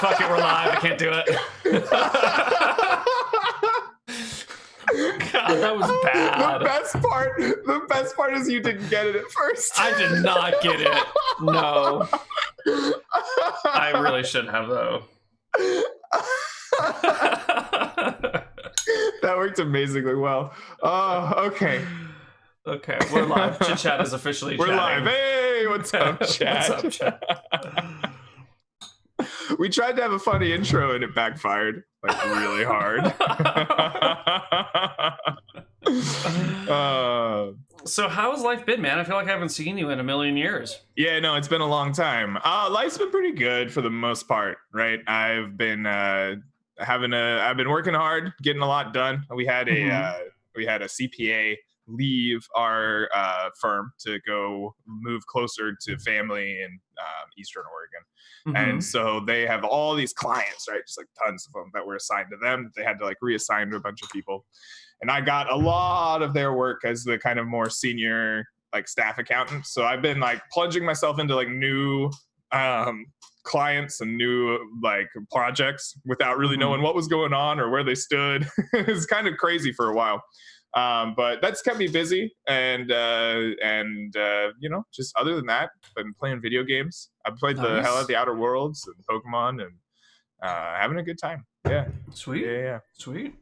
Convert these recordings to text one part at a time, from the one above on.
Fuck it, we're live. I can't do it. God, that was bad. The best part is you didn't get it at first. I did not get it. No. I really should have, though. That worked amazingly well. Okay. Okay, we're live. Chit Chat is officially We're chatting. live. Hey, what's up, chat? What's up, chat? We tried to have a funny intro and it backfired like really hard. So how has life been, man? I feel like I haven't seen you in a million years. Yeah, no, it's been a long time. Life's been pretty good for the most part, right? I've been working hard, getting a lot done. We had a CPA leave our firm to go move closer to family in Eastern Oregon. And so they have all these clients, right? Just like tons of them that were assigned to them. They had to like reassign to a bunch of people. And I got a lot of their work as the kind of more senior like staff accountant. So I've been like plunging myself into like new clients and new like projects without really knowing what was going on or where they stood. It's kind of crazy for a while. But that's kept me busy, and you know, just other than that, I've been playing video games. I've played the hell out of the Outer Worlds and Pokemon, and having a good time. Yeah, sweet, yeah. Sweet.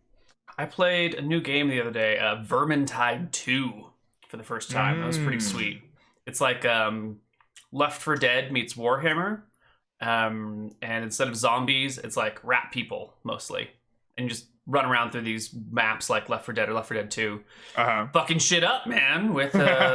I played a new game the other day, Vermintide 2, for the first time. That was pretty sweet. It's like Left 4 Dead meets Warhammer, and instead of zombies, it's like rat people mostly, and you just run around through these maps like Left 4 Dead or Left 4 Dead 2. Fucking shit up, man, with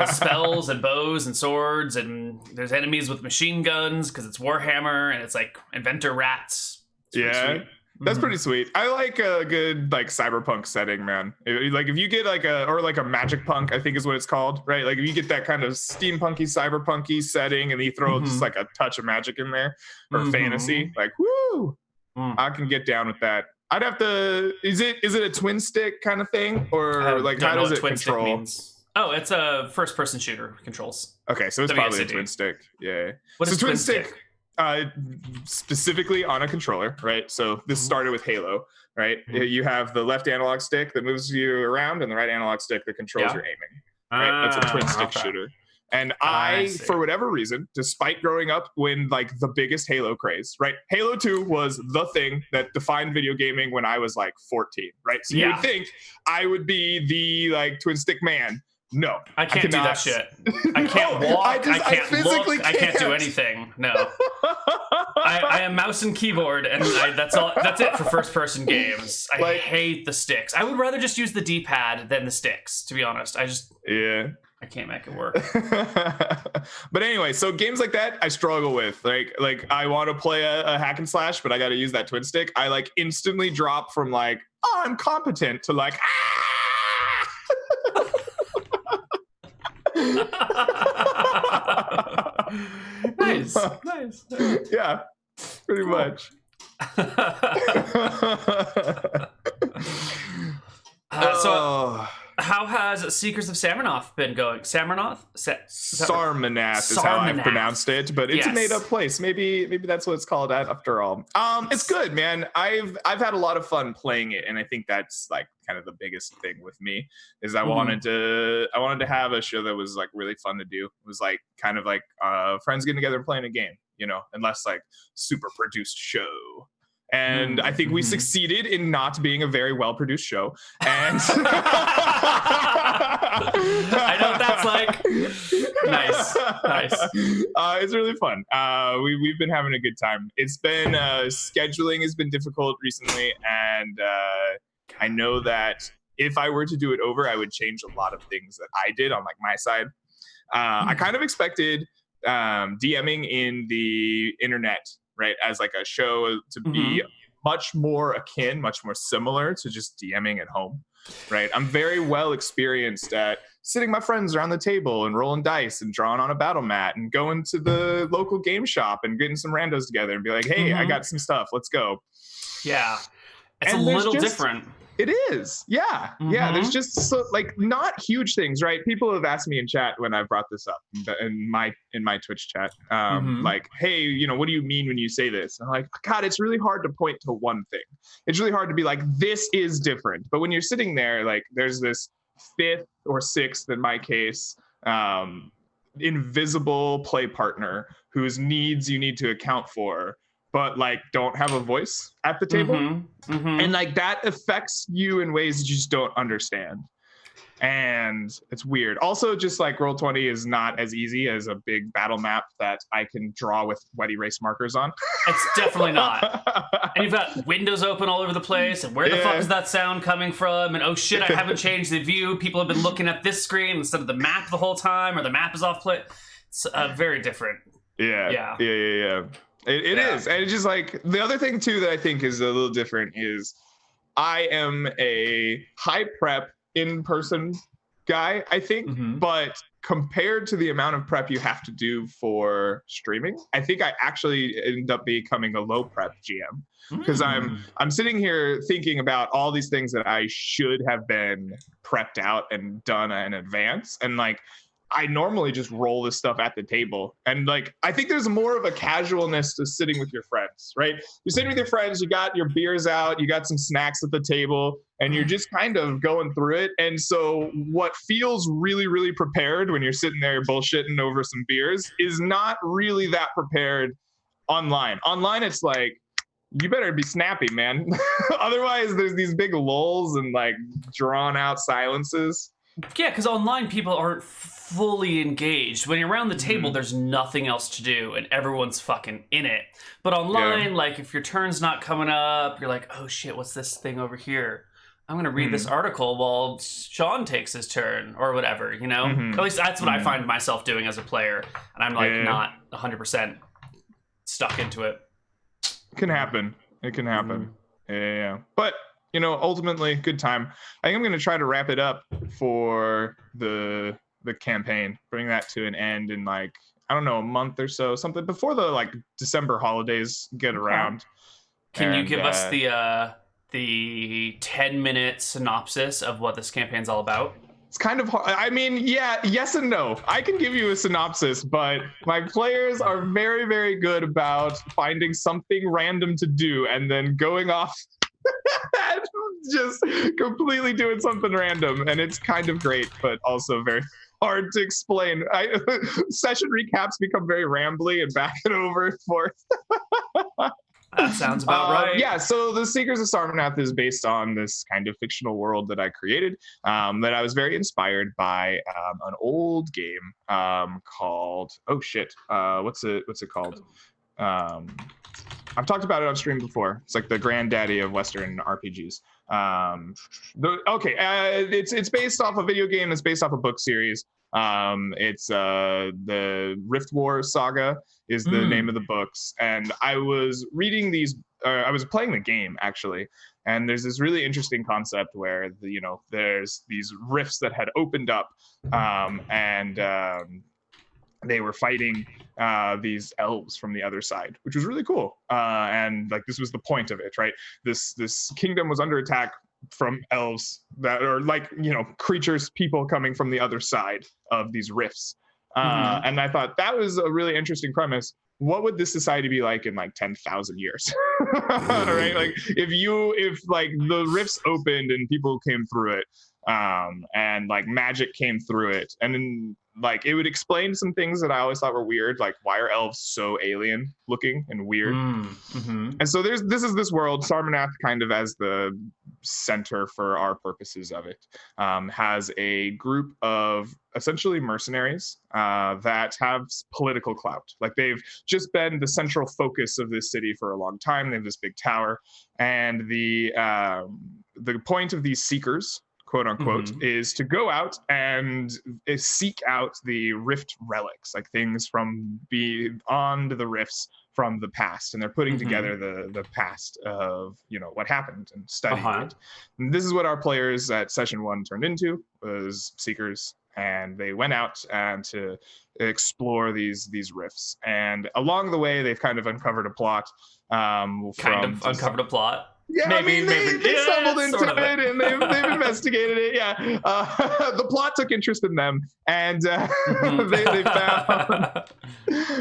spells and bows and swords, and there's enemies with machine guns because it's Warhammer, and it's like inventor rats. It's that's pretty sweet. I like a good like cyberpunk setting, man. Like if you get like a magic punk, I think is what it's called, right? Like if you get that kind of steampunky, cyberpunky setting, and you throw just like a touch of magic in there or fantasy, like woo, I can get down with that. I'd have to. Is it a twin stick kind of thing, or like how does it control? Oh, it's a first-person shooter controls. Okay, so it's probably a twin stick. Yeah. What is twin stick? Specifically on a controller, right? So this started with Halo, right? You have the left analog stick that moves you around, and the right analog stick that controls your aiming. Right? That's a twin stick shooter. And I for whatever reason, despite growing up when like the biggest Halo craze, right? Halo 2 was the thing that defined video gaming when I was like 14, right? So you would think I would be the like twin stick man. No, I can't do that shit. I can't walk. I can't look. I can't do anything. No. I am mouse and keyboard, and that's all. That's it for first-person games. I hate the sticks. I would rather just use the D-pad than the sticks, to be honest. I can't make it work. But anyway, so games like that I struggle with. Like I want to play a hack and slash, but I got to use that twin stick. I like instantly drop from like, oh, I'm competent to like, Nice. Yeah, pretty much. So how has Seekers of Sarmanoth been going? Sarmanath is how I've pronounced it, but it's a made-up place. Maybe that's what it's called after all. It's good, man. I've had a lot of fun playing it, and I think that's like kind of the biggest thing with me is I wanted to have a show that was like really fun to do. It was like kind of like friends getting together and playing a game, you know, and less like super produced show. And I think we succeeded in not being a very well-produced show. And I know what that's like. Nice. It's really fun. We've been having a good time. It's been scheduling has been difficult recently, and I know that if I were to do it over, I would change a lot of things that I did on like my side. I kind of expected DMing in the internet, right, as like a show to be much more akin, much more similar to just DMing at home, right? I'm very well experienced at sitting my friends around the table and rolling dice and drawing on a battle mat and going to the local game shop and getting some randos together and be like, hey, I got some stuff, let's go. Yeah, it's a little different. It is. Yeah. Yeah. There's just so like not huge things, right? People have asked me in chat when I brought this up in my Twitch chat. Like, hey, you know, what do you mean when you say this? And I'm like, God, it's really hard to point to one thing. It's really hard to be like, this is different. But when you're sitting there, like there's this fifth or sixth in my case, invisible play partner whose needs you need to account for, but like don't have a voice at the table. And like that affects you in ways that you just don't understand. And it's weird. Also, just like Roll20 is not as easy as a big battle map that I can draw with wet erase markers on. It's definitely not. And you've got windows open all over the place, and where the fuck is that sound coming from? And oh shit, I haven't changed the view. People have been looking at this screen instead of the map the whole time, or the map is off play. It's very different. Yeah. It is. And it's just like the other thing too that I think is a little different is I am a high prep in-person guy, I think, but compared to the amount of prep you have to do for streaming, I think I actually end up becoming a low prep GM because I'm sitting here thinking about all these things that I should have been prepped out and done in advance, and like I normally just roll this stuff at the table. And like, I think there's more of a casualness to sitting with your friends, right? You're sitting with your friends, you got your beers out, you got some snacks at the table, and you're just kind of going through it. And so what feels really, really prepared when you're sitting there bullshitting over some beers is not really that prepared online. Online, it's like, you better be snappy, man. Otherwise, there's these big lulls and like drawn out silences. Yeah, because online people aren't fully engaged. When you're around the table, there's nothing else to do, and everyone's fucking in it. But online, like, if your turn's not coming up, you're like, oh shit, what's this thing over here? I'm gonna read this article while Sean takes his turn, or whatever, you know? At least that's what I find myself doing as a player, and I'm, like, not 100% stuck into it. It can happen. It can happen. Yeah. But you know, ultimately, good time. I think I'm going to try to wrap it up for the campaign, bring that to an end in like, I don't know, a month or so, something before the like December holidays get around. Can you give us the 10-minute synopsis of what this campaign's all about? It's kind of hard. I mean, yeah, yes and no. I can give you a synopsis, but my players are very, very good about finding something random to do and then going off just completely doing something random, and it's kind of great but also very hard to explain. Session recaps become very rambly and back and over and forth. That sounds about right. Yeah, so the Seekers of Sarnath is based on this kind of fictional world that I created, that I was very inspired by an old game called what's it called? I've talked about it on stream before. It's like the granddaddy of Western RPGs. It's based off a video game that's based off a book series. It's the Rift War Saga is the name of the books. And I was reading these, I was playing the game actually. And there's this really interesting concept where, there's these rifts that had opened up they were fighting these elves from the other side, which was really cool. And like, this was the point of it, right? This kingdom was under attack from elves that are like, creatures, people coming from the other side of these rifts. And I thought that was a really interesting premise. What would this society be like in like 10,000 years? Right? Like if like the rifts opened and people came through it, and like magic came through it, and then like it would explain some things that I always thought were weird, like why are elves so alien looking and weird? And so this is this world, Sarnath kind of as the center for our purposes of it, has a group of essentially mercenaries that have political clout. Like they've just been the central focus of this city for a long time. They have this big tower, and the point of these seekers, quote unquote, is to go out and seek out the rift relics, like things from beyond the rifts from the past. And they're putting together the past of, what happened and studying it. And this is what our players at session 1 turned into, was seekers. And they went out and to explore these rifts. And along the way, they've kind of uncovered a plot. Uncovered a plot? Yeah, I mean, they stumbled into it and they've investigated it. Yeah, the plot took interest in them, and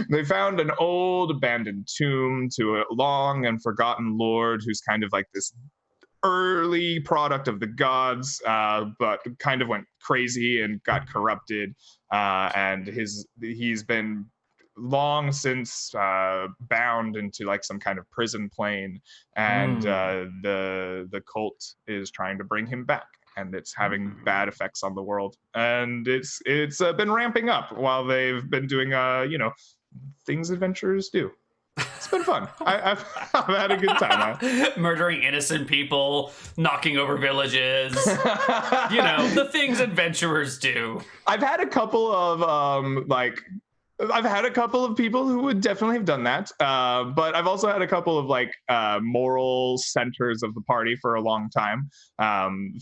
they found an old abandoned tomb to a long and forgotten lord who's kind of like this early product of the gods, but kind of went crazy and got corrupted, and he's been long since bound into like some kind of prison plane, and the cult is trying to bring him back, and it's having bad effects on the world, and it's been ramping up while they've been doing things adventurers do. It's been fun. I've had a good time. Murdering innocent people, knocking over villages. The things adventurers do. I've had a couple of people who would definitely have done that. But I've also had a couple of moral centers of the party for a long time.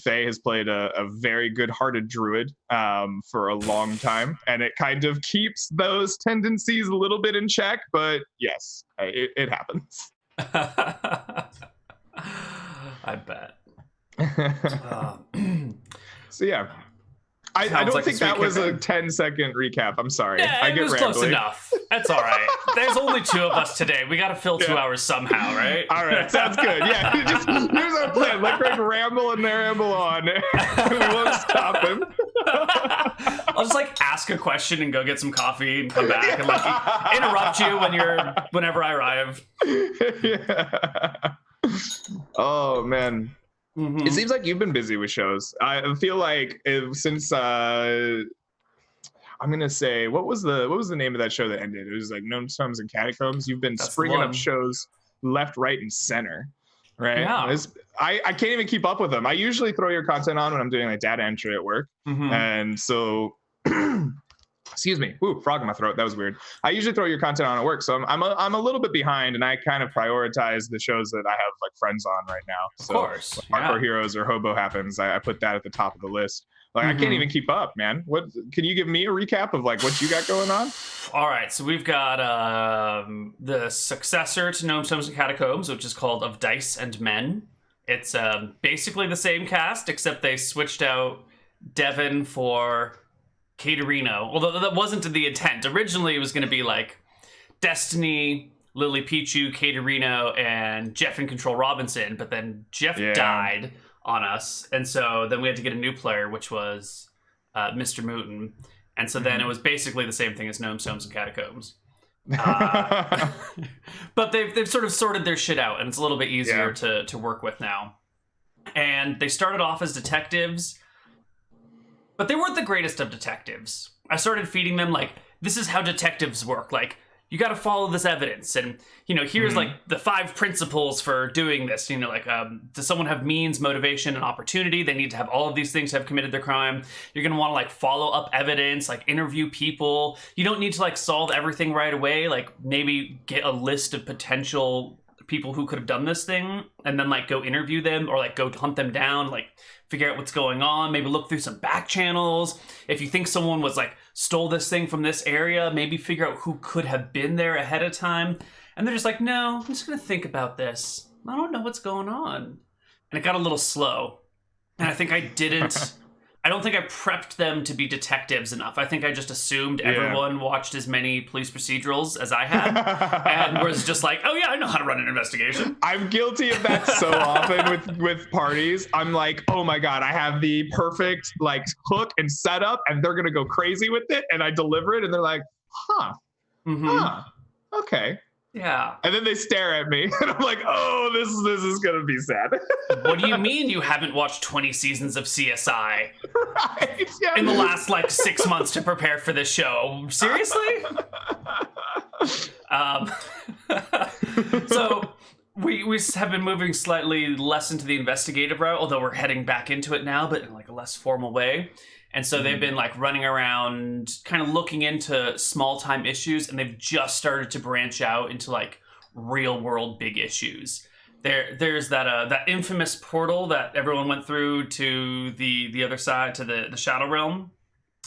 Faye has played a very good-hearted druid for a long time, and it kind of keeps those tendencies a little bit in check. But yes, it happens. I bet. So yeah. I don't think that was a 10-second recap. I'm sorry. Yeah, it was close enough. That's all right. There's only 2 of us today. We got to fill 2 hours somehow, right? All right, sounds good. Yeah, here's our plan. Let Greg ramble and ramble on. We won't stop him. I'll just ask a question and go get some coffee and come back and interrupt you whenever I arrive. Yeah. Oh man. Mm-hmm. It seems like you've been busy with shows. I feel like since I'm gonna say what was the name of that show that ended? It was like Gnomes and Catacombs. You've been springing up shows left, right, and center, right? Yeah. I can't even keep up with them. I usually throw your content on when I'm doing data entry at work, and so. Excuse me. Ooh, frog in my throat. That was weird. I usually throw your content on at work, so I'm a little bit behind, and I kind of prioritize the shows that I have friends on right now. So, of course, Hardcore Heroes or Hobo Happens. I put that at the top of the list. I can't even keep up, man. What can you give me a recap of what you got going on? All right, so we've got the successor to Gnomes and Catacombs, which is called Of Dice and Men. It's basically the same cast, except they switched out Devin for Caterino, although that wasn't the intent. Originally, it was going to be Destiny, Lily Pichu, Caterino, and Jeff and Control Robinson, but then Jeff died on us, and so then we had to get a new player, which was Mr. Mooten, and so then it was basically the same thing as Gnomes and Catacombs. But they've sort of sorted their shit out, and it's a little bit easier to work with now. And they started off as detectives, but they weren't the greatest of detectives. I started feeding them this is how detectives work. You got to follow this evidence, and here's the 5 principles for doing this. Does someone have means, motivation, and opportunity? They need to have all of these things to have committed their crime. You're gonna want to follow up evidence, interview people. You don't need to solve everything right away. Maybe get a list of potential people who could have done this thing, and then go interview them or go hunt them down. Figure out what's going on, maybe look through some back channels. If you think someone was stole this thing from this area, maybe figure out who could have been there ahead of time. And they're just no, I'm just gonna think about this. I don't know what's going on. And it got a little slow. And I think I don't think I prepped them to be detectives enough. I think I just assumed everyone watched as many police procedurals as I had, and was just oh yeah, I know how to run an investigation. I'm guilty of that so often with parties. I'm oh my god, I have the perfect hook and setup, and they're gonna go crazy with it, and I deliver it, and they're okay. Yeah. And then they stare at me, and I'm oh, this is gonna be sad. What do you mean you haven't watched 20 seasons of CSI? Right. Yeah. In the last 6 months to prepare for this show? Seriously? So we have been moving slightly less into the investigative route, although we're heading back into it now, but in a less formal way. And so they've been running around kind of looking into small time issues, and they've just started to branch out into real world big issues. There's that infamous portal that everyone went through to the other side, to the Shadow Realm,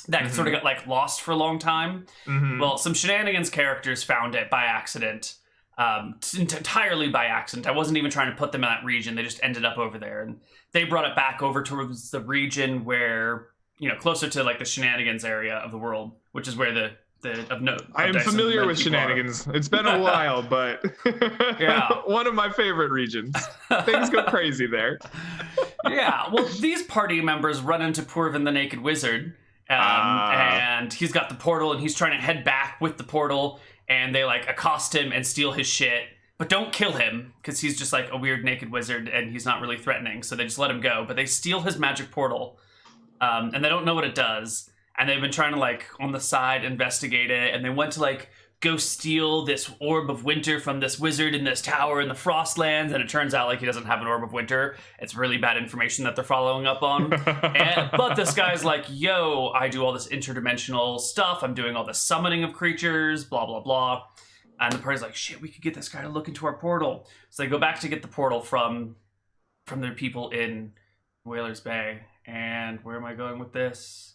that sort of got lost for a long time. Well, some shenanigans characters found it by accident. entirely by accident. I wasn't even trying to put them in that region. They just ended up over there, and they brought it back over towards the region where, closer to like the shenanigans area of the world, which is where the of note. I am familiar with shenanigans. It's been a while, but yeah, one of my favorite regions. Things go crazy there. Yeah, well, these party members run into Purvin the Naked Wizard, and he's got the portal, and he's trying to head back with the portal, and they like accost him and steal his shit, but don't kill him because he's just like a weird naked wizard and he's not really threatening, so they just let him go. But they steal his magic portal, and they don't know what it does. And they've been trying to, like, on the side, investigate it. And they went to, like, go steal this orb of winter from this wizard in this tower in the Frostlands. And it turns out, like, he doesn't have an orb of winter. It's really bad information that they're following up on. But this guy's like, yo, I do all this interdimensional stuff. I'm doing all the summoning of creatures, blah, blah, blah. And the party's like, shit, we could get this guy to look into our portal. So they go back to get the portal from their people in Whalers Bay. And where am I going with this?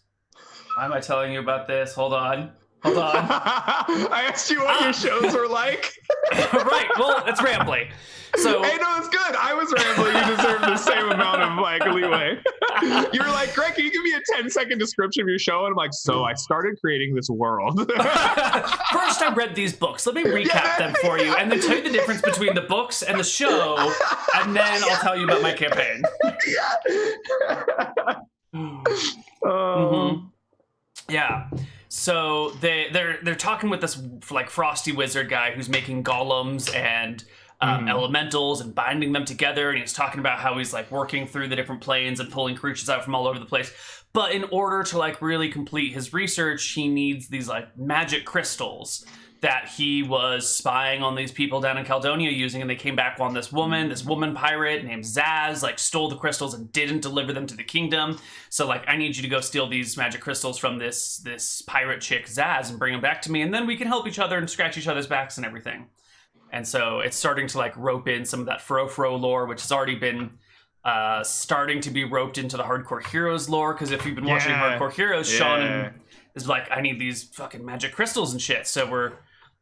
Why am I telling you about this? Hold on. I asked you what your shows were like. Right. Well, it's rambling. So hey, no, it's good. I was rambling. You deserve the same amount of like leeway. You were like, Greg, can you give me a 10-second description of your show? And I'm like, so I started creating this world. First, I read these books. Let me recap them for you, and then tell you the difference between the books and the show, and then I'll tell you about my campaign. Mm-hmm. Yeah. So they're talking with this like frosty wizard guy who's making golems and elementals and binding them together, and he's talking about how he's like working through the different planes and pulling creatures out from all over the place. But in order to like really complete his research, he needs these like magic crystals that he was spying on these people down in Caledonia using, and they came back on this woman pirate named Zaz, like stole the crystals and didn't deliver them to the kingdom. So like, I need you to go steal these magic crystals from this pirate chick Zaz and bring them back to me, and then we can help each other and scratch each other's backs and everything. And so it's starting to like rope in some of that Fro lore, which has already been starting to be roped into the Hardcore Heroes lore, because if you've been watching Hardcore Heroes, Sean is like, I need these fucking magic crystals and shit. So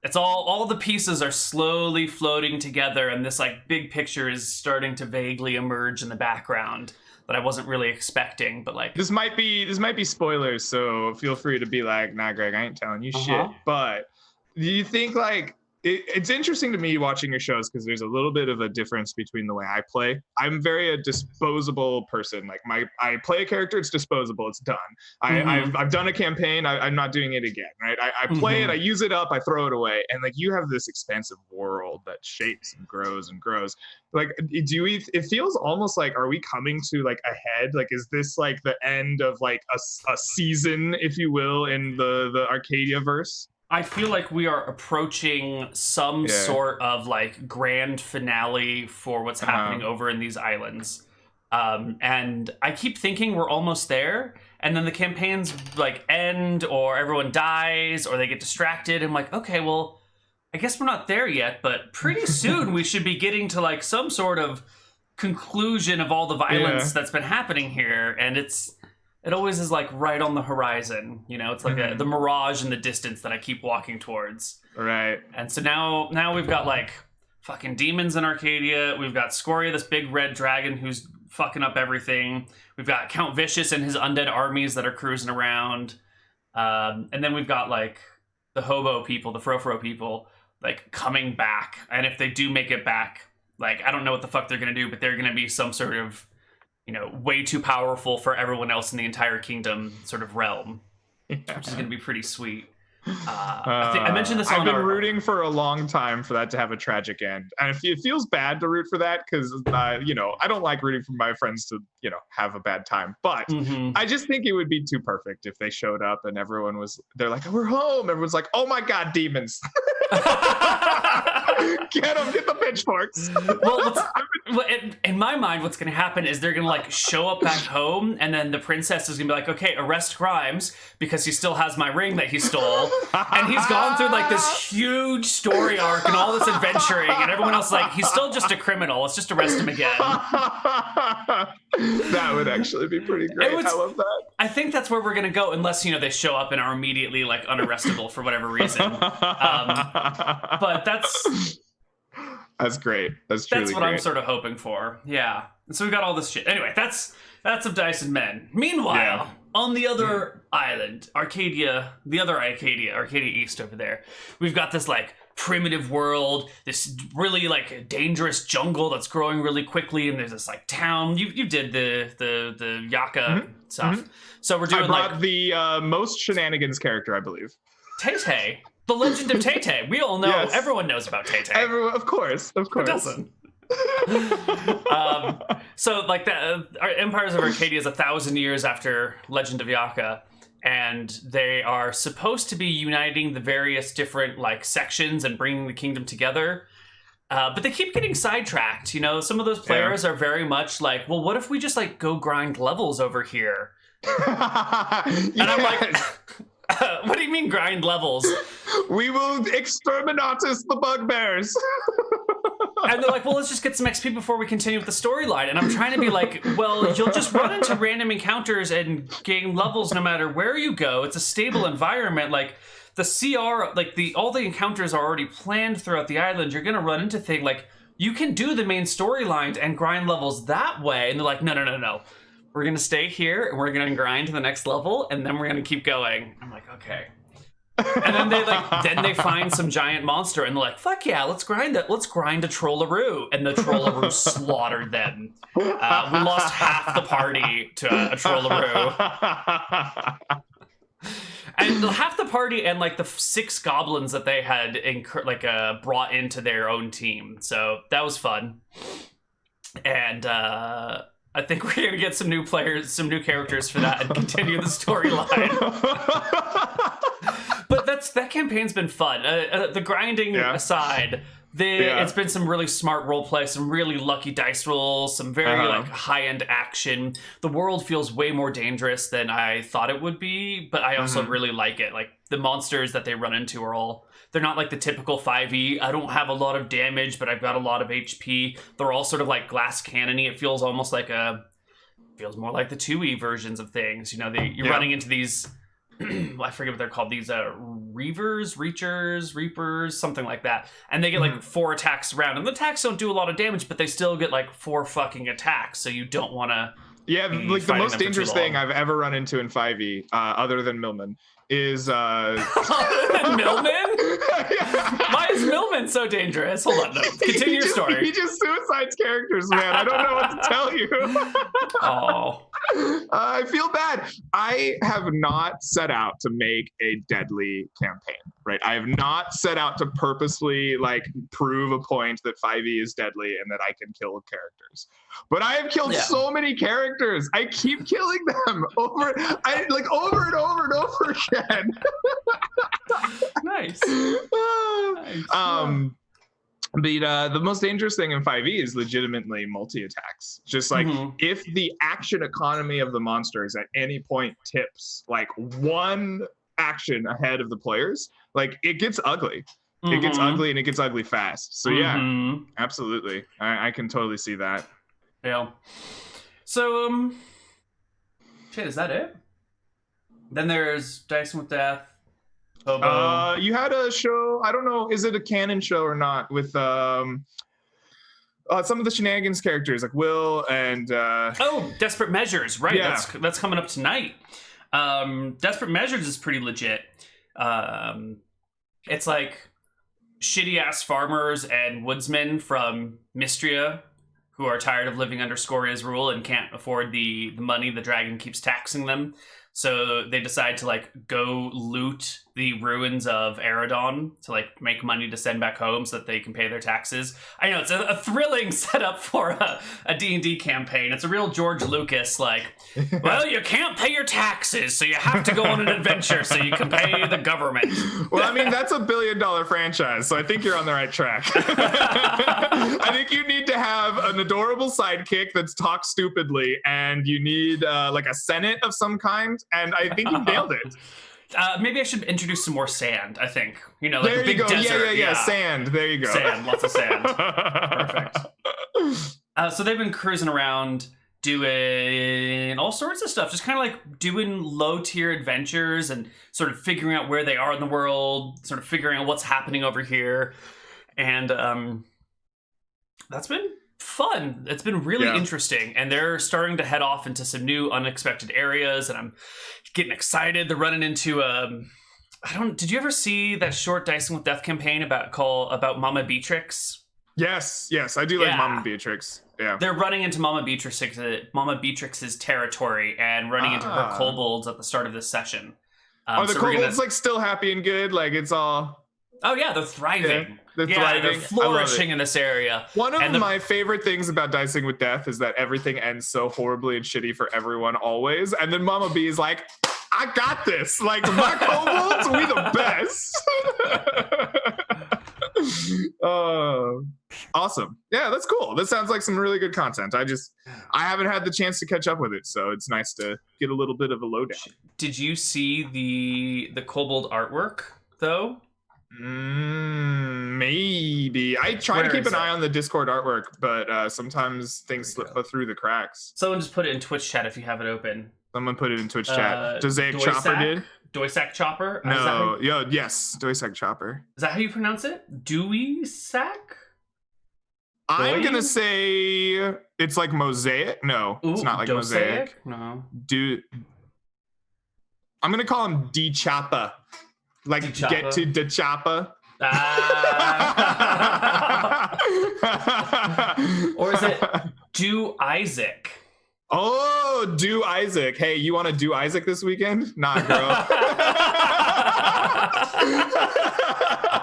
it's all the pieces are slowly floating together, and this like big picture is starting to vaguely emerge in the background that I wasn't really expecting. But like, this might be spoilers, so feel free to be like, nah, Greg, I ain't telling you shit. But do you think like it's interesting to me watching your shows because there's a little bit of a difference between the way I play. I'm very a disposable person. Like I play a character, it's disposable, it's done. I've done a campaign, I'm not doing it again, right? I play it, I use it up, I throw it away. And like you have this expansive world that shapes and grows and grows. Like it feels almost like, are we coming to like a head? Like, is this like the end of like a season, if you will, in the Arcadia verse? I feel like we are approaching some sort of like grand finale for what's happening over in these islands. And I keep thinking we're almost there, and then the campaigns like end, or everyone dies, or they get distracted. I'm like, okay, well, I guess we're not there yet, but pretty soon we should be getting to like some sort of conclusion of all the violence that's been happening here. And it always is like right on the horizon, it's like the mirage in the distance that I keep walking towards. Right. And so now we've got like fucking demons in Arcadia. We've got Scoria, this big red dragon who's fucking up everything. We've got Count Vicious and his undead armies that are cruising around. And then we've got like the hobo people, the Fro people, like coming back. And if they do make it back, like, I don't know what the fuck they're going to do, but they're going to be some sort of, way too powerful for everyone else in the entire kingdom sort of realm, which is going to be pretty sweet. I mentioned this on I've been rooting for a long time for that to have a tragic end. And it feels bad to root for that because, I don't like rooting for my friends to, have a bad time. But I just think it would be too perfect if they showed up and they're like, we're home. Everyone's like, oh my God, demons. Get them, get the pitchforks. Well, in my mind, what's going to happen is they're going to like show up back home, and then the princess is going to be like, okay, arrest Grimes because he still has my ring that he stole. And he's gone through like this huge story arc and all this adventuring, and everyone else is like, he's still just a criminal. Let's just arrest him again. That would actually be pretty great. I love that. I think that's where we're going to go, unless, they show up and are immediately like unarrestable for whatever reason. But That's great. That's truly That's what great. I'm sort of hoping for. Yeah. And so we got all this shit. Anyway, that's of Dice and Men. Meanwhile, on the other island, Arcadia East over there, we've got this like primitive world, this really like dangerous jungle that's growing really quickly, and there's this like town. You did the Yaka stuff. So we're doing the most shenanigans character, I believe. Tay-Tay. The Legend of Tay-Tay. We all know, everyone knows about Tay-Tay. Everyone, of course. Who doesn't? So like that, Empires of Arcadia is 1,000 years after Legend of Yaka, and they are supposed to be uniting the various different like sections and bringing the kingdom together. But they keep getting sidetracked. You know, some of those players are very much like, well, what if we just like go grind levels over here? And I'm like, what do you mean grind levels? We will exterminatus the bugbears. And they're like, well, let's just get some XP before we continue with the storyline. And I'm trying to be like, well, you'll just run into random encounters and gain levels no matter where you go. It's a stable environment. Like the CR, like all the encounters are already planned throughout the island. You're going to run into things like you can do the main storylines and grind levels that way. And they're like, no. We're going to stay here and we're going to grind to the next level. And then we're going to keep going. I'm like, okay. And then they find some giant monster and they're like, fuck yeah, let's grind a Trollaroo. And the Trollaroo slaughtered them. We lost half the party to a Trollaroo. And half the party and like the 6 goblins that they had brought into their own team. So that was fun. And I think we're going to get some new characters for that and continue the storyline. But that campaign's been fun. The grinding aside, it's been some really smart roleplay, some really lucky dice rolls, some very like high-end action. The world feels way more dangerous than I thought it would be, but I also really like it. Like the monsters that they run into they're not like the typical 5e. I don't have a lot of damage, but I've got a lot of HP. They're all sort of like glass cannony. It feels almost like feels more like the 2e versions of things. You know, you're running into these. I forget what they're called. These reapers, something like that. And they get like 4 attacks around. And the attacks don't do a lot of damage, but they still get like 4 fucking attacks. So you don't want to. Yeah, like the most dangerous thing I've ever run into in 5e, other than Millman, is Millman? Why is Millman so dangerous? Hold on, no. Continue your story. He just suicides characters, man. I don't know what to tell you. Oh. I feel bad. I have not set out to make a deadly campaign, right? I have not set out to purposely like prove a point that 5e is deadly and that I can kill characters. But I have killed so many characters. I keep killing them over and over again. Nice. The most dangerous thing in 5e is legitimately multi-attacks. Just like if the action economy of the monsters at any point tips like one action ahead of the players, like it gets ugly. It gets ugly and it gets ugly fast. So yeah, absolutely. I can totally see that. Yeah. So, shit, is that it? Then there's Dicing with Death. Hobo. You had a show, I don't know, is it a canon show or not, with some of the shenanigans characters, like Will and... Desperate Measures, right. Yeah. That's coming up tonight. Desperate Measures is pretty legit. It's like shitty-ass farmers and woodsmen from Mystria who are tired of living under Scoria's rule and can't afford the money the dragon keeps taxing them. So they decide to like go loot the ruins of Eridon to like make money to send back home so that they can pay their taxes. I know it's a thrilling setup for a D&D campaign. It's a real George Lucas like, well, you can't pay your taxes, so you have to go on an adventure so you can pay the government. Well, I mean, that's $1 billion franchise, so I think you're on the right track. I think you need to have an adorable sidekick that's talk stupidly, and you need like a senate of some kind, and I think you nailed it. Maybe I should introduce some more sand, I think. You know, like there a big you go. desert. Yeah, sand. There you go. Sand, lots of sand. Perfect. So they've been cruising around doing all sorts of stuff, just kind of like doing low-tier adventures and sort of figuring out where they are in the world, sort of figuring out what's happening over here. And That's been fun. It's been really interesting, and they're starting to head off into some new unexpected areas, and I'm getting excited. They're running into did you ever see that short Dicing with Death campaign about Mama Beatrix? Yes, I do like Mama Beatrix. Yeah. They're running into Mama Beatrix's territory and running into her kobolds at the start of this session. Are the kobolds like still happy and good? Like it's all... Oh yeah, they're thriving. They're thriving. They're flourishing in this area. One of my favorite things about Dicing with Death is that everything ends so horribly and shitty for everyone always. And then Mama B is like, I got this. Like, my kobolds, we the best. Awesome. Yeah, that's cool. That sounds like some really good content. I haven't had the chance to catch up with it, so it's nice to get a little bit of a lowdown. Did you see the kobold artwork, though? Maybe. I try to keep an eye on the Discord artwork, but sometimes things slip through the cracks. Someone just put it in Twitch chat if you have it open. Someone put it in Twitch chat. Dozaic Chopper did? Doisac Chopper? No. Yes. Doisac Chopper. Is that how you pronounce it? Doisac? I'm going to say it's like mosaic. No, it's not like mosaic. No. I'm going to call him D-Choppa. Like D-Choppa. Get to D-Choppa. Or is it Do Isaac? Oh, Do Isaac. Hey, you want to do Isaac this weekend? Nah, girl.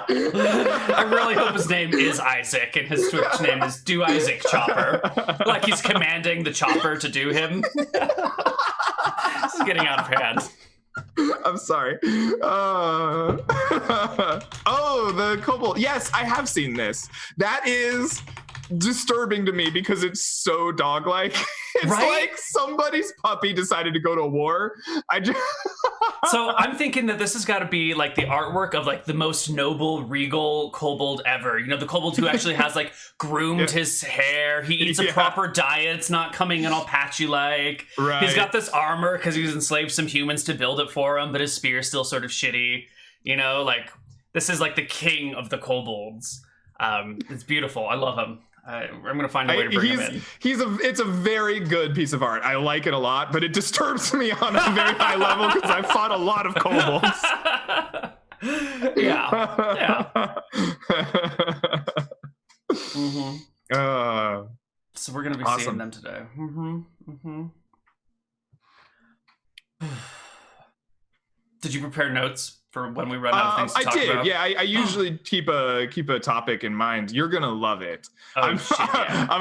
I really hope his name is Isaac and his Twitch name is Do Isaac Chopper. Like he's commanding the chopper to do him. This is getting out of hand. I'm sorry. Oh, the kobold. Yes, I have seen this. That is disturbing to me because it's so dog-like. It's like somebody's puppy decided to go to war. So I'm thinking that this has got to be like the artwork of like the most noble, regal kobold ever. You know, the kobold who actually has like groomed his hair. He eats a proper diet. It's not coming in all patchy like. Right. He's got this armor because he's enslaved some humans to build it for him, but his spear's still sort of shitty. You know, like this is like the king of the kobolds. It's beautiful. I love him. I'm going to find a way to bring him in. It's a very good piece of art. I like it a lot, but it disturbs me on a very high level because I've fought a lot of kobolds. Yeah. Mm-hmm. So we're going to be seeing them today. Mm-hmm. Mm-hmm. Did you prepare notes for when we run out of things to talk about? I did. Yeah, I usually keep a topic in mind. You're gonna love it. I'm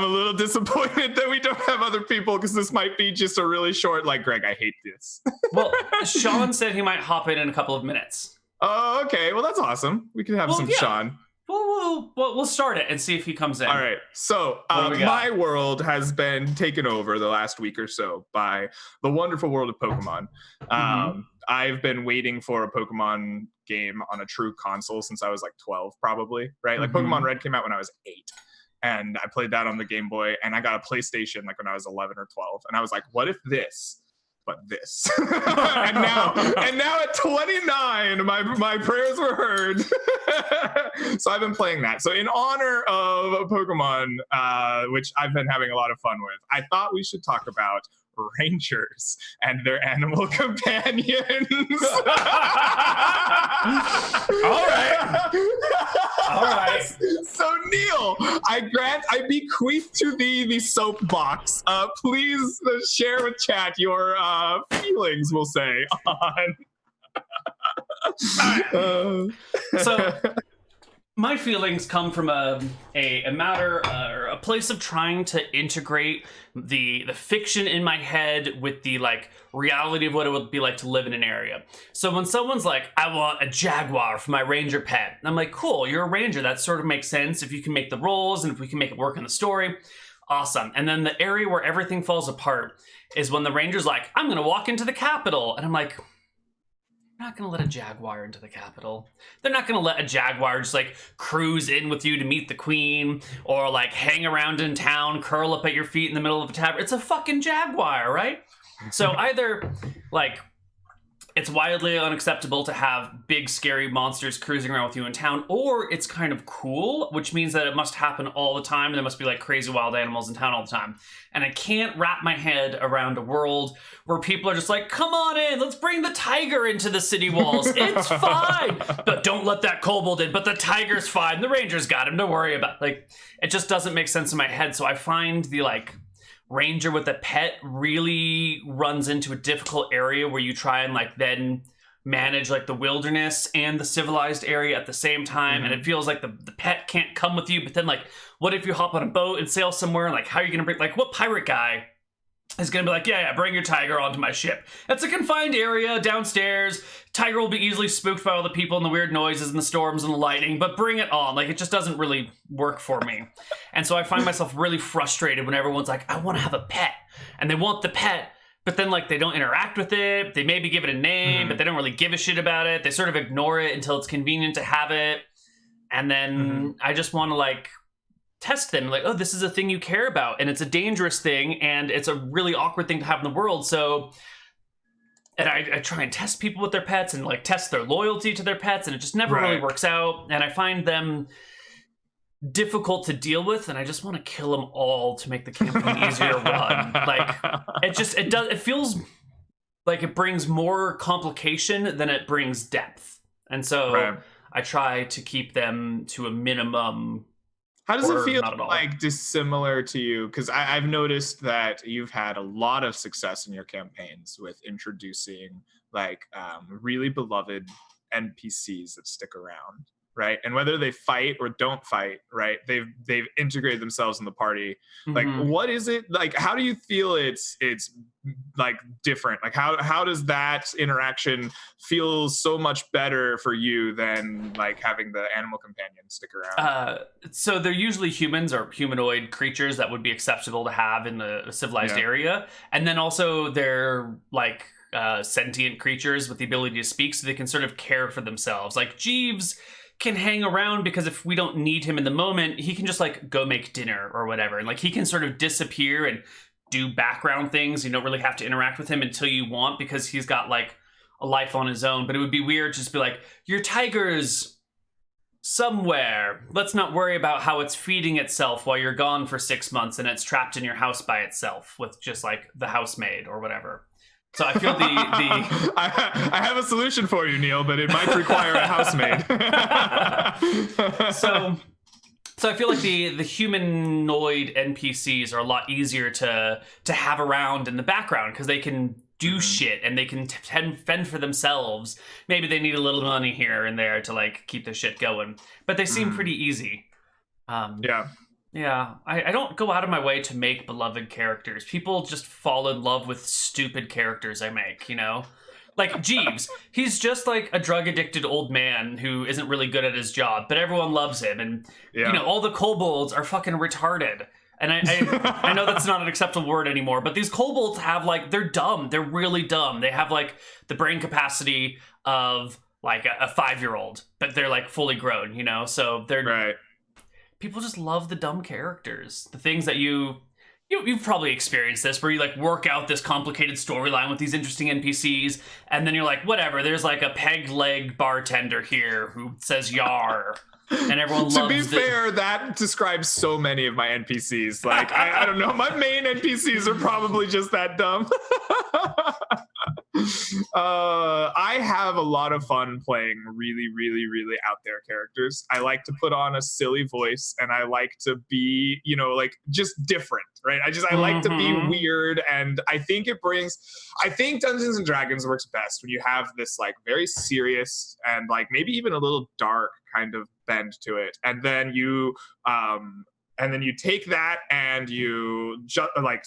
a little disappointed that we don't have other people because this might be just a really short. Like, Greg, I hate this. Well, Sean said he might hop in a couple of minutes. Oh, okay. Well, that's awesome. We can have some Sean. We'll start it and see if he comes in. All right. So my world has been taken over the last week or so by the wonderful world of Pokemon. I've been waiting for a Pokemon game on a true console since I was like 12, probably, right? Like Pokemon Red came out when I was 8. And I played that on the Game Boy, and I got a PlayStation like when I was 11 or 12. And I was like, what if this? But this. and now at 29, my prayers were heard. So I've been playing that. So in honor of Pokemon, which I've been having a lot of fun with, I thought we should talk about rangers and their animal companions. All right. So Neal, I bequeath to thee the soapbox. Please share with chat your feelings, we'll say, on. So my feelings come from a matter or a place of trying to integrate the fiction in my head with the like reality of what it would be like to live in an area. So when someone's like, I want a jaguar for my ranger pet, I'm like, cool, you're a ranger. That sort of makes sense if you can make the roles and if we can make it work in the story. Awesome. And then the area where everything falls apart is when the ranger's like, I'm going to walk into the Capitol. And I'm like, they're not going to let a jaguar into the Capitol. They're not going to let a jaguar just like cruise in with you to meet the queen or like hang around in town, curl up at your feet in the middle of a tavern. It's a fucking jaguar, right? So either like it's wildly unacceptable to have big scary monsters cruising around with you in town, or it's kind of cool, which means that it must happen all the time, and there must be like crazy wild animals in town all the time. And I can't wrap my head around a world where people are just like, come on in, let's bring the tiger into the city walls. It's fine. But don't let that kobold in. But the tiger's fine. The rangers got him. Don't worry about it. Like, it just doesn't make sense in my head. So I find the like ranger with a pet really runs into a difficult area where you try and like then manage like the wilderness and the civilized area at the same time. And it feels like the pet can't come with you, but then like, what if you hop on a boat and sail somewhere, and like, how are you gonna bring, like, what pirate guy is gonna be like, yeah, bring your tiger onto my ship? It's a confined area downstairs. Tiger will be easily spooked by all the people and the weird noises and the storms and the lightning, but bring it on. Like, it just doesn't really work for me. And so I find myself really frustrated when everyone's like, I want to have a pet, and they want the pet, but then like they don't interact with it. They maybe give it a name, but they don't really give a shit about it. They sort of ignore it until it's convenient to have it. And then I just want to like test them, like, oh, this is a thing you care about, and it's a dangerous thing, and it's a really awkward thing to have in the world. So, and I try and test people with their pets and like test their loyalty to their pets, and it just never really works out. And I find them difficult to deal with, and I just want to kill them all to make the campaign easier to run. Like, it feels like it brings more complication than it brings depth. And so I try to keep them to a minimum. How does it feel like dissimilar to you? Because I've noticed that you've had a lot of success in your campaigns with introducing like really beloved NPCs that stick around, right? And whether they fight or don't fight, right? They've integrated themselves in the party. Like, what is it like? How do you feel it's like different? Like, how does that interaction feel so much better for you than like having the animal companion stick around? So they're usually humans or humanoid creatures that would be acceptable to have in the civilized area, and then also they're like sentient creatures with the ability to speak, so they can sort of care for themselves. Like Jeeves can hang around because if we don't need him in the moment, he can just like go make dinner or whatever, and like he can sort of disappear and do background things. You don't really have to interact with him until you want, because he's got like a life on his own. But it would be weird to just be like, your tiger's somewhere, let's not worry about how it's feeding itself while you're gone for 6 months and it's trapped in your house by itself with just like the housemaid or whatever. So I feel I have a solution for you, Neal, but it might require a housemaid. So I feel like the humanoid NPCs are a lot easier to have around in the background, because they can do shit and they can fend for themselves. Maybe they need a little money here and there to like keep the shit going, but they seem pretty easy. Yeah, I don't go out of my way to make beloved characters. People just fall in love with stupid characters I make, you know? Like Jeeves, he's just like a drug-addicted old man who isn't really good at his job, but everyone loves him. And, you know, all the kobolds are fucking retarded. And I know that's not an acceptable word anymore, but these kobolds have like, they're dumb. They're really dumb. They have like the brain capacity of like a 5-year-old, but they're like fully grown, you know? So they're... People just love the dumb characters. The things that you've probably experienced this, where you like work out this complicated storyline with these interesting NPCs, and then you're like, whatever, there's like a peg-leg bartender here who says yar, and everyone loves it. To be fair, that describes so many of my NPCs. Like, I don't know, my main NPCs are probably just that dumb. I have a lot of fun playing really, really, really out there characters. I like to put on a silly voice, and I like to be, you know, like just different, right? I like to be weird, and I think Dungeons and Dragons works best when you have this like very serious and like maybe even a little dark kind of bend to it, and then you take that and you just like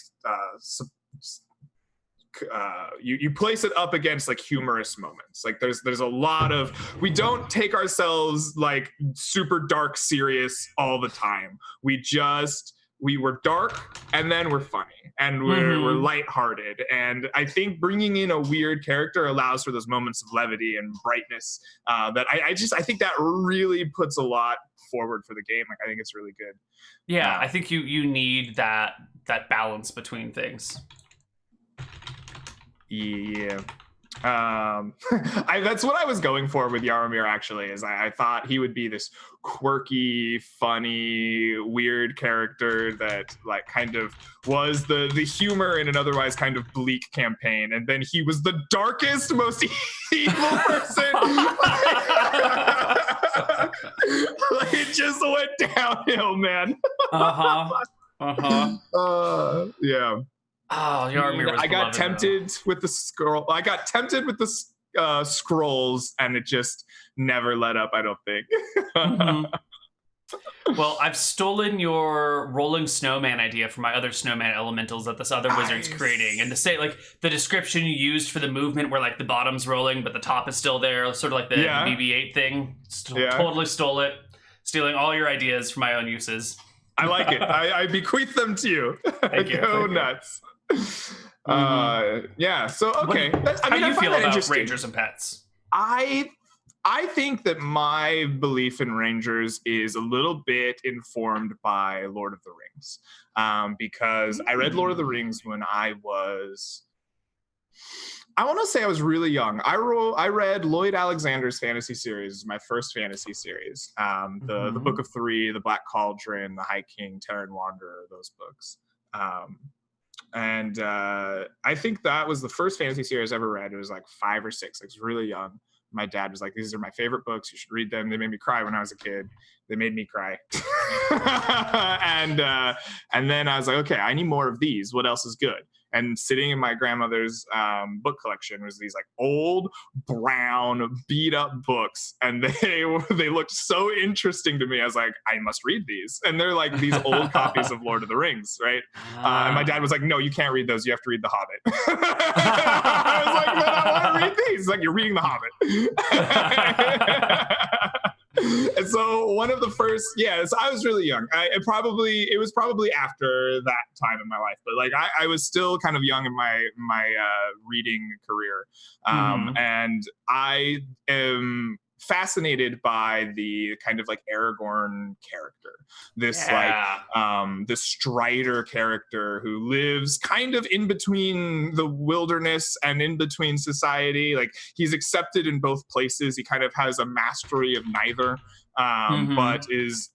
you place it up against like humorous moments. Like there's a lot of, we don't take ourselves like super dark serious all the time. We were dark, and then we're funny, and we're lighthearted. And I think bringing in a weird character allows for those moments of levity and brightness that I think that really puts a lot forward for the game. Like, I think it's really good. Yeah, I think you need that balance between things. Yeah. That's what I was going for with Yaromir, actually, is I thought he would be this quirky, funny, weird character that like kind of was the humor in an otherwise kind of bleak campaign, and then he was the darkest, most evil person. Like, it just went downhill, man. Yeah. Oh, Yaromir was I got beloved, tempted with the scroll. I got tempted with the scrolls, and it just never let up, I don't think. Well, I've stolen your rolling snowman idea from my other snowman elementals that this other wizard's creating. And to say, like, the description you used for the movement where, like, the bottom's rolling, but the top is still there, sort of like the BB-8 thing. Totally stole it. Stealing all your ideas for my own uses. I like it. I bequeath them to you. Thank you. Go nuts. Yeah. So okay. How do you feel about Rangers and Pets? I think that my belief in Rangers is a little bit informed by Lord of the Rings, because I read Lord of the Rings when I want to say I was really young. I read Lloyd Alexander's fantasy series, my first fantasy series. The Book of Three, The Black Cauldron, The High King, Terran Wanderer, those books. And I think that was the first fantasy series I ever read. It was like 5 or 6. I was really young. My dad was like, "These are my favorite books. You should read them." They made me cry when I was a kid. They made me cry. And then I was like, okay, I need more of these. What else is good? And sitting in my grandmother's book collection was these like old brown beat up books, and they looked so interesting to me. I was like, I must read these. And they're like these old copies of Lord of the Rings, right? And my dad was like, no, you can't read those. You have to read The Hobbit. I was like, but I want to read these. He's like, you're reading The Hobbit. And so one of the first, so I was really young. It was probably after that time in my life, but like I was still kind of young in my reading career, and I am fascinated by the kind of like Aragorn character, this this Strider character who lives kind of in between the wilderness and in between society. Like, he's accepted in both places. He kind of has a mastery of neither, but is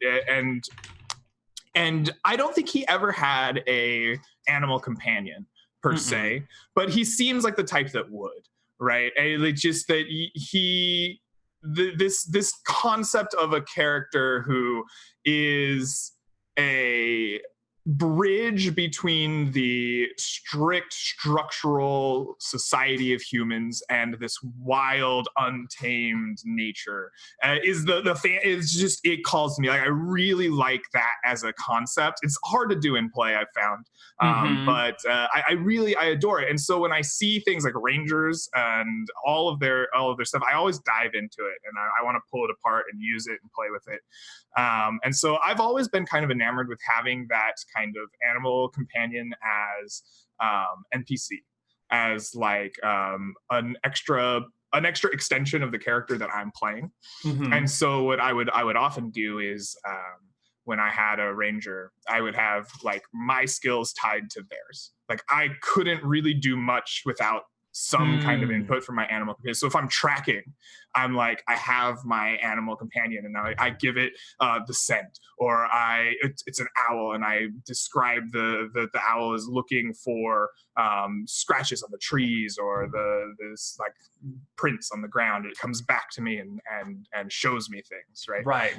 and I don't think he ever had a animal companion per se, but he seems like the type that would, right? And just that this concept of a character who is a bridge between the strict structural society of humans and this wild, untamed nature is it calls to me. Like, I really like that as a concept. It's hard to do in play, I've found, but I adore it. And so when I see things like Rangers and all of their stuff, I always dive into it, and I want to pull it apart and use it and play with it. And so I've always been kind of enamored with having that kind of animal companion as NPC, as like an extra extension of the character that I'm playing. And so what I would often do is when I had a ranger, I would have like my skills tied to theirs. Like, I couldn't really do much without some kind of input from my animal companion. So if I'm tracking, I'm like, I have my animal companion, and I give it the scent, or it's an owl, and I describe the owl is looking for scratches on the trees, or this like prints on the ground. It comes back to me and shows me things, right? Right.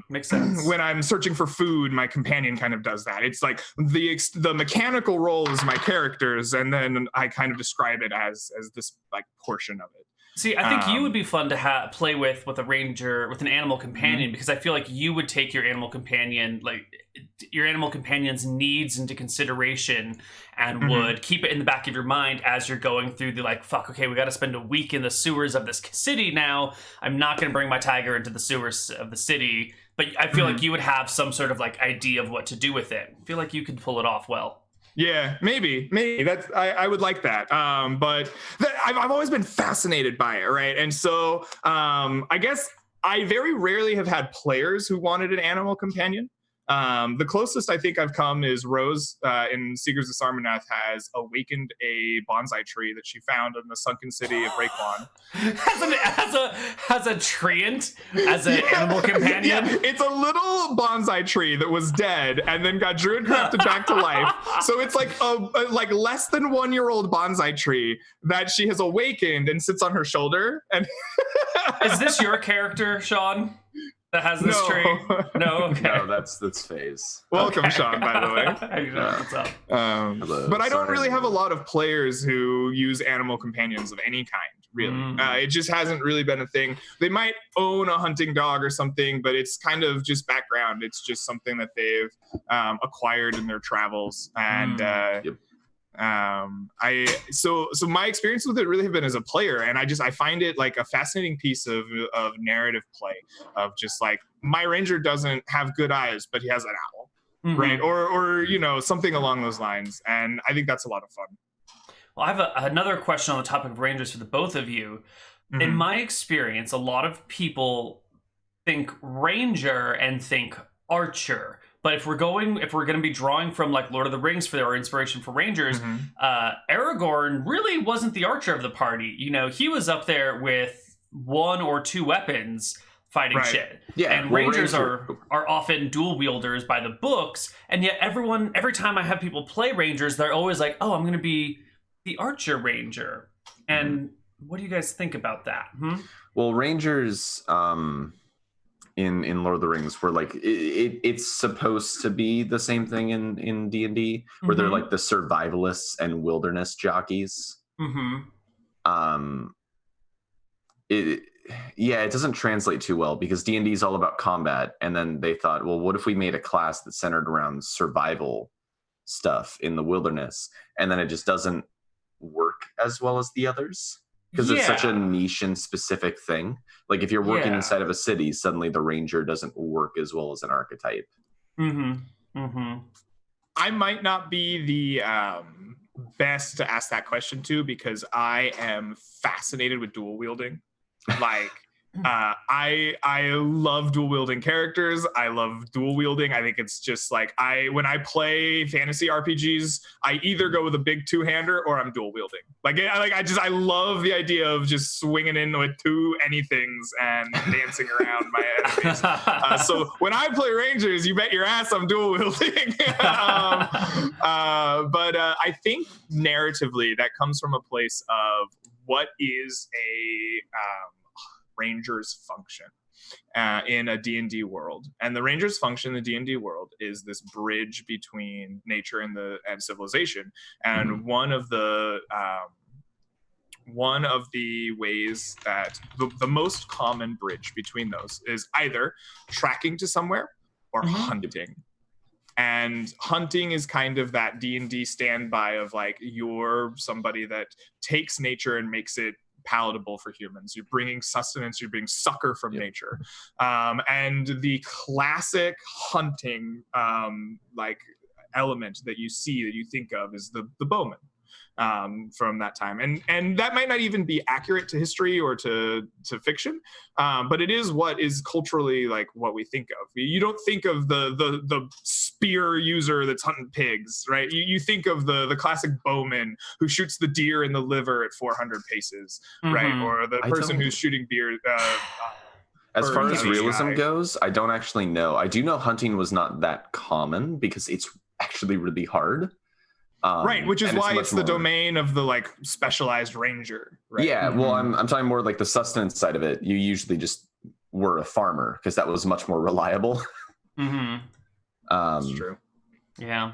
Makes sense. When I'm searching for food, my companion kind of does that. It's like the mechanical role is my character's, and then I kind of describe it as this like portion of it. See, I think you would be fun to play with a ranger, with an animal companion, because I feel like you would take your animal companion's needs into consideration, and would keep it in the back of your mind as you're going through the like, fuck, okay, we got to spend a week in the sewers of this city now. I'm not going to bring my tiger into the sewers of the city, but I feel like you would have some sort of like idea of what to do with it. I feel like you could pull it off well. Yeah, maybe that's I would like that. But I've always been fascinated by it, right? And so I guess I very rarely have had players who wanted an animal companion. The closest I think I've come is Rose in Seekers of Sarmanath has awakened a bonsai tree that she found in the sunken city of Raekwon. Has a treant as an animal companion. Yeah, it's a little bonsai tree that was dead and then got druid crafted back to life. So it's like a like less than 1 year old bonsai tree that she has awakened and sits on her shoulder. And is this your character, Sean? That has this tree? No, okay. No, that's FaZe. Welcome, Sean, by the way. What's up? Hello, but I don't sorry. really have a lot of players who use animal companions of any kind, really. It just hasn't really been a thing. They might own a hunting dog or something, but it's kind of just background. It's just something that they've acquired in their travels. And Yep. so my experience with it really have been as a player, and I find it like a fascinating piece of narrative play of just like my ranger doesn't have good eyes, but he has an owl, right? Or you know, something along those lines, and I think that's a lot of fun. Well, I have another question on the topic of rangers for the both of you. In my experience, a lot of people think ranger and think archer. But if we're going to be drawing from like Lord of the Rings for our inspiration for Rangers, Aragorn really wasn't the archer of the party. You know, he was up there with 1 or 2 weapons fighting shit. Yeah, and Rangers are often dual wielders by the books. And yet every time I have people play Rangers, they're always like, oh, I'm going to be the archer ranger. And what do you guys think about that? Well, Rangers in Lord of the Rings were like it's supposed to be the same thing in D&D where they're like the survivalists and wilderness jockeys. It doesn't translate too well because D&D is all about combat, and then they thought, well, what if we made a class that's centered around survival stuff in the wilderness, and then it just doesn't work as well as the others because it's such a niche and specific thing. Like if you're working inside of a city, suddenly the ranger doesn't work as well as an archetype. I might not be the best to ask that question to, because I am fascinated with dual wielding. Like I love dual wielding characters. I love dual wielding. I think it's just like when I play fantasy RPGs, I either go with a big two-hander or I'm dual wielding. I love the idea of just swinging in with 2 anythings and dancing around my enemies. So when I play Rangers, you bet your ass I'm dual wielding. But I think narratively that comes from a place of what is a ranger's function in a D&D world. And the ranger's function in the D&D world is this bridge between nature and civilization. And one of the ways that the most common bridge between those is either tracking to somewhere or hunting. And hunting is kind of that D&D standby of like, you're somebody that takes nature and makes it palatable for humans. You're bringing sustenance, you're bringing succor from nature. And the classic hunting like element that you see, that you think of, is the bowman from that time. And that might not even be accurate to history or to fiction, but it is what is culturally like what we think of. You don't think of the spear user that's hunting pigs, right? You think of the classic bowman who shoots the deer in the liver at 400 paces, right? Or the person who's shooting beer. As far as realism goes, I don't actually know. I do know hunting was not that common because it's actually really hard. Right, which is why it's the domain of the like specialized ranger. Right? Yeah, well, I'm talking more like the sustenance side of it. You usually just were a farmer because that was much more reliable. That's true. Yeah,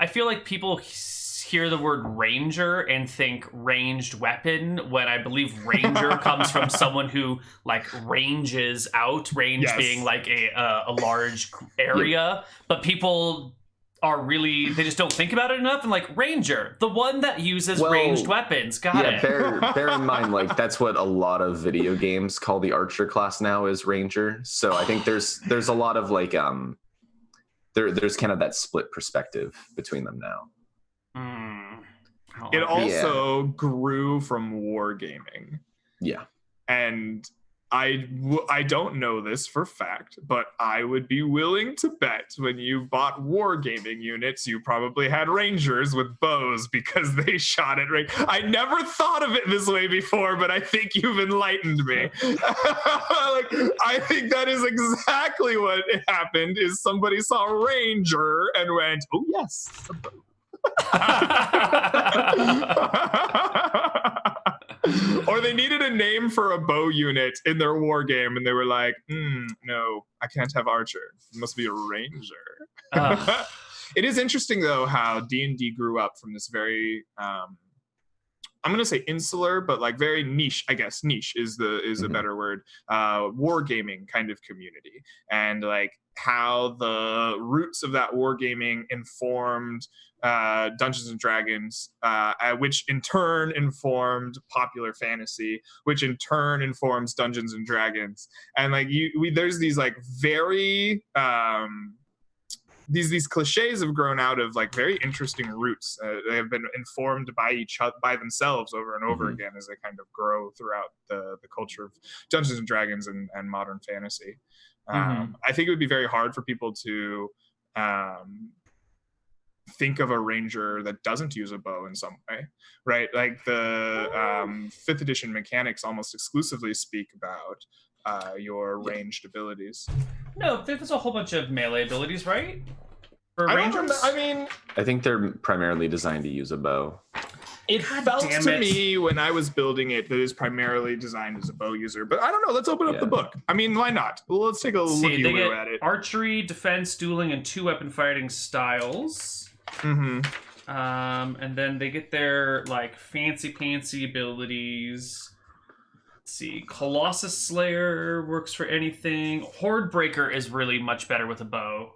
I feel like people hear the word ranger and think ranged weapon, when I believe ranger comes from someone who like ranges out, being like a large area, but people they just don't think about it enough, and like ranger, the one that uses ranged weapons. Got it. Bear in mind, like that's what a lot of video games call the archer class now, is ranger. So I think there's a lot of like there's kind of that split perspective between them now. It also grew from wargaming. Yeah. And I don't know this for fact, but I would be willing to bet when you bought wargaming units, you probably had rangers with bows because they shot at range. I never thought of it this way before, but I think you've enlightened me. Like, I think that is exactly what happened. Is somebody saw a ranger and went, "Oh yes, a bow." Or they needed a name for a bow unit in their war game, and they were like, no, I can't have archer. It must be a ranger. It is interesting, though, how D&D grew up from this very, I'm going to say insular, but like very niche, I guess. Niche is a better word. Wargaming kind of community. And like how the roots of that wargaming informed Dungeons and Dragons, which in turn informed popular fantasy, which in turn informs Dungeons and Dragons. And like there's these like very these cliches have grown out of like very interesting roots. They have been informed by themselves over and over again as they kind of grow throughout the culture of Dungeons and Dragons and modern fantasy. I think it would be very hard for people to think of a ranger that doesn't use a bow in some way, right? Like the 5th edition mechanics almost exclusively speak about your ranged abilities. No, there's a whole bunch of melee abilities, right? For rangers? I think they're primarily designed to use a bow. It felt to me when I was building it that it is primarily designed as a bow user, but I don't know. Let's open up the book. I mean, why not? Well, let's take a look at it. Archery, defense, dueling, and 2-weapon fighting styles. And then they get their like fancy abilities. Let's see, Colossus Slayer works for anything. Horde Breaker is really much better with a bow.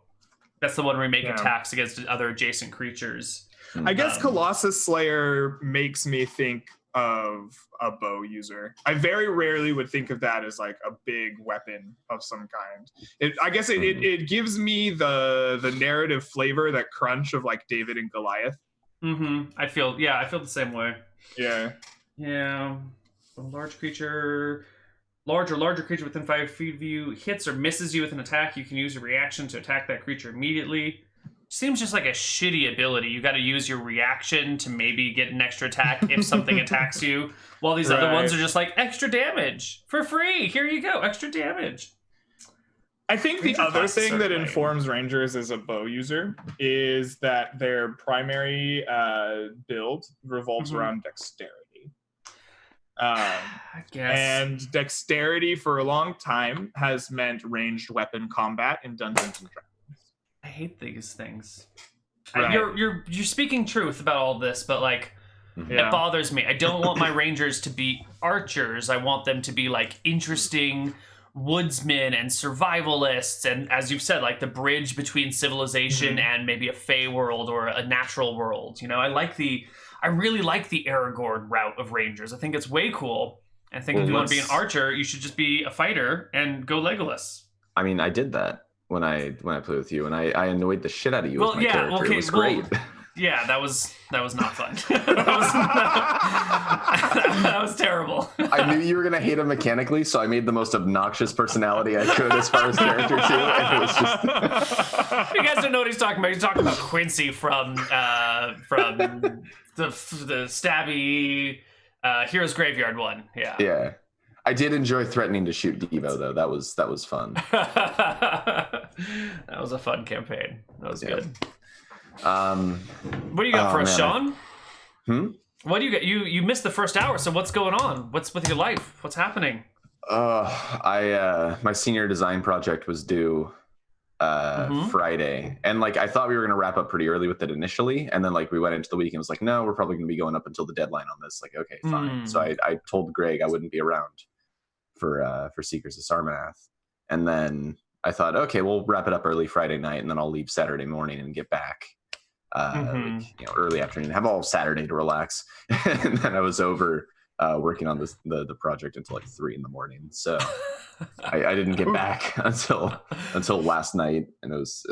That's the one where we make attacks against other adjacent creatures. I guess Colossus Slayer makes me think of a bow user. I very rarely would think of that as like a big weapon of some kind. I guess it gives me the narrative flavor, that crunch of like David and Goliath. I feel the same way. Yeah. A larger creature within 5 feet of you hits or misses you with an attack. You can use a reaction to attack that creature immediately. Seems just like a shitty ability. You got to use your reaction to maybe get an extra attack if something attacks you, while these other ones are just like extra damage for free. Here you go, extra damage. I think the other thing that informs rangers as a bow user is that their primary build revolves around dexterity. I guess. And dexterity for a long time has meant ranged weapon combat in Dungeons and Dragons. I hate these things. Right. You're speaking truth about all this, but like it bothers me. I don't want my rangers to be archers. I want them to be like interesting woodsmen and survivalists, and as you've said, like the bridge between civilization and maybe a fey world or a natural world. You know, I really like the Aragorn route of rangers. I think it's way cool. I think if you want to be an archer, you should just be a fighter and go Legolas. I mean, I did that when I played with you, and I annoyed the shit out of you with my character. Okay, it was great. Yeah, that was not fun. that was terrible. I knew you were gonna hate him mechanically, so I made the most obnoxious personality I could as far as character too, and it was just. You guys don't know what he's talking about. He's talking about Quincy from the stabby Heroes Graveyard one. Yeah. Yeah. I did enjoy threatening to shoot Devo, though. That was fun. That was a fun campaign. That was good. What do you got for us, Sean? What do you got? You missed the first hour, so what's going on? What's with your life? What's happening? My senior design project was due Friday, and like I thought we were gonna wrap up pretty early with it initially, and then like we went into the week and was like, no, we're probably gonna be going up until the deadline on this. Like, okay, fine. So I told Greg I wouldn't be around for Seekers of Sarmanath, and then I thought, okay, we'll wrap it up early Friday night, and then I'll leave Saturday morning and get back early afternoon, have all Saturday to relax. And then I was over working on the project until like 3 a.m. So I didn't get back until last night, and it was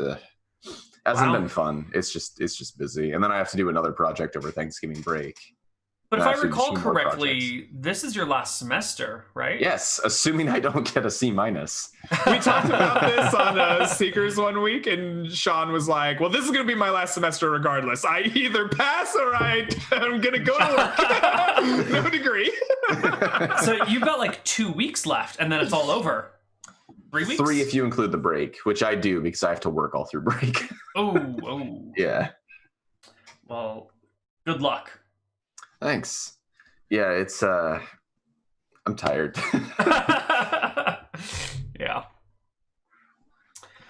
hasn't been fun. It's just busy, and then I have to do another project over Thanksgiving break. But if I actually recall machine more projects. correctly, this is your last semester, right? Yes, assuming I don't get a C-. We talked about this on Seekers one week, and Sean was like, well, this is going to be my last semester regardless. I either pass or I'm going to go to work. No degree. So you've got like 2 weeks left, and then it's all over. 3 weeks? 3 if you include the break, which I do because I have to work all through break. Oh. Yeah. Well, good luck. Thanks. Yeah, it's I'm tired. Yeah.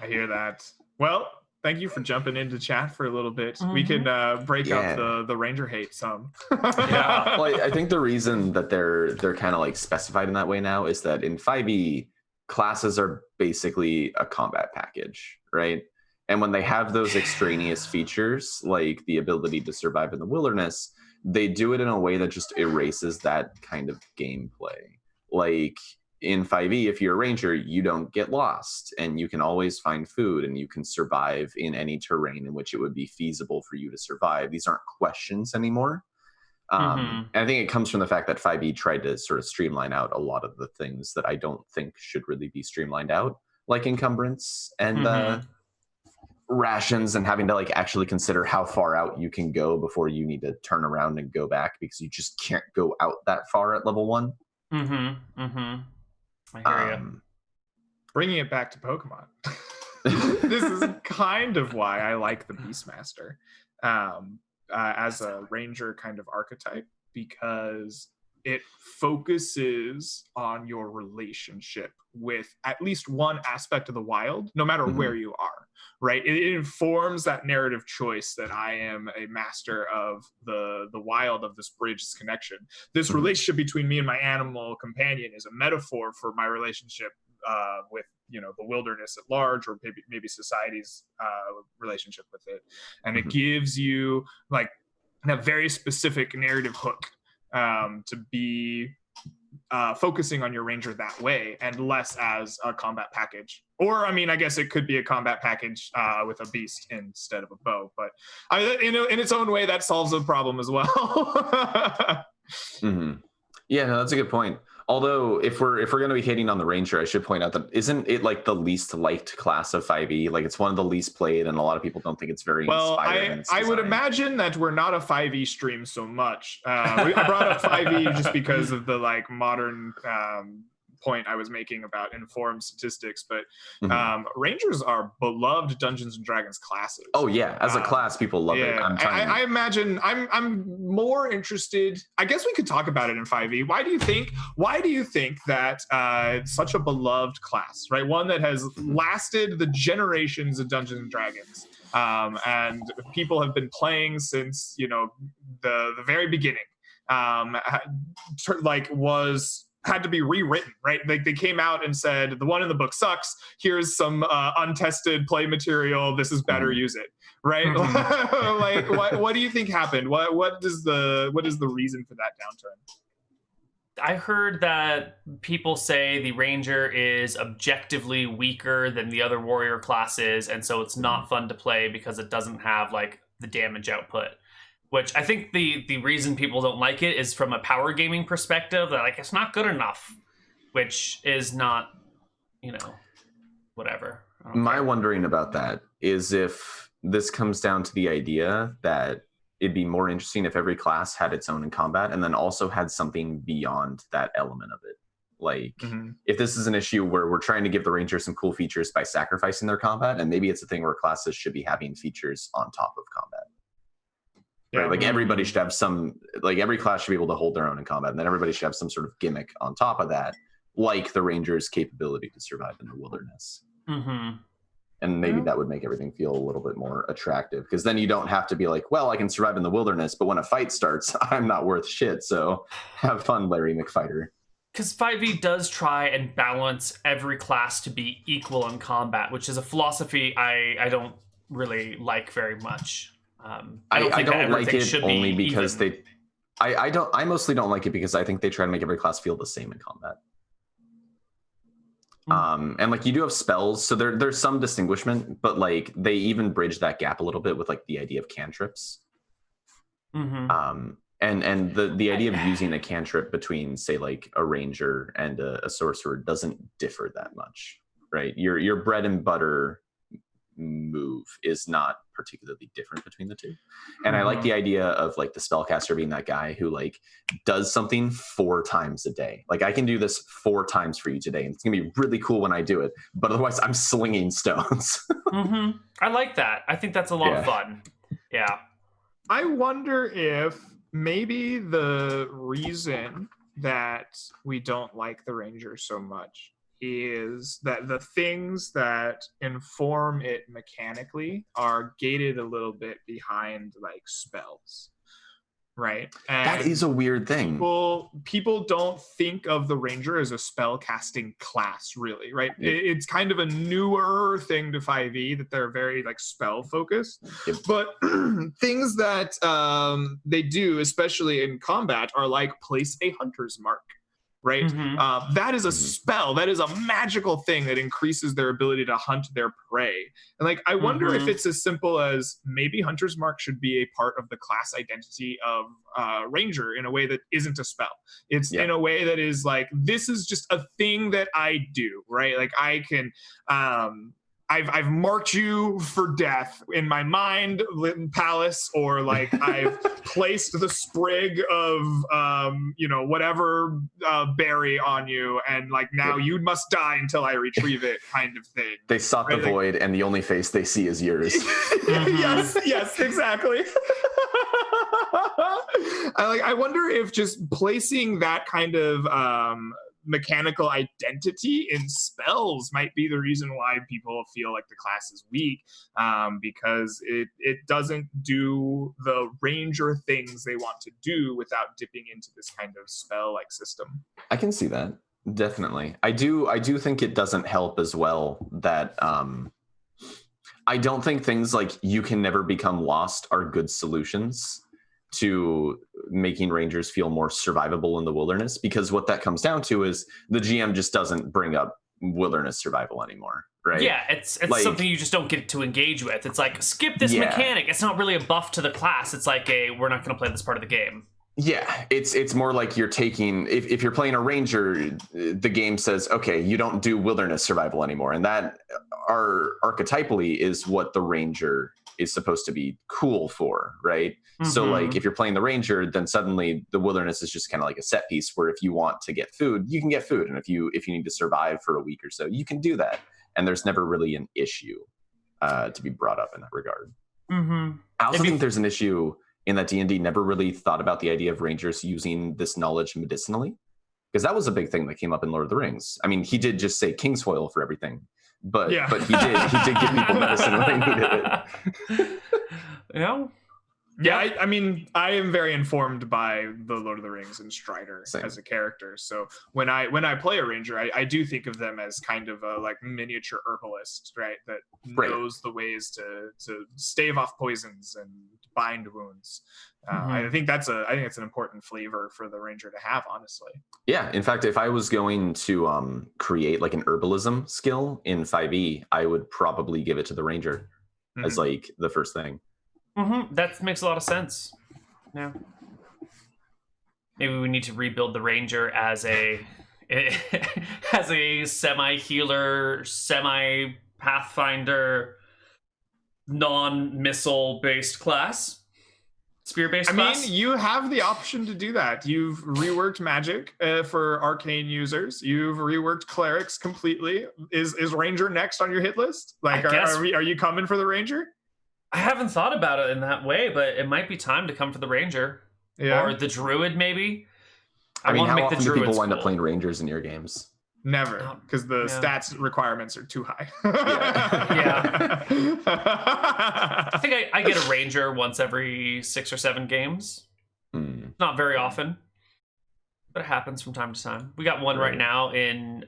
I hear that. Well, thank you for jumping into chat for a little bit. Mm-hmm. We can break up the Ranger hate some. Yeah. Well, I think the reason that they're kind of like specified in that way now is that in 5e, classes are basically a combat package, right? And when they have those extraneous features, like the ability to survive in the wilderness, they do it in a way that just erases that kind of gameplay. Like in 5e, if you're a ranger, you don't get lost and you can always find food and you can survive in any terrain in which it would be feasible for you to survive. These aren't questions anymore. And I think it comes from the fact that 5e tried to sort of streamline out a lot of the things that I don't think should really be streamlined out, like encumbrance and rations, and having to like actually consider how far out you can go before you need to turn around and go back because you just can't go out that far at level 1. I hear you. Bringing it back to Pokemon. This is kind of why I like the Beastmaster as a ranger kind of archetype, because it focuses on your relationship with at least one aspect of the wild, no matter where you are, right? It informs that narrative choice that I am a master of the wild, of this bridge, this connection. This relationship between me and my animal companion is a metaphor for my relationship with, you know, the wilderness at large, or maybe society's relationship with it. And it gives you like a very specific narrative hook to be focusing on your ranger that way, and less as a combat package. Or, I mean, I guess it could be a combat package with a beast instead of a bow, but you know, in its own way, that solves the problem as well. Yeah, no, that's a good point. Although, if we're going to be hating on the ranger, I should point out that isn't it like the least liked class of 5e? Like, it's one of the least played, and a lot of people don't think it's very inspiring. I would imagine that we're not a 5e stream so much. I brought up 5e just because of the like modern point I was making about informed statistics, but rangers are beloved Dungeons and Dragons classes. Oh yeah, as a class, people love it. I imagine I'm more interested. I guess we could talk about it in 5e. Why do you think that such a beloved class, right? One that has lasted the generations of Dungeons and Dragons, and people have been playing since, you know, the very beginning. Had to be rewritten, right? Like, they came out and said, the one in the book sucks. Here's some untested play material. This is better. Use it, right? Like, what do you think happened? What is the reason for that downturn? I heard that people say the ranger is objectively weaker than the other warrior classes, and so it's not fun to play because it doesn't have like the damage output. Which I think the reason people don't like it is from a power gaming perspective, that like it's not good enough, which is not, you know, whatever. My wondering about that is if this comes down to the idea that it'd be more interesting if every class had its own in combat and then also had something beyond that element of it. Like, if this is an issue where we're trying to give the ranger some cool features by sacrificing their combat, and maybe it's a thing where classes should be having features on top of combat. Right? Like, everybody should have some, like, every class should be able to hold their own in combat, and then everybody should have some sort of gimmick on top of that, like the ranger's capability to survive in the wilderness. And maybe that would make everything feel a little bit more attractive, because then you don't have to be like, well, I can survive in the wilderness, but when a fight starts, I'm not worth shit, so have fun, Larry McFighter. Because 5e does try and balance every class to be equal in combat, which is a philosophy I don't really like very much. I don't like it only because even. I mostly don't like it because I think they try to make every class feel the same in combat. And like, you do have spells, so there's some distinguishment, but like, they even bridge that gap a little bit with like the idea of cantrips. And the idea of using a cantrip between, say, like a ranger and a sorcerer doesn't differ that much, right? Your bread and butter move is not particularly different between the two. And I like the idea of like the spellcaster being that guy who like does something 4 times a day. Like, I can do this 4 times for you today, and it's gonna be really cool when I do it, but otherwise I'm slinging stones. I like that. I think that's a lot of fun. Yeah. I wonder if maybe the reason that we don't like the ranger so much is that the things that inform it mechanically are gated a little bit behind like spells, right? And that is a weird thing. People don't think of the ranger as a spell casting class, really, right? It's kind of a newer thing to 5e that they're very like spell focused. But things that they do, especially in combat, are like place a hunter's mark, right? That is a spell. That is a magical thing that increases their ability to hunt their prey. And like, I wonder if it's as simple as maybe Hunter's Mark should be a part of the class identity of Ranger in a way that isn't a spell. It's in a way that is like, this is just a thing that I do, right? Like, I can... I've marked you for death in my mind palace, or like I've placed the sprig of whatever berry on you, and like now you must die until I retrieve it, kind of thing. They sought the void, and the only face they see is yours. Yes, exactly. I wonder if just placing that kind of mechanical identity in spells might be the reason why people feel like the class is weak, because it doesn't do the ranger things they want to do without dipping into this kind of spell like system. I can see that, definitely. I do think it doesn't help as well that I don't think things like you can never become lost are good solutions to making rangers feel more survivable in the wilderness, because what that comes down to is the GM just doesn't bring up wilderness survival anymore, right? Yeah, it's like, something you just don't get to engage with. It's like, skip this mechanic. It's not really a buff to the class. It's like, we're not going to play this part of the game. Yeah, it's more like you're taking, if you're playing a ranger, the game says, okay, you don't do wilderness survival anymore, and that archetypally is what the ranger is supposed to be cool for, right? So like, if you're playing the ranger, then suddenly the wilderness is just kind of like a set piece where if you want to get food, you can get food, and if you need to survive for a week or so, you can do that, and there's never really an issue to be brought up in that regard. I also think there's an issue in that D&D never really thought about the idea of rangers using this knowledge medicinally, because that was a big thing that came up in Lord of the Rings. I mean, he did just say king's foil for everything, but he did give people medicine when they needed it. Yeah, I mean, I am very informed by the Lord of the Rings and Strider as a character. So when I play a ranger, I do think of them as kind of a like miniature herbalist, right? That knows the ways to stave off poisons and bind wounds. I think that's an important flavor for the ranger to have, honestly. Yeah, in fact, if I was going to create like an herbalism skill in 5e, I would probably give it to the ranger as like the first thing. That makes a lot of sense. Yeah. Maybe we need to rebuild the ranger as a semi-healer, semi-pathfinder, non-missile based class. Spear-based class. I mean, you have the option to do that. You've reworked magic for arcane users. You've reworked clerics completely. Is ranger next on your hit list? Like, are you coming for the ranger? I haven't thought about it in that way, but it might be time to come for the ranger. Yeah. Or the druid, maybe. I mean, how often do people wind up playing rangers in your games? Never, because the stats requirements are too high. I think I get a ranger once every 6 or 7 games. Not very often, but it happens from time to time. We got one right now in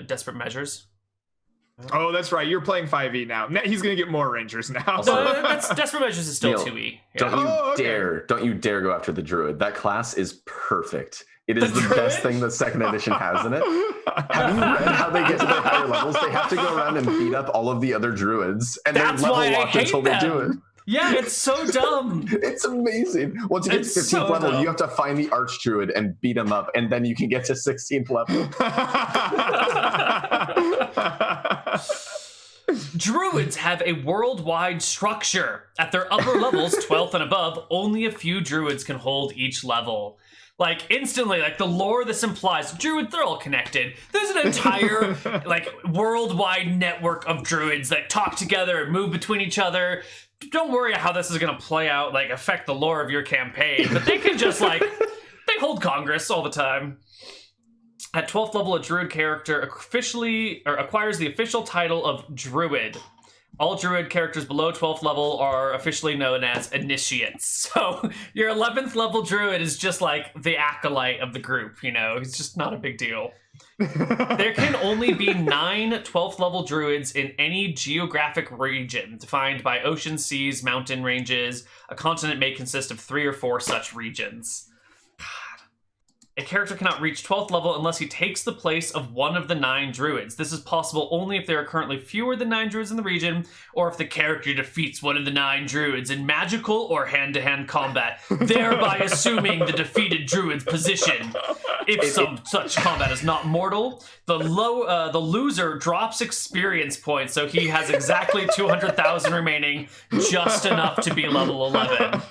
Desperate Measures. Oh, that's right. You're playing 5e now. He's going to get more rangers now. That's Desperate Measures is still Neal, 2e. Yeah. Don't you dare go after the druid. That class is perfect. It is the best thing that second edition has in it. Have you read how they get to their higher levels? They have to go around and beat up all of the other druids, and they're level locked until they do it. Yeah, it's so dumb. It's amazing. Once you get to 15th so level, dumb. you have to find the Archdruid and beat him up, and then you can get to 16th level. Druids have a worldwide structure. At their upper levels, 12th and above, only a few druids can hold each level. Like, instantly, like, the lore this implies, druids, they're all connected. There's an entire, like, worldwide network of druids that talk together and move between each other. Don't worry how this is going to play out, like, affect the lore of your campaign. But they can just, like, they hold Congress all the time. At 12th level, a druid character acquires the official title of druid. All druid characters below 12th level are officially known as initiates. So your 11th level druid is just like the acolyte of the group, you know? He's just not a big deal. There can only be 9 12th level druids in any geographic region, defined by ocean, seas, mountain ranges. A continent may consist of 3 or 4 such regions. A character cannot reach 12th level unless he takes the place of one of the 9 druids. This is possible only if there are currently fewer than 9 druids in the region, or if the character defeats one of the 9 druids in magical or hand-to-hand combat, thereby assuming the defeated druid's position. If such combat is not mortal, the loser drops experience points, so he has exactly 200,000 remaining, just enough to be level 11.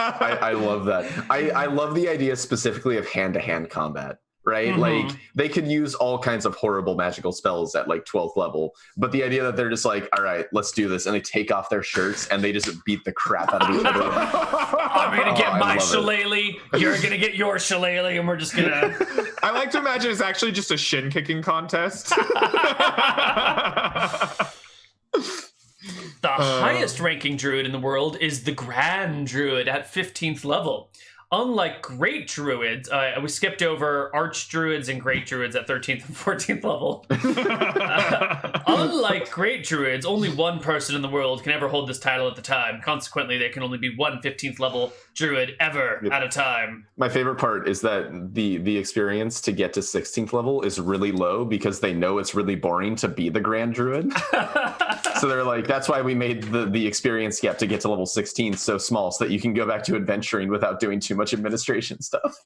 I love that. I love the idea specifically of hand-to-hand combat, right? Mm-hmm. Like, they could use all kinds of horrible magical spells at like 12th level, but the idea that they're just like, all right, let's do this, and they take off their shirts and they just beat the crap out of each other. I'm gonna get my shillelagh, you're gonna get your shillelagh, and we're just gonna... I like to imagine it's actually just a shin kicking contest. The highest ranking druid in the world is the Grand Druid at 15th level. Unlike Great Druids, we skipped over Archdruids and Great Druids at 13th and 14th level. Unlike Great Druids, only one person in the world can ever hold this title at the time. Consequently, there can only be one 15th level druid ever at a time. My favorite part is that the experience to get to 16th level is really low because they know it's really boring to be the Grand Druid. So they're like, that's why we made the experience gap to get to level 16 so small, so that you can go back to adventuring without doing too much administration stuff.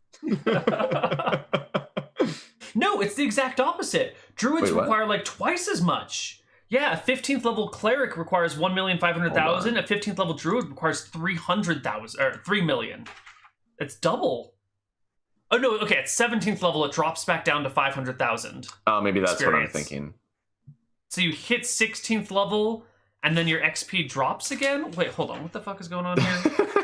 No, it's the exact opposite. Druids require like twice as much. Yeah, a 15th level cleric requires 1,500,000. A 15th level druid requires 300,000 or 3 million. It's double. Oh no, okay, at 17th level it drops back down to 500,000. Oh, maybe that's what I'm thinking. So you hit 16th level, and then your XP drops again? Wait, hold on. What the fuck is going on here?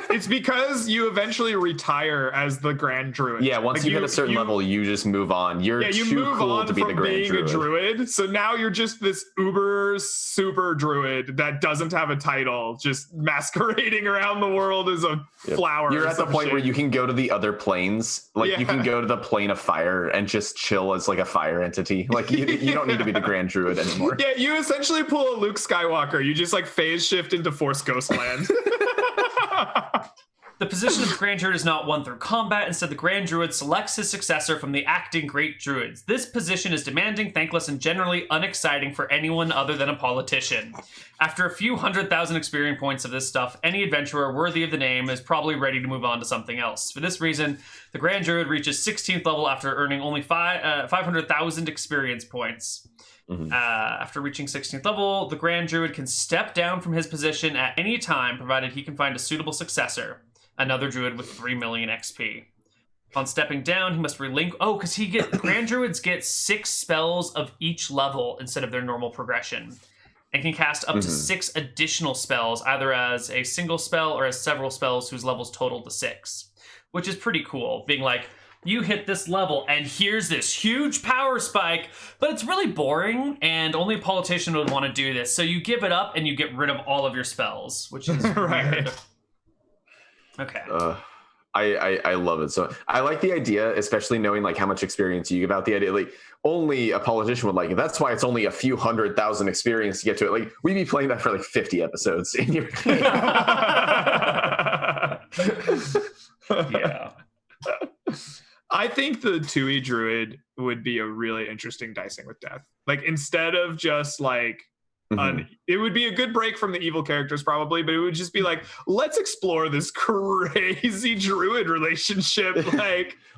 It's because you eventually retire as the Grand Druid. Yeah, once you hit a certain level, you just move on. You're too cool to be the Grand Druid. A druid. So now you're just this uber super druid that doesn't have a title, just masquerading around the world as a flower. You're at the point where you can go to the other planes. Like, you can go to the plane of fire and just chill as like a fire entity. Like, you don't need to be the Grand Druid anymore. Yeah, you essentially pull a Luke Skywalker. You just like phase shift into Force Ghostland. The position of Grand Druid is not won through combat. Instead, the Grand Druid selects his successor from the acting Great Druids. This position is demanding, thankless, and generally unexciting for anyone other than a politician. After a few 100,000 experience points of this stuff, any adventurer worthy of the name is probably ready to move on to something else. For this reason, the Grand Druid reaches 16th level after earning only 500,000 experience points. Mm-hmm. After reaching 16th level, the Grand Druid can step down from his position at any time, provided he can find a suitable successor. Another druid with 3 million XP. On stepping down, he must relinquish... Oh, because Grand Druids get 6 spells of each level instead of their normal progression. And can cast up to 6 additional spells, either as a single spell or as several spells whose levels total to 6. Which is pretty cool, being like, you hit this level, and here's this huge power spike, but it's really boring, and only a politician would want to do this. So you give it up, and you get rid of all of your spells, which is weird. Okay. I love it. So I like the idea, especially knowing like how much experience you give out. The idea, like, only a politician would like it. That's why it's only a few 100,000 experience to get to it. Like, we'd be playing that for like 50 episodes in your game. Yeah. I think the Tui Druid would be a really interesting dicing with death. Like, instead of just like It would be a good break from the evil characters probably, but it would just be like, let's explore this crazy druid relationship.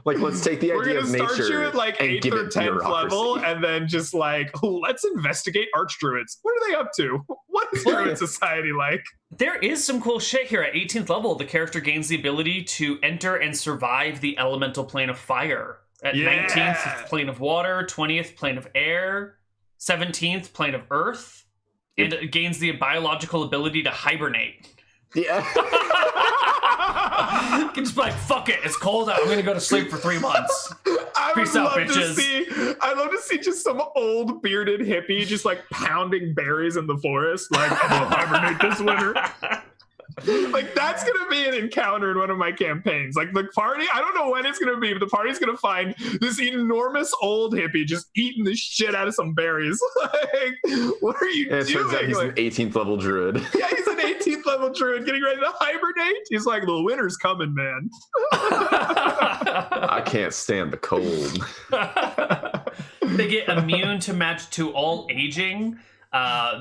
Like let's take the idea of nature. We're gonna start you at like 8th or 10th level, and then just like, let's investigate archdruids. What are they up to? What is druid society like? There is some cool shit here. At 18th level, the character gains the ability to enter and survive the elemental plane of fire. At 19th, plane of water. 20th, plane of air. 17th, plane of earth. And it gains the biological ability to hibernate. Yeah. You can just be like, fuck it, it's cold out. I'm going to go to sleep for 3 months. Peace out, bitches. I'd love to see just some old bearded hippie just like pounding berries in the forest. Like, I'm going to hibernate this winter. Like, that's gonna be an encounter in one of my campaigns. Like, the party, I don't know when it's gonna be, but the party's gonna find this enormous old hippie just eating the shit out of some berries. Like, what are you doing? It turns out he's an 18th level druid. Yeah, he's an 18th level druid getting ready to hibernate. He's like, the winter's coming, man. I can't stand the cold. They get immune to all aging.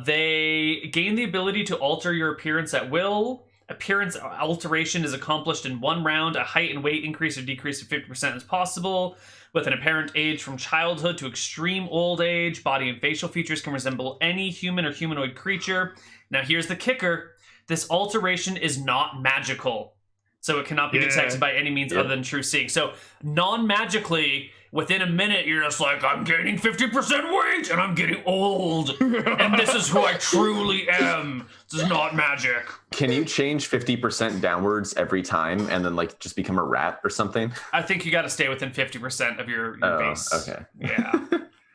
They gain the ability to alter your appearance at will. Appearance alteration is accomplished in 1 round. A height and weight increase or decrease of 50% is possible. With an apparent age from childhood to extreme old age, body and facial features can resemble any human or humanoid creature. Now here's the kicker. This alteration is not magical. So it cannot be detected by any means other than true seeing. So non-magically, within a minute, you're just like, I'm gaining 50% weight and I'm getting old. And this is who I truly am. This is not magic. Can you change 50% downwards every time and then like just become a rat or something? I think you got to stay within 50% of your base. Okay. Yeah.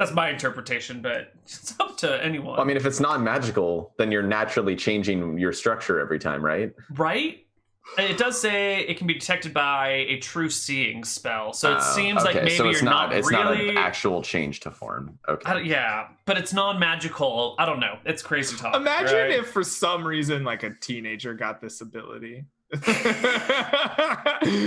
That's my interpretation, but it's up to anyone. Well, I mean, if it's non-magical, then you're naturally changing your structure every time, right? Right? It does say it can be detected by a true seeing spell, so it seems like maybe so it's you're not it's really... not an actual change to form. Okay. Yeah, but it's non-magical. I don't know. It's crazy talk. Imagine if for some reason like a teenager got this ability.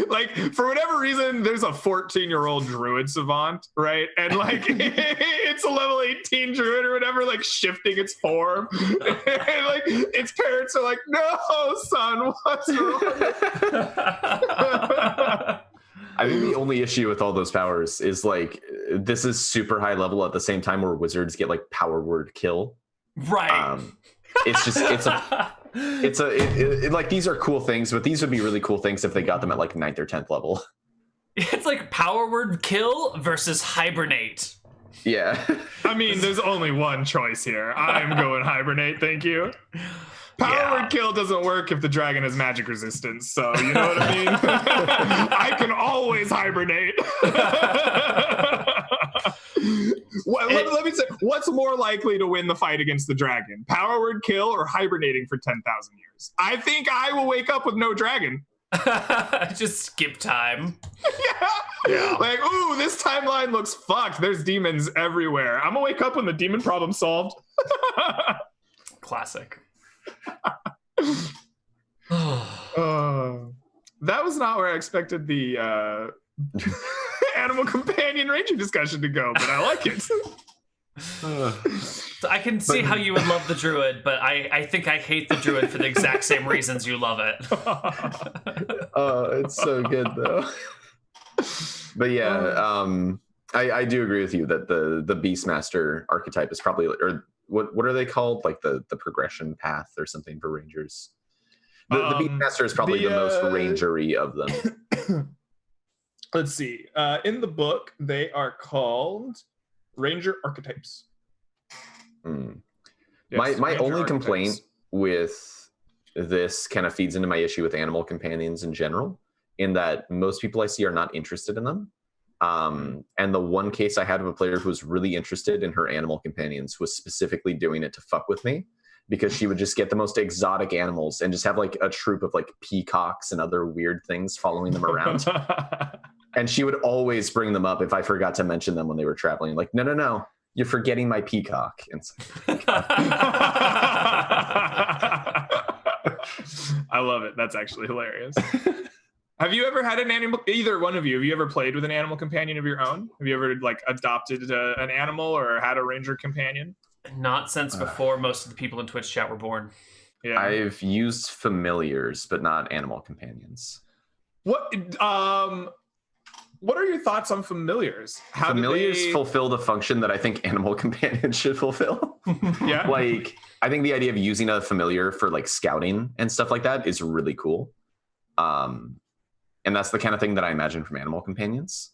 Like, for whatever reason, there's a 14-year-old druid savant, right? And like it's a level 18 druid or whatever, like shifting its form. And like its parents are like, no, son, what's wrong? I think the only issue with all those powers is like this is super high level at the same time where wizards get like power word kill. Right. It's just like these are cool things, but these would be really cool things if they got them at like 9th or 10th level. It's like power word kill versus hibernate. Yeah. I mean, there's only one choice here. I'm going hibernate, thank you. Power word kill doesn't work if the dragon has magic resistance, so you know what I mean? I can always hibernate. Let me say, what's more likely to win the fight against the dragon? Power word kill or hibernating for 10,000 years? I think I will wake up with no dragon. Just skip time. Yeah. Like, ooh, this timeline looks fucked. There's demons everywhere. I'm gonna wake up when the demon problem's solved. Classic. That was not where I expected the animal companion ranger discussion to go, but I like it. I can see how you would love the druid, but I think I hate the druid for the exact same reasons you love it. It's so good though. But yeah, I do agree with you that the Beastmaster archetype is probably, or what are they called? Like the progression path or something for rangers. The Beastmaster is probably the most rangery of them. Let's see. In the book, they are called Ranger archetypes. Yes, my only complaint with this kind of feeds into my issue with animal companions in general, in that most people I see are not interested in them. And the one case I had of a player who was really interested in her animal companions was specifically doing it to fuck with me, because she would just get the most exotic animals and just have like a troop of like peacocks and other weird things following them around. And she would always bring them up if I forgot to mention them when they were traveling. Like, no, you're forgetting my peacock. And I love it. That's actually hilarious. Have you ever had an animal, either one of you, have you ever played with an animal companion of your own? Have you ever like adopted an animal or had a ranger companion? Not since before most of the people in Twitch chat were born. Yeah. I've used familiars, but not animal companions. What are your thoughts on familiars? How Familiars do they... fulfill the function that I think animal companions should fulfill. Yeah. Like, I think the idea of using a familiar for like scouting and stuff like that is really cool. And that's the kind of thing that I imagine from animal companions.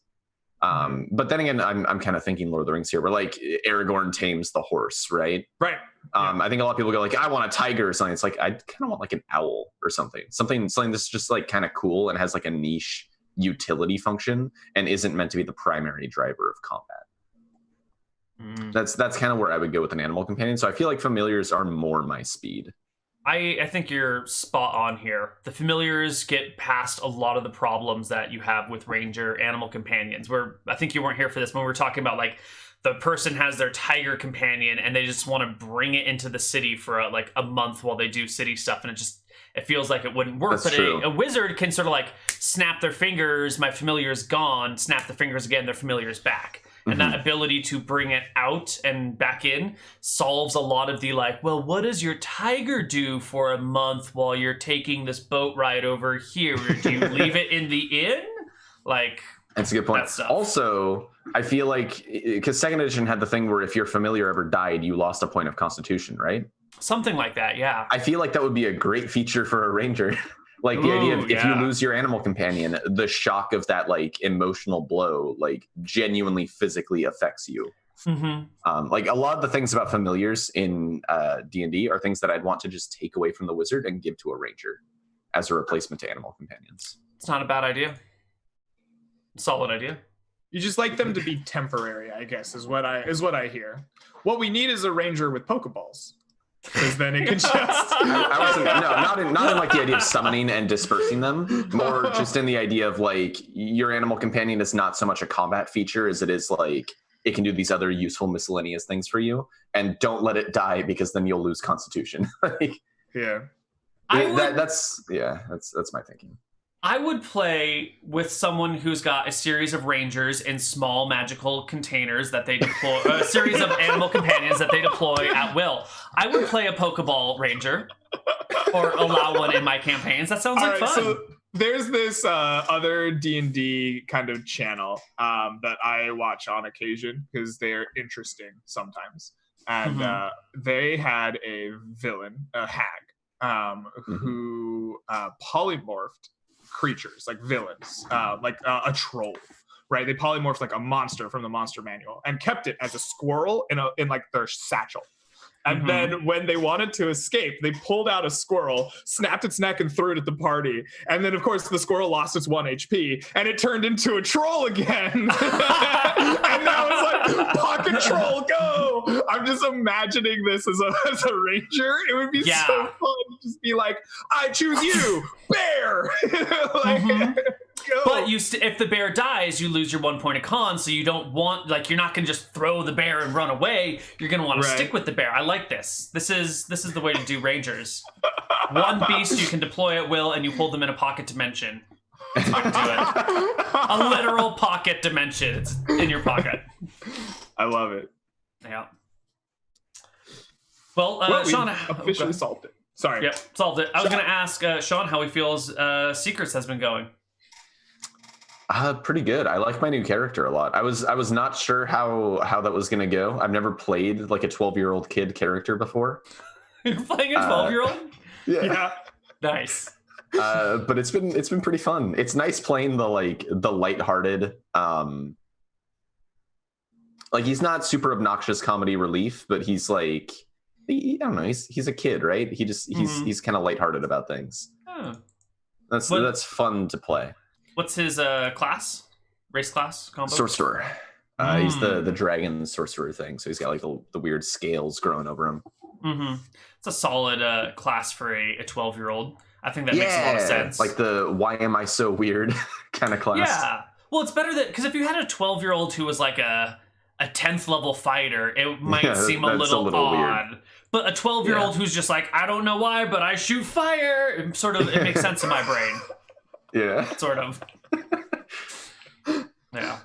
But then again, I'm kind of thinking Lord of the Rings here, where like Aragorn tames the horse, right? Right. I think a lot of people go like, I want a tiger or something. It's like, I kind of want like an owl or something that's just like kind of cool and has like a niche utility function and isn't meant to be the primary driver of combat. That's kind of where I would go with an animal companion. So I feel like familiars are more my speed. I think you're spot on here. The familiars get past a lot of the problems that you have with ranger animal companions, where I think you weren't here for this when we were talking about like the person has their tiger companion and they just want to bring it into the city for like a month while they do city stuff, and it feels like it wouldn't work. That's true. A wizard can sort of like snap their fingers, my familiar is gone, snap their fingers again, their familiar is back. And that ability to bring it out and back in solves a lot of the like, well, what does your tiger do for a month while you're taking this boat ride over here? Or do you leave it in the inn? Like, that's a good point. Also, I feel like, because second edition had the thing where if your familiar ever died, you lost a point of constitution, right? Something like that, yeah. I feel like that would be a great feature for a ranger. Like the idea of if you lose your animal companion, the shock of that like emotional blow, like genuinely physically affects you. Like a lot of the things about familiars in D&D are things that I'd want to just take away from the wizard and give to a ranger as a replacement to animal companions. It's not a bad idea. Solid idea. You just like them to be temporary, I guess, is what I hear. What we need is a ranger with Pokeballs. Because then it can just... not in like the idea of summoning and dispersing them, more just in the idea of like your animal companion is not so much a combat feature as it is like it can do these other useful miscellaneous things for you, and don't let it die because then you'll lose constitution. That's my thinking. I would play with someone who's got a series of rangers in small magical containers that they deploy, a series of animal companions that they deploy at will. I would play a Pokeball ranger or allow one in my campaigns. That sounds like fun. So there's this other D&D kind of channel that I watch on occasion because they're interesting sometimes. And they had a villain, a hag, who polymorphed creatures, like villains, like a troll, right? They polymorphed like a monster from the monster manual and kept it as a squirrel in like their satchel. And then when they wanted to escape, they pulled out a squirrel, snapped its neck, and threw it at the party. And then, of course, the squirrel lost its 1 HP, and it turned into a troll again. And now it's like, pocket troll, go! I'm just imagining this as a ranger. It would be so fun to just be like, I choose you, bear! Go. But if the bear dies, you lose your 1 point of con, so you don't want, like, you're not going to just throw the bear and run away. You're going to want to stick with the bear. I like this. This is the way to do rangers. One beast you can deploy at will, and you hold them in a pocket dimension. That's how you do it. A literal pocket dimension. It's in your pocket. I love it. Yeah. Well, Sean, officially solved it. Sorry. Yep, solved it. I was going to ask Sean how he feels Secrets has been going. Pretty good. I like my new character a lot. I was not sure how that was gonna go. I've never played like a 12-year-old kid character before. You're playing a 12-year-old? Yeah. Nice. But it's been pretty fun. It's nice playing the lighthearted. Like he's not super obnoxious comedy relief, but he's like I don't know. He's a kid, right? He's kind of lighthearted about things. Oh. That's fun to play. What's his class? Race class combo? Sorcerer. He's the dragon sorcerer thing. So he's got like the weird scales growing over him. It's a solid class for a 12-year-old. I think that makes a lot of sense. Like the why am I so weird kind of class. Yeah. Well, it's better that because if you had a 12-year-old who was like a 10th level fighter, it might seem a little odd. Weird. But a 12-year-old who's just like, I don't know why, but I shoot fire. It makes sense in my brain. Yeah. Sort of. Yeah.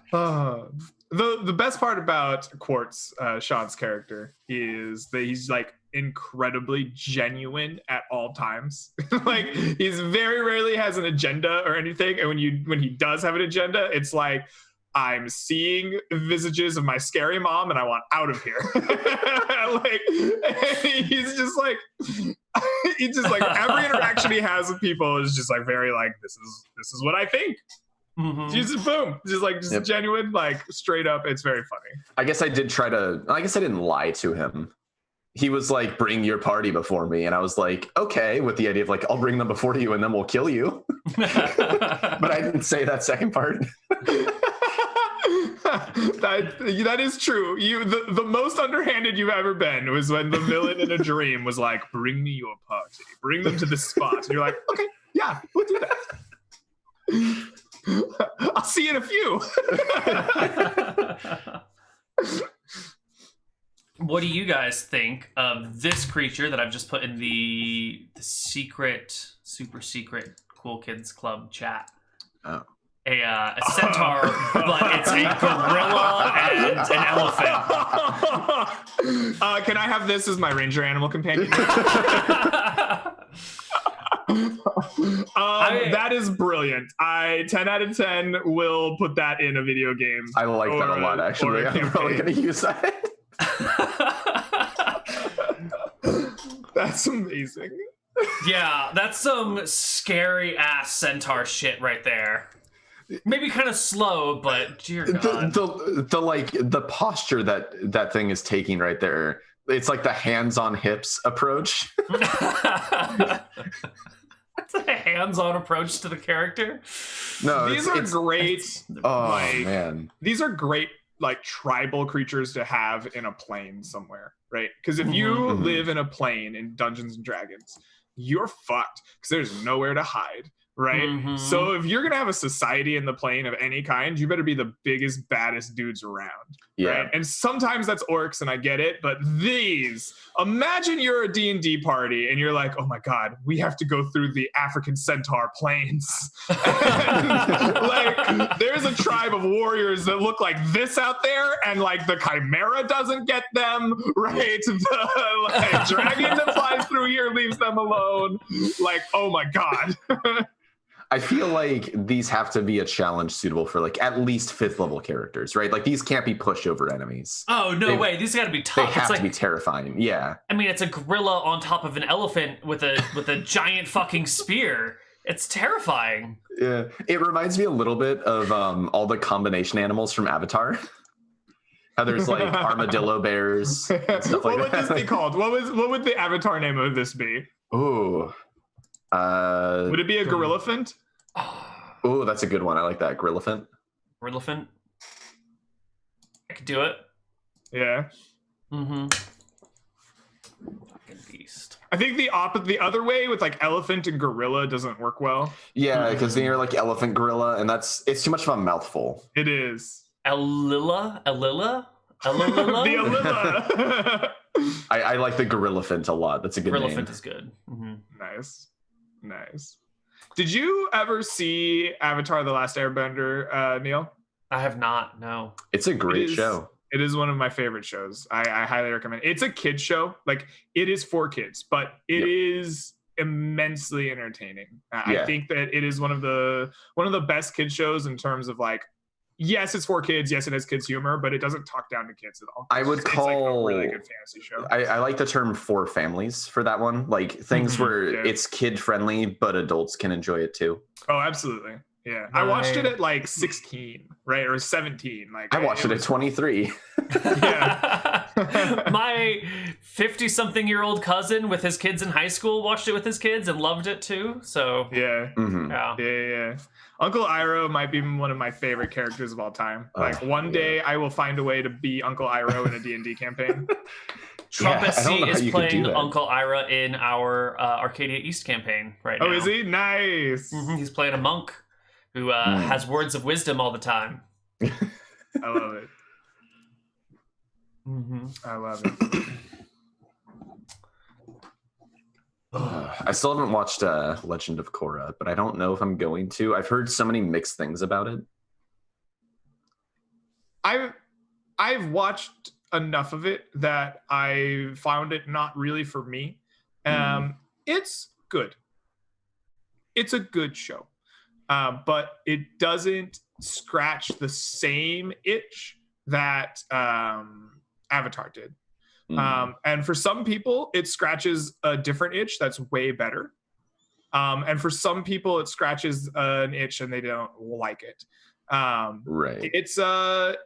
The best part about Quartz, Sean's character, is that he's like incredibly genuine at all times. Like he's very rarely has an agenda or anything, and when he does have an agenda, it's like, I'm seeing visages of my scary mom and I want out of here. Like he's just like every interaction he has with people is just like very like, this is what I think. Mm-hmm. Just boom, just genuine, like straight up. It's very funny. I guess I didn't lie to him. He was like, bring your party before me, and I was like, okay, with the idea of like, I'll bring them before you and then we'll kill you. But I didn't say that second part. That is true. The most underhanded you've ever been was when the villain in a dream was like, bring me your party, bring them to this spot, and you're like, okay, yeah, we'll do that. I'll see you in a few. What do you guys think of this creature that I've just put in the secret, super secret Cool Kids Club chat? Oh. A centaur, but it's a gorilla and an elephant. Can I have this as my ranger animal companion? That is brilliant. 10 out of 10 will put that in a video game. I like that a lot, actually. I'm probably going to use that. That's amazing. Yeah, that's some scary ass centaur shit right there. Maybe kind of slow, but dear God. The posture that thing is taking right there. It's like the hands-on hips approach. It's a hands-on approach to the character. No, these are great. Man, these are great, like tribal creatures to have in a plane somewhere, right? Because if you live in a plane in Dungeons and Dragons, you're fucked because there's nowhere to hide. Right. Mm-hmm. So if you're going to have a society in the plane of any kind, you better be the biggest, baddest dudes around. Yeah. Right. And sometimes that's orcs and I get it. But imagine you're a D&D party and you're like, oh, my God, we have to go through the African centaur plains. Like there's a tribe of warriors that look like this out there. And like the chimera doesn't get them. Right. The dragon that flies through here leaves them alone. Like, oh, my God. I feel like these have to be a challenge suitable for like at least 5th level characters, right? Like these can't be pushover enemies. Oh, no way. These got to be tough. They have to be terrifying. Yeah. I mean, it's a gorilla on top of an elephant with a giant fucking spear. It's terrifying. Yeah. It reminds me a little bit of all the combination animals from Avatar. How there's like armadillo bears and stuff like that. What would this be called? What would the Avatar name of this be? Ooh. Would it be a gorillafant? Oh, that's a good one. I like that. Gorillafant. Gorillafant. I could do it. Yeah. Mm-hmm. Fucking beast. I think the other way with like elephant and gorilla doesn't work well. Yeah, because then you're like elephant gorilla, and it's too much of a mouthful. It is. Alilla? The Alilla. I like the gorillafant a lot. That's a good name. Gorillafant is good. Mm-hmm. Nice. Did you ever see Avatar: The Last Airbender, Neal? I have not. No. It's a great show. It is one of my favorite shows. I highly recommend it. It's a kid's show. Like it is for kids, but it is immensely entertaining. I think that it is one of the best kids shows in terms of like, yes, it's for kids. Yes, it has kids humor, but it doesn't talk down to kids at all. It's like a really good fantasy show. I like the term for families for that one. Like things where it's kid friendly, but adults can enjoy it too. Oh, absolutely. Yeah. I watched it at like 16, right? Or 17. Like I watched it at 23. Yeah. My 50-something-year-old cousin with his kids in high school watched it with his kids and loved it too. So yeah. Mm-hmm. Yeah. Uncle Iroh might be one of my favorite characters of all time. Like one day I will find a way to be Uncle Iroh in a D&D campaign. Trumpet C is playing Uncle Iroh in our Arcadia East campaign right now. Oh, is he? Nice. Mm-hmm. He's playing a monk who has words of wisdom all the time. I love it. Mm-hmm. I love it. I still haven't watched Legend of Korra, but I don't know if I'm going to. I've heard so many mixed things about it. I've watched enough of it that I found it not really for me. It's good. It's a good show, but it doesn't scratch the same itch that Avatar did. And for some people, it scratches a different itch that's way better. And for some people, it scratches an itch and they don't like it. Right. It's a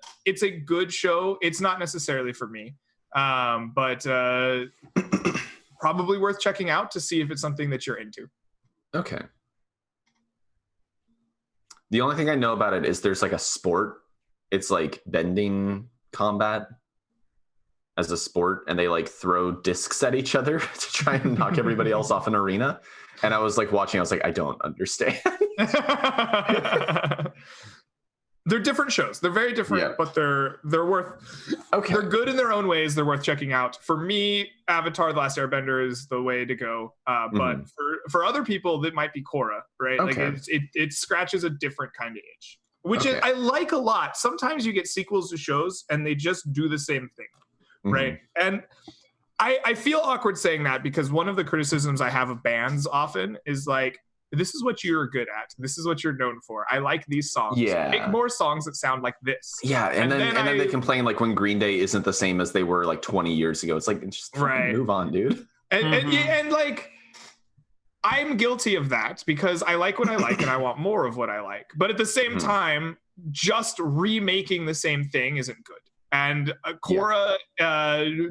good show. It's not necessarily for me, but probably worth checking out to see if it's something that you're into. Okay. The only thing I know about it is there's like a sport. It's like bending combat as a sport, and they like throw discs at each other to try and knock everybody else off an arena. And I was like watching, I was like, I don't understand. They're different shows. They're very different, but they're worth. Okay. They're good in their own ways. They're worth checking out. For me, Avatar: The Last Airbender is the way to go. But for other people, that might be Korra, right? Okay. Like it scratches a different kind of itch, which is I like a lot. Sometimes you get sequels to shows and they just do the same thing, right? And I feel awkward saying that because one of the criticisms I have of bands often is like, this is what you're good at. This is what you're known for. I like these songs. Yeah. Make more songs that sound like this. Yeah, and then they complain like when Green Day isn't the same as they were like 20 years ago. It's like, just move on, dude. And like, I'm guilty of that because I like what I like and I want more of what I like. But at the same time, just remaking the same thing isn't good. And Korra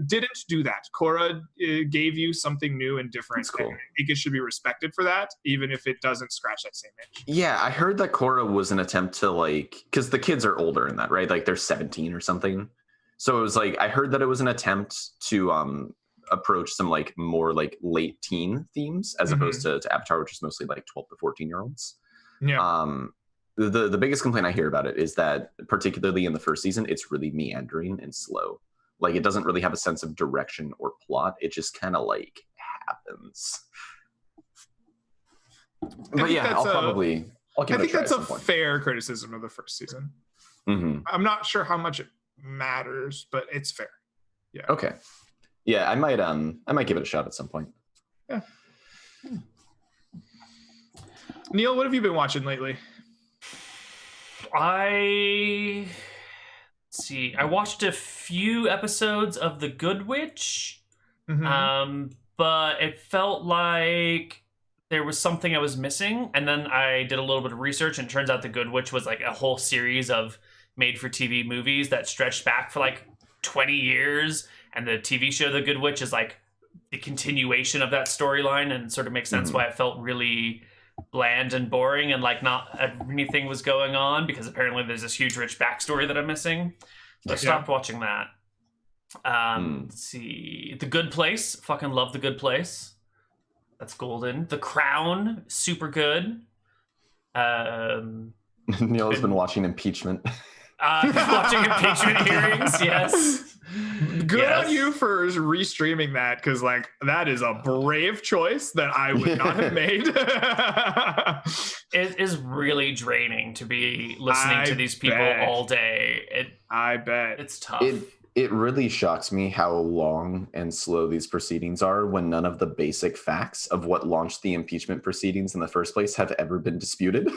didn't do that. Korra gave you something new and different. Cool. And I think it should be respected for that, even if it doesn't scratch that same itch. Yeah, I heard that Korra was an attempt to like, because the kids are older in that, right? Like they're 17 or something. So it was like, I heard that it was an attempt to approach some like more like late teen themes as opposed to Avatar, which is mostly like 12 to 14-year-olds. Yeah. The biggest complaint I hear about it is that, particularly in the first season, it's really meandering and slow. Like, it doesn't really have a sense of direction or plot. It just kind of, like, happens. But yeah, I'll give it a try. I think that's a fair criticism of the first season. I'm not sure how much it matters, but it's fair. Yeah. Okay. Yeah, I might give it a shot at some point. Yeah. Neal, what have you been watching lately? I watched a few episodes of The Good Witch, but it felt like there was something I was missing. And then I did a little bit of research, and it turns out The Good Witch was like a whole series of made-for-TV movies that stretched back for like 20 years. And the TV show The Good Witch is like the continuation of that storyline, and sort of makes sense why it felt really bland and boring and like not anything was going on, because apparently there's this huge rich backstory that I'm missing. So I stopped watching that. Let's see. The Good Place. Fucking love The Good Place. That's golden. The Crown. Super good. Neal has been watching Impeachment. Watching impeachment hearings, yes. Good on you for restreaming that, because like that is a brave choice that I would not have made. It is really draining to be listening to these people all day. I bet it's tough. It really shocks me how long and slow these proceedings are when none of the basic facts of what launched the impeachment proceedings in the first place have ever been disputed.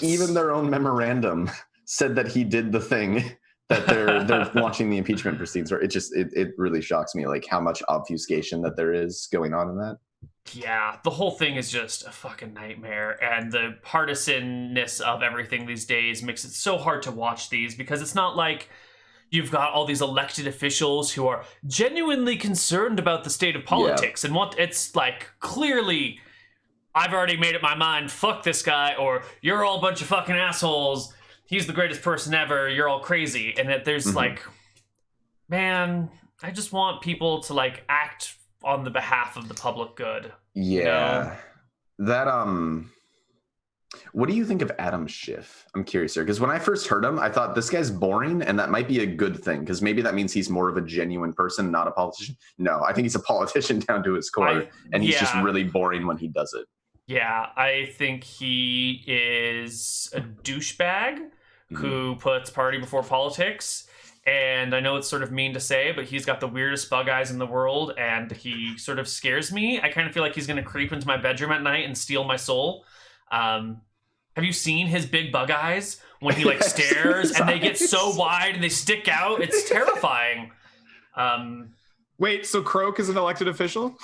Even their own memorandum said that he did the thing that they're launching the impeachment proceedings. It really shocks me like how much obfuscation that there is going on in that. Yeah, the whole thing is just a fucking nightmare, and the partisanness of everything these days makes it so hard to watch these, because it's not like you've got all these elected officials who are genuinely concerned about the state of politics and it's like clearly I've already made up my mind, fuck this guy, or you're all a bunch of fucking assholes, he's the greatest person ever, you're all crazy. And that there's like, man, I just want people to like act on the behalf of the public good. Yeah. You know? That, what do you think of Adam Schiff? I'm curious here, because when I first heard him, I thought this guy's boring, and that might be a good thing, because maybe that means he's more of a genuine person, not a politician. No, I think he's a politician down to his core, and he's just really boring when he does it. Yeah, I think he is a douchebag, who puts party before politics. And I know it's sort of mean to say, but he's got the weirdest bug eyes in the world, and he sort of scares me. I kind of feel like he's going to creep into my bedroom at night and steal my soul. Have you seen his big bug eyes when he like stares and they get so wide and they stick out? It's terrifying. Wait, so Croak is an elected official?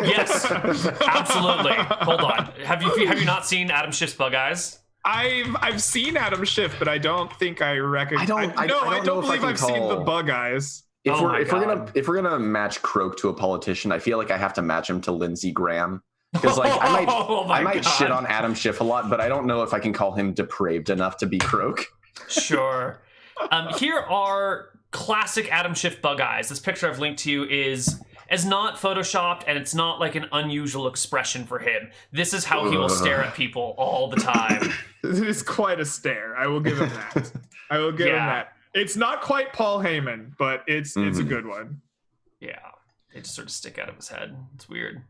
Yes, absolutely. Hold on. Have you not seen Adam Schiff's bug eyes? I've seen Adam Schiff, but I don't think I recognize. I don't believe I've seen the bug eyes. If we're gonna match Croak to a politician, I feel like I have to match him to Lindsey Graham. Because like I might shit on Adam Schiff a lot, but I don't know if I can call him depraved enough to be Croak. Sure. Here are classic Adam Schiff bug eyes. This picture I've linked to you is not photoshopped, and it's not like an unusual expression for him. This is how he will stare at people all the time. It is quite a stare. I will give him that. I will give him that. It's not quite Paul Heyman, but it's a good one. Yeah, they just sort of stick out of his head. It's weird.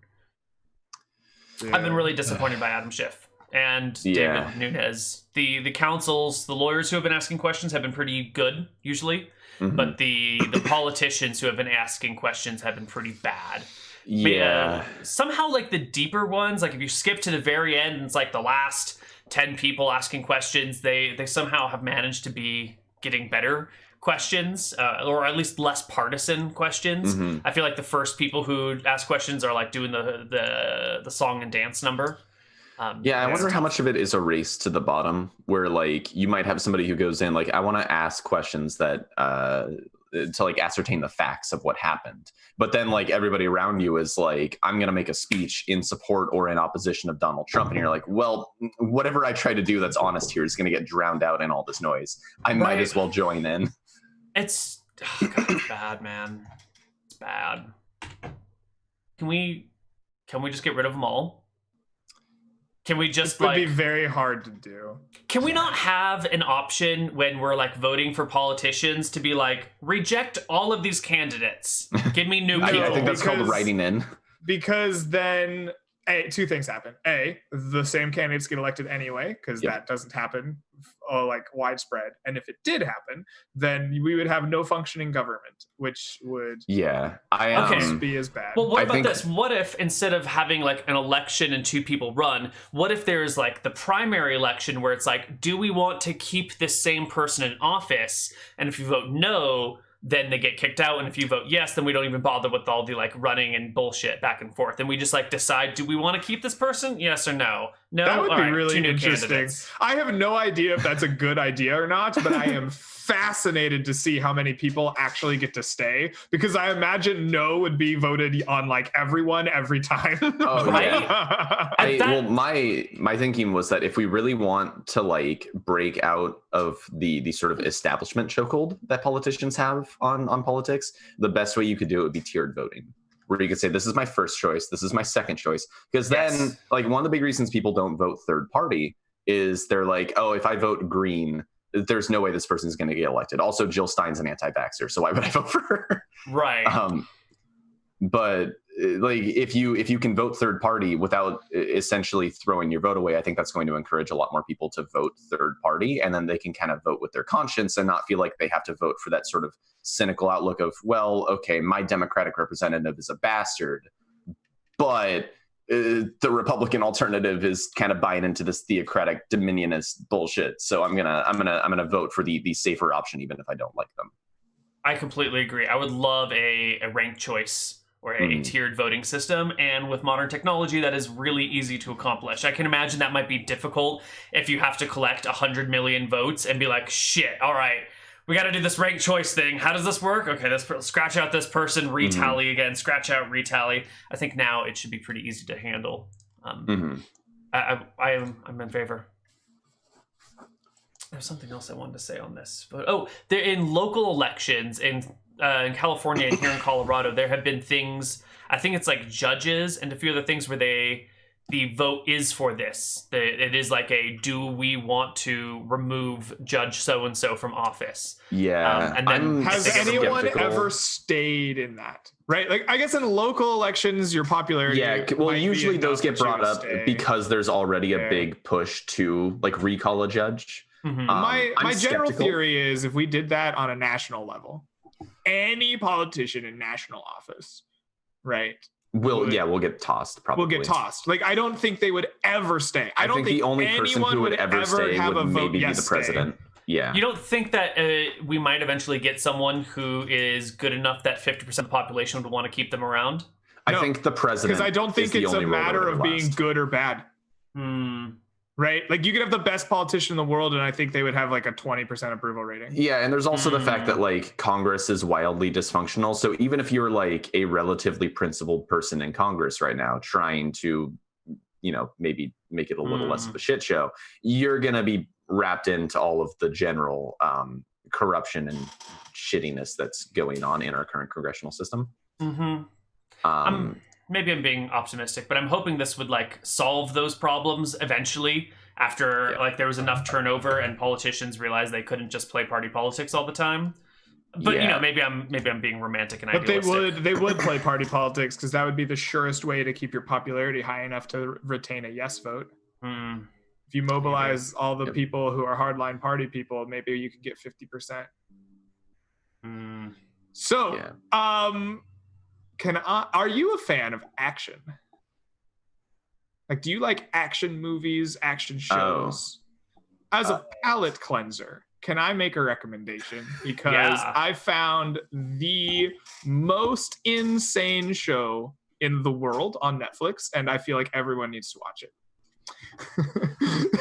Yeah. I've been really disappointed by Adam Schiff and David Nunes. The counsels, the lawyers who have been asking questions have been pretty good usually, but the politicians who have been asking questions have been pretty bad. Yeah. Somehow, like the deeper ones, like if you skip to the very end, and it's like the last 10 people asking questions, they somehow have managed to be getting better questions, or at least less partisan questions. I feel like the first people who ask questions are like doing the song and dance number. I wonder how much of it is a race to the bottom, where like you might have somebody who goes in like, I want to ask questions that to like ascertain the facts of what happened, but then like everybody around you is like, I'm gonna make a speech in support or in opposition of Donald Trump, and you're like, well, whatever I try to do that's honest here is gonna get drowned out in all this noise. I might as well join in. It's bad, man. It's bad. Can we just get rid of them all? Can we just it would be very hard to do. Can we not have an option when we're like voting for politicians to be like, reject all of these candidates, give me new people? I think that's called writing in. Because then two things happen. The same candidates get elected anyway, because that doesn't happen like widespread. And if it did happen, then we would have no functioning government, which would be as bad. Well, what about this? What if instead of having like an election and two people run, what if there's like the primary election where it's like, do we want to keep this same person in office? And if you vote no, then they get kicked out, and if you vote yes, then we don't even bother with all the like running and bullshit back and forth, and we just like decide, do we want to keep this person, yes or no? That would all be right, really interesting. Candidates. I have no idea if that's a good idea or not, but I am fascinated to see how many people actually get to stay, because I imagine no would be voted on like everyone every time. Well, my thinking was that if we really want to like break out of the sort of establishment chokehold that politicians have on politics, the best way you could do it would be tiered voting, where you could say, this is my first choice, this is my second choice. Because then like one of the big reasons people don't vote third party is they're like, oh, if I vote green, there's no way this person's going to get elected. Also, Jill Stein's an anti-vaxxer, so why would I vote for her? Right. But like if you can vote third party without essentially throwing your vote away, I think that's going to encourage a lot more people to vote third party, and then they can kind of vote with their conscience and not feel like they have to vote for that sort of cynical outlook of, well, okay, my Democratic representative is a bastard, but the Republican alternative is kind of buying into this theocratic dominionist bullshit. So I'm gonna vote for the safer option, even if I don't like them. I completely agree. I would love a ranked choice or a tiered voting system, and with modern technology, that is really easy to accomplish. I can imagine that might be difficult if you have to collect 100 million votes and be like, shit, all right, we got to do this ranked choice thing. How does this work? Okay, let's scratch out this person, retally again, scratch out, retally. I think now it should be pretty easy to handle. I'm in favor. There's something else I wanted to say on this, but they're in local elections in California and here in Colorado. There have been things. I think it's like judges and a few other things where the vote is for this. It is like do we want to remove Judge so-and-so from office? Yeah. And then has anyone ever stayed in that? Right? Like, I guess in local elections, your popularity. Yeah. Well, usually those get brought up because there's already a big push to like recall a judge. Mhm. My general skeptical. theory is if we did that on a national level, any politician in national office, right? We'll get tossed. Probably Will get tossed. Like, I don't think they would ever stay. I don't think the only person who would ever stay have would a vote maybe be yes the president. stay. Yeah. You don't think that we might eventually get someone who is good enough that 50% of the population would want to keep them around? I think the president. Because I don't think is the it's a only role that matter would of ever being last. good or bad. Right? Like, you could have the best politician in the world, and I think they would have like a 20% approval rating. Yeah, and there's also the fact that like Congress is wildly dysfunctional. So even if you're like a relatively principled person in Congress right now, trying to, maybe make it a little less of a shit show, you're gonna be wrapped into all of the general corruption and shittiness that's going on in our current congressional system. Maybe I'm being optimistic, but I'm hoping this would like solve those problems eventually after like there was enough turnover and politicians realized they couldn't just play party politics all the time. But maybe I'm being romantic and idealistic. But they would play party politics because that would be the surest way to keep your popularity high enough to retain a yes vote. If you mobilize all the people who are hardline party people, maybe you could get 50%. So, are you a fan of action? Like, do you like action movies, action shows? As a palate cleanser, can I make a recommendation? Because I found the most insane show in the world on Netflix, and I feel like everyone needs to watch it.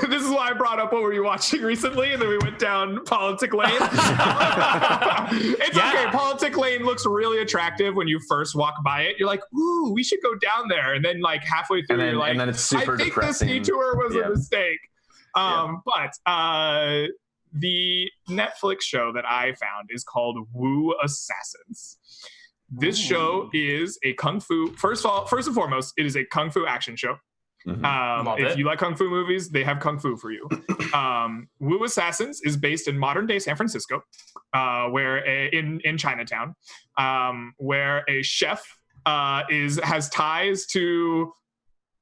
This is why I brought up what were you watching recently, and then we went down Politic Lane. It's okay. Politic Lane looks really attractive when you first walk by it. You're like, ooh, we should go down there. And then like halfway through, you're like, and then it's super I think depressing. this detour was a mistake. But the Netflix show that I found is called Wu Assassins. This show is a kung fu. First and foremost, it is a kung fu action show. If you like kung fu movies, they have kung fu for you. Wu Assassins is based in modern day San Francisco, where in Chinatown, where a chef has ties to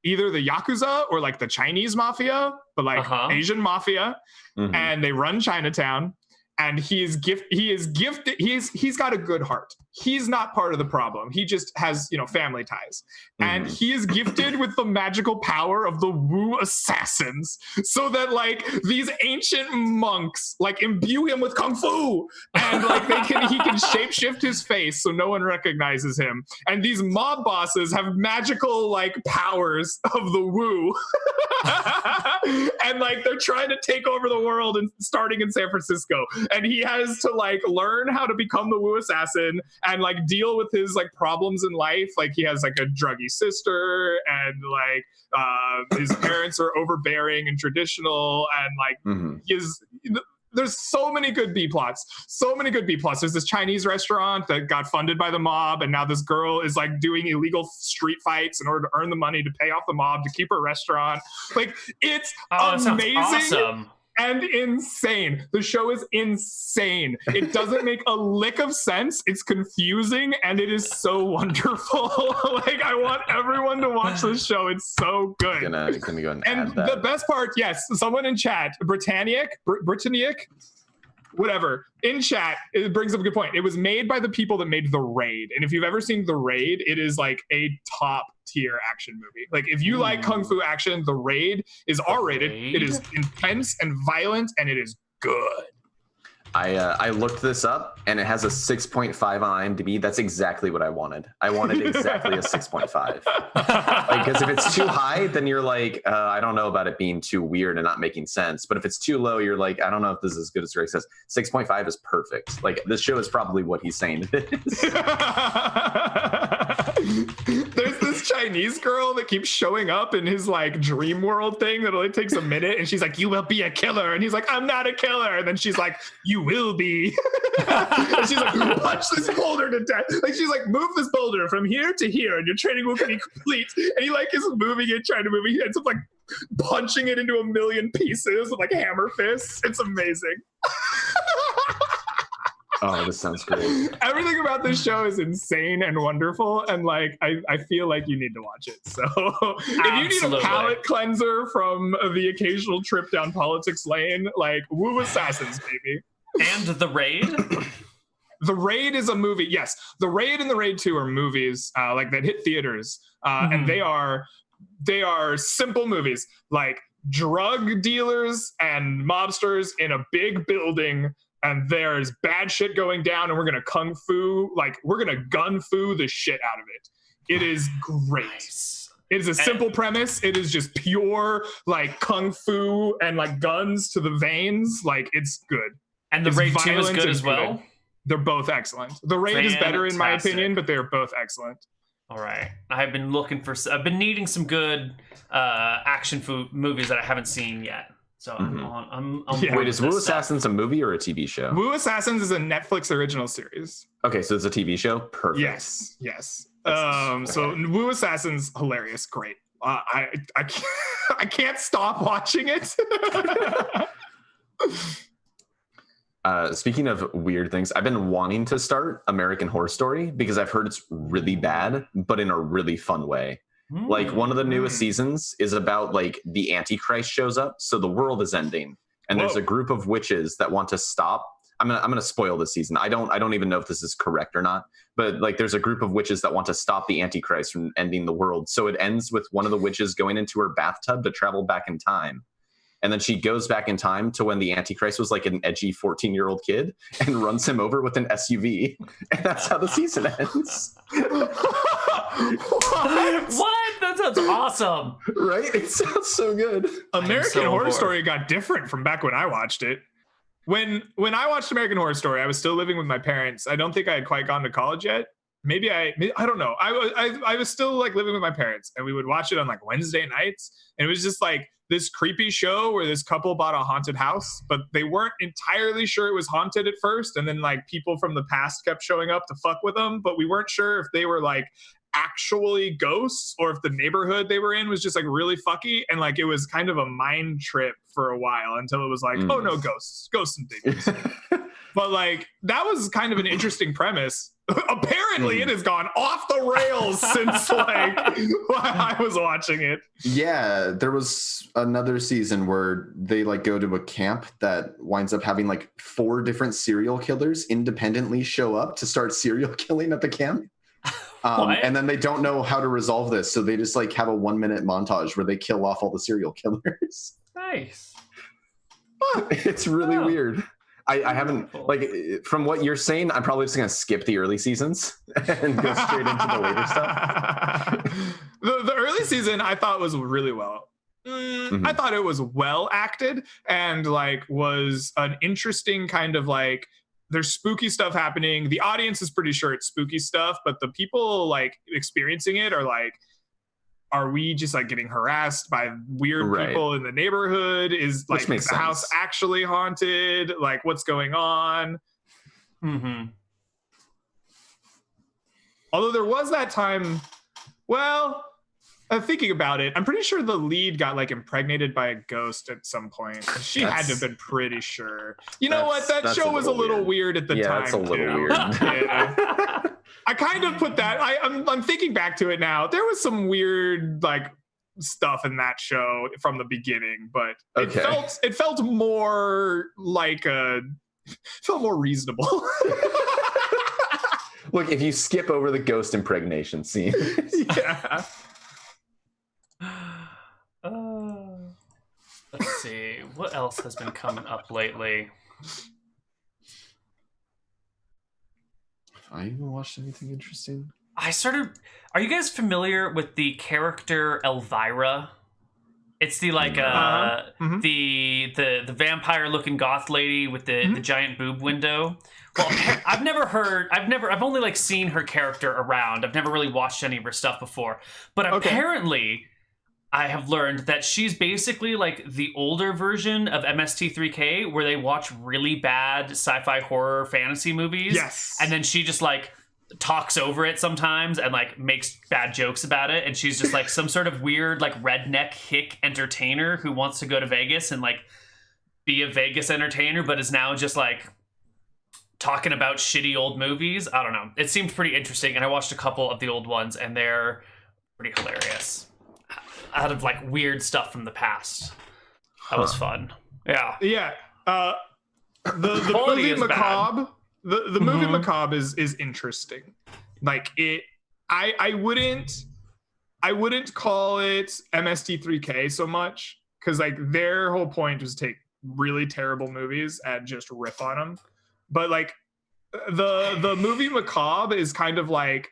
either the Yakuza or like the Chinese mafia, but like Asian mafia, and they run Chinatown. And he's got a good heart. He's not part of the problem. He just has, family ties. And he is gifted with the magical power of the Wu Assassins, so that like these ancient monks like imbue him with kung fu, and like he can shapeshift his face so no one recognizes him. And these mob bosses have magical like powers of the Wu. And like they're trying to take over the world and starting in San Francisco. And he has to like learn how to become the Wu assassin and like deal with his like problems in life. Like he has like a druggy sister, and like his parents are overbearing and traditional, and like there's so many good B plots. There's this Chinese restaurant that got funded by the mob, and now this girl is like doing illegal street fights in order to earn the money to pay off the mob to keep her restaurant. Like, it's amazing. Awesome. And insane. The show is insane. It doesn't make a lick of sense. It's confusing, and it is so wonderful. Like, I want everyone to watch this show. It's so good. Gonna go and add that. The best part, yes, someone in chat, Britannic, whatever, in chat, it brings up a good point. It was made by the people that made The Raid. And if you've ever seen The Raid, it is like a top tier action movie. Like, if you like kung fu action, The Raid is R-rated. It is intense and violent, and it is good. I looked this up, and it has a 6.5 on IMDb. That's exactly what I wanted. I wanted exactly a 6.5. Because if it's too high, then you're like, I don't know about it being too weird and not making sense. But if it's too low, you're like, I don't know if this is as good as Greg says. 6.5 is perfect. Like, this show is probably what he's saying it is. There's this Chinese girl that keeps showing up in his like dream world thing that only takes a minute, and she's like, you will be a killer, and he's like, I'm not a killer, and then she's like, you will be. And she's like, punch this boulder to death. Like, she's like, move this boulder from here to here and your training will be complete. And he like is moving it, trying to move it. He ends up like punching it into a million pieces with like hammer fists. It's amazing. Oh, this sounds great. Everything about this show is insane and wonderful, and like I feel like you need to watch it. So if you need a palate cleanser from the occasional trip down politics lane, like Woo Assassins, baby. And The Raid? The Raid is a movie. Yes, The Raid and The Raid 2 are movies like that hit theaters, and they are simple movies, like drug dealers and mobsters in a big building, and there's bad shit going down, and we're gonna we're gonna gun fu the shit out of it. It is great. Nice. It is a simple premise. It is just pure like kung fu and like guns to the veins. Like, it's good. And The Raid 2 is good as well. Good. They're both excellent. The Raid is better in my opinion, but they're both excellent. All right. I've been needing some good action movies that I haven't seen yet. So I'm Wait, is Woo Assassins a movie or a TV show? Woo Assassins is a Netflix original series. Okay, so it's a TV show? Perfect. Yes. So Woo Assassins, hilarious, great. I can't stop watching it. Speaking of weird things, I've been wanting to start American Horror Story because I've heard it's really bad, but in a really fun way. Like, one of the newest seasons is about like the Antichrist shows up, so the world is ending, and there's a group of witches that want to stop. I'm gonna spoil this season. I don't even know if this is correct or not, but like there's a group of witches that want to stop the Antichrist from ending the world. So it ends with one of the witches going into her bathtub to travel back in time. And then she goes back in time to when the Antichrist was like an edgy 14-year-old kid and runs him over with an SUV. And that's how the season ends. What? That sounds awesome. Right? It sounds so good. American Horror Story got different from back when I watched it. When I watched American Horror Story, I was still living with my parents. I don't think I had quite gone to college yet. Maybe I don't know. I was still like living with my parents, and we would watch it on like Wednesday nights. And it was just like this creepy show where this couple bought a haunted house, but they weren't entirely sure it was haunted at first. And then like people from the past kept showing up to fuck with them, but we weren't sure if they were like actually ghosts or if the neighborhood they were in was just like really fucky. And like it was kind of a mind trip for a while until it was like, oh no, ghosts and babies. But like that was kind of an interesting premise. Apparently it has gone off the rails since like I was watching it. Yeah, there was another season where they like go to a camp that winds up having like 4 different serial killers independently show up to start serial killing at the camp. And then they don't know how to resolve this, so they just like have a 1-minute montage where they kill off all the serial killers. Nice. It's really weird. I haven't, like, from what you're saying, I'm probably just going to skip the early seasons and go straight into the later stuff. The early season I thought was really well. I thought it was well acted and like was an interesting kind of like, there's spooky stuff happening. The audience is pretty sure it's spooky stuff, but the people like experiencing it are like, are we just like getting harassed by weird people in the neighborhood? Is like the house actually haunted? Like what's going on? Although there was that time, well, thinking about it, I'm pretty sure the lead got like impregnated by a ghost at some point. She had to have been pretty sure. You know what? That show was a little weird at the time. That's a little weird. Yeah. I kind of put that. I'm thinking back to it now. There was some weird like stuff in that show from the beginning, but it felt more like felt more reasonable. Look, if you skip over the ghost impregnation scene, yeah. Let's see. What else has been coming up lately? I even watched anything interesting? Are you guys familiar with the character Elvira? It's the like the vampire looking goth lady with the giant boob window. Well, I've only like seen her character around. I've never really watched any of her stuff before. But apparently I have learned that she's basically like the older version of MST3K, where they watch really bad sci-fi horror fantasy movies. Yes. And then she just like talks over it sometimes and like makes bad jokes about it. And she's just like some sort of weird like redneck hick entertainer who wants to go to Vegas and like be a Vegas entertainer, but is now just like talking about shitty old movies. I don't know. It seemed pretty interesting, and I watched a couple of the old ones, and they're pretty hilarious. Out of like weird stuff from the past. That was fun. Yeah. Yeah. The movie Macabre. The movie Macabre is interesting. Like I wouldn't call it MST3K so much, because like their whole point was to take really terrible movies and just riff on them. But like the movie Macabre is kind of like,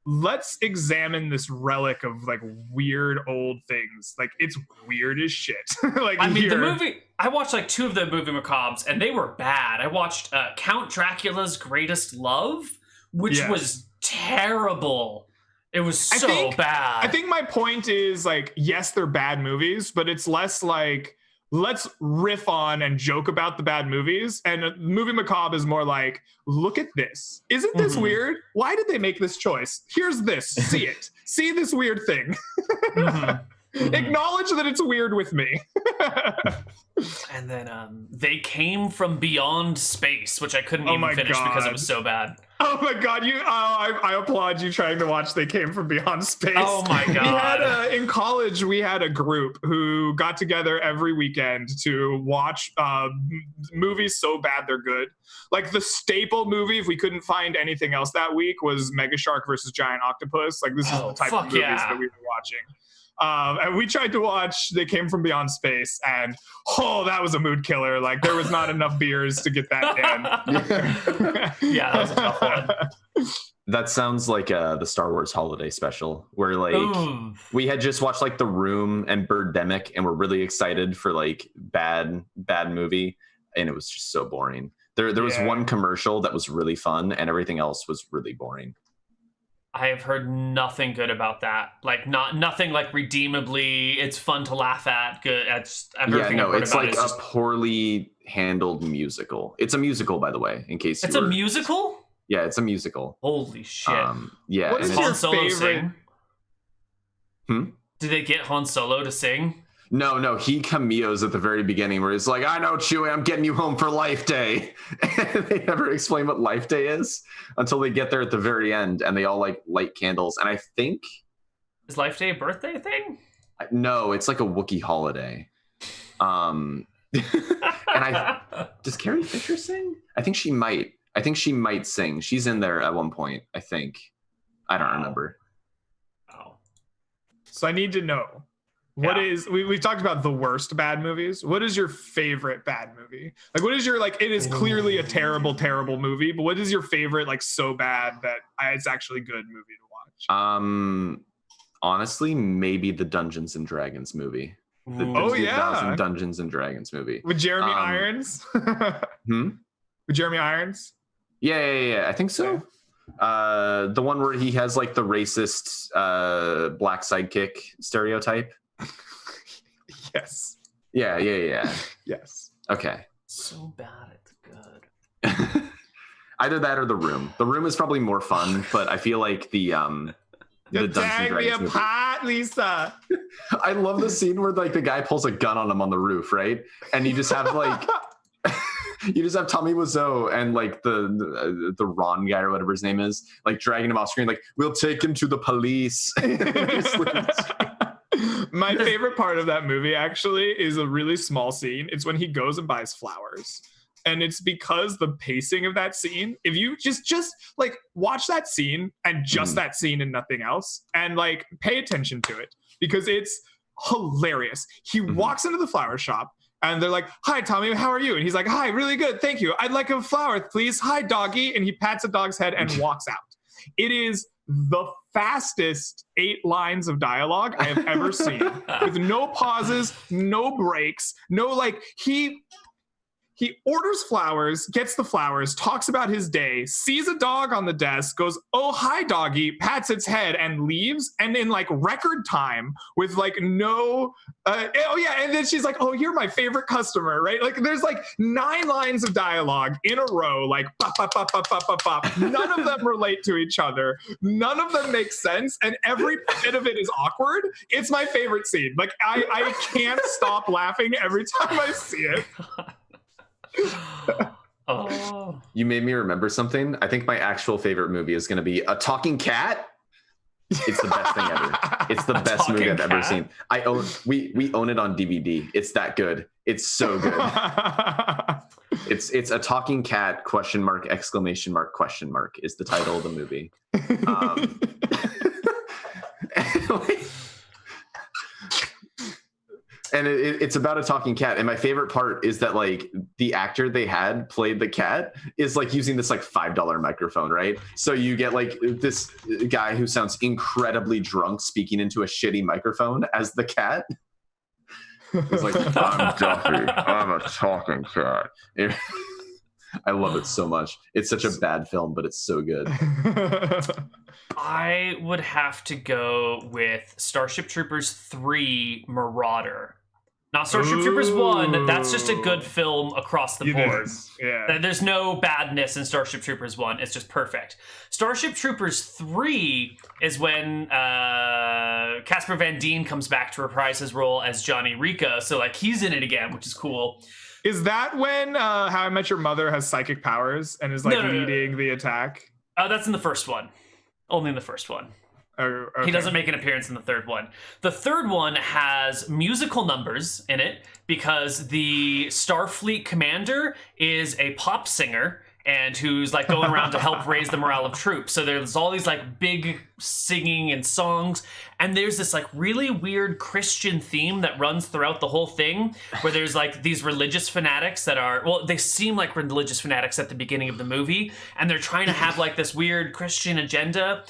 let's examine this relic of like weird old things. Like it's weird as shit. Like I mean, the movie, I watched like 2 of the movie Macabres and they were bad. I watched Count Dracula's Greatest Love, which was terrible. It was so bad. I think my point is like, yes, they're bad movies, but it's less like, let's riff on and joke about the bad movies. And movie Macabre is more like, look at this. Isn't this weird? Why did they make this choice? Here's this. See it. See this weird thing. Acknowledge that it's weird with me. And then They Came from Beyond Space, which I couldn't even finish because it was so bad. Oh my god, I applaud you trying to watch They Came from Beyond Space. Oh my god. In college, we had a group who got together every weekend to watch movies so bad they're good. Like the staple movie, if we couldn't find anything else that week, was Mega Shark versus Giant Octopus. Like this is the type of movies that we were watching. And we tried to watch They Came from Beyond Space, and that was a mood killer. Like there was not enough beers to get that in. Yeah, that was a tough one. That sounds like the Star Wars holiday special, where like we had just watched like The Room and Birdemic, and we're really excited for like bad movie, and it was just so boring. There was one commercial that was really fun, and everything else was really boring. I have heard nothing good about that. Like nothing like redeemably. It's fun to laugh at. Good. It's like a poorly handled musical. It's a musical, by the way. In case it's a musical. Yeah, it's a musical. Holy shit! Yeah. What is Han Solo favorite? sing? Did they get Han Solo to sing? No, he cameos at the very beginning where he's like, I know, Chewie, I'm getting you home for Life Day. And they never explain what Life Day is until they get there at the very end, and they all like light candles. And I think... Is Life Day a birthday thing? No, it's like a Wookiee holiday. And does Carrie Fisher sing? I think she might sing. She's in there at one point, I think. I don't remember. Oh. So I need to know. What is we've talked about the worst bad movies. What is your favorite bad movie? Like what is your like it is clearly a terrible movie, but what is your favorite like so bad that it's actually good movie to watch? Honestly, maybe the Dungeons and Dragons movie. The 2000 Dungeons and Dragons movie. With Jeremy Irons? With Jeremy Irons? Yeah, I think so. Yeah. The one where he has like the racist black sidekick stereotype. Yes. Yeah. Yes. Okay. So bad it's good. Either that or The Room. The Room is probably more fun, but I feel like the Dungeons and Dragons movie. Apart, Lisa. I love the scene where like the guy pulls a gun on him on the roof, right? And you just have like you just have Tommy Wiseau and like the Ron guy or whatever his name is, like dragging him off screen, like, we'll take him to the police. My favorite part of that movie actually is a really small scene. It's when he goes and buys flowers. And it's because the pacing of that scene, if you just like watch that scene and just that scene and nothing else, and like pay attention to it because it's hilarious. He walks into the flower shop and they're like, hi, Tommy, how are you? And he's like, hi, really good. Thank you. I'd like a flower, please. Hi, doggy. And he pats a dog's head and walks out. It is the fastest 8 lines of dialogue I have ever seen, with no pauses, no breaks, no like he orders flowers, gets the flowers, talks about his day, sees a dog on the desk, goes, oh, hi, doggy, pats its head and leaves. And in like record time with like no, and then she's like, oh, you're my favorite customer, right? Like there's like 9 lines of dialogue in a row, like bop, bop, bop, bop, bop, bop, bop. None of them relate to each other. None of them make sense. And every bit of it is awkward. It's my favorite scene. Like I can't stop laughing every time I see it. Oh. You made me remember something. I think my actual favorite movie is going to be A Talking Cat. It's the best thing ever. It's the best movie I've ever seen. We own it on DVD. It's that good. It's so good. It's A Talking Cat ? Exclamation mark ? Is the title of the movie. And it's about a talking cat. And my favorite part is that like the actor they had played the cat is like using this like $5 microphone, right? So you get like this guy who sounds incredibly drunk speaking into a shitty microphone as the cat. It's like, I'm Duffy. I'm a talking cat. I love it so much. It's such a bad film, but it's so good. I would have to go with Starship Troopers 3 Marauder. Not Starship Troopers 1. That's just a good film across the board. Yeah. There's no badness in Starship Troopers 1. It's just perfect. Starship Troopers 3 is when Casper Van Dien comes back to reprise his role as Johnny Rico. So like he's in it again, which is cool. Is that when How I Met Your Mother has psychic powers and is like leading the attack? That's in the first one. Only in the first one. Okay. He doesn't make an appearance in the third one. The third one has musical numbers in it because the Starfleet commander is a pop singer and who's like going around to help raise the morale of troops. So there's all these like big singing and songs. And there's this like really weird Christian theme that runs throughout the whole thing where there's like these religious fanatics that are, well, they seem like religious fanatics at the beginning of the movie. And they're trying to have like this weird Christian agenda.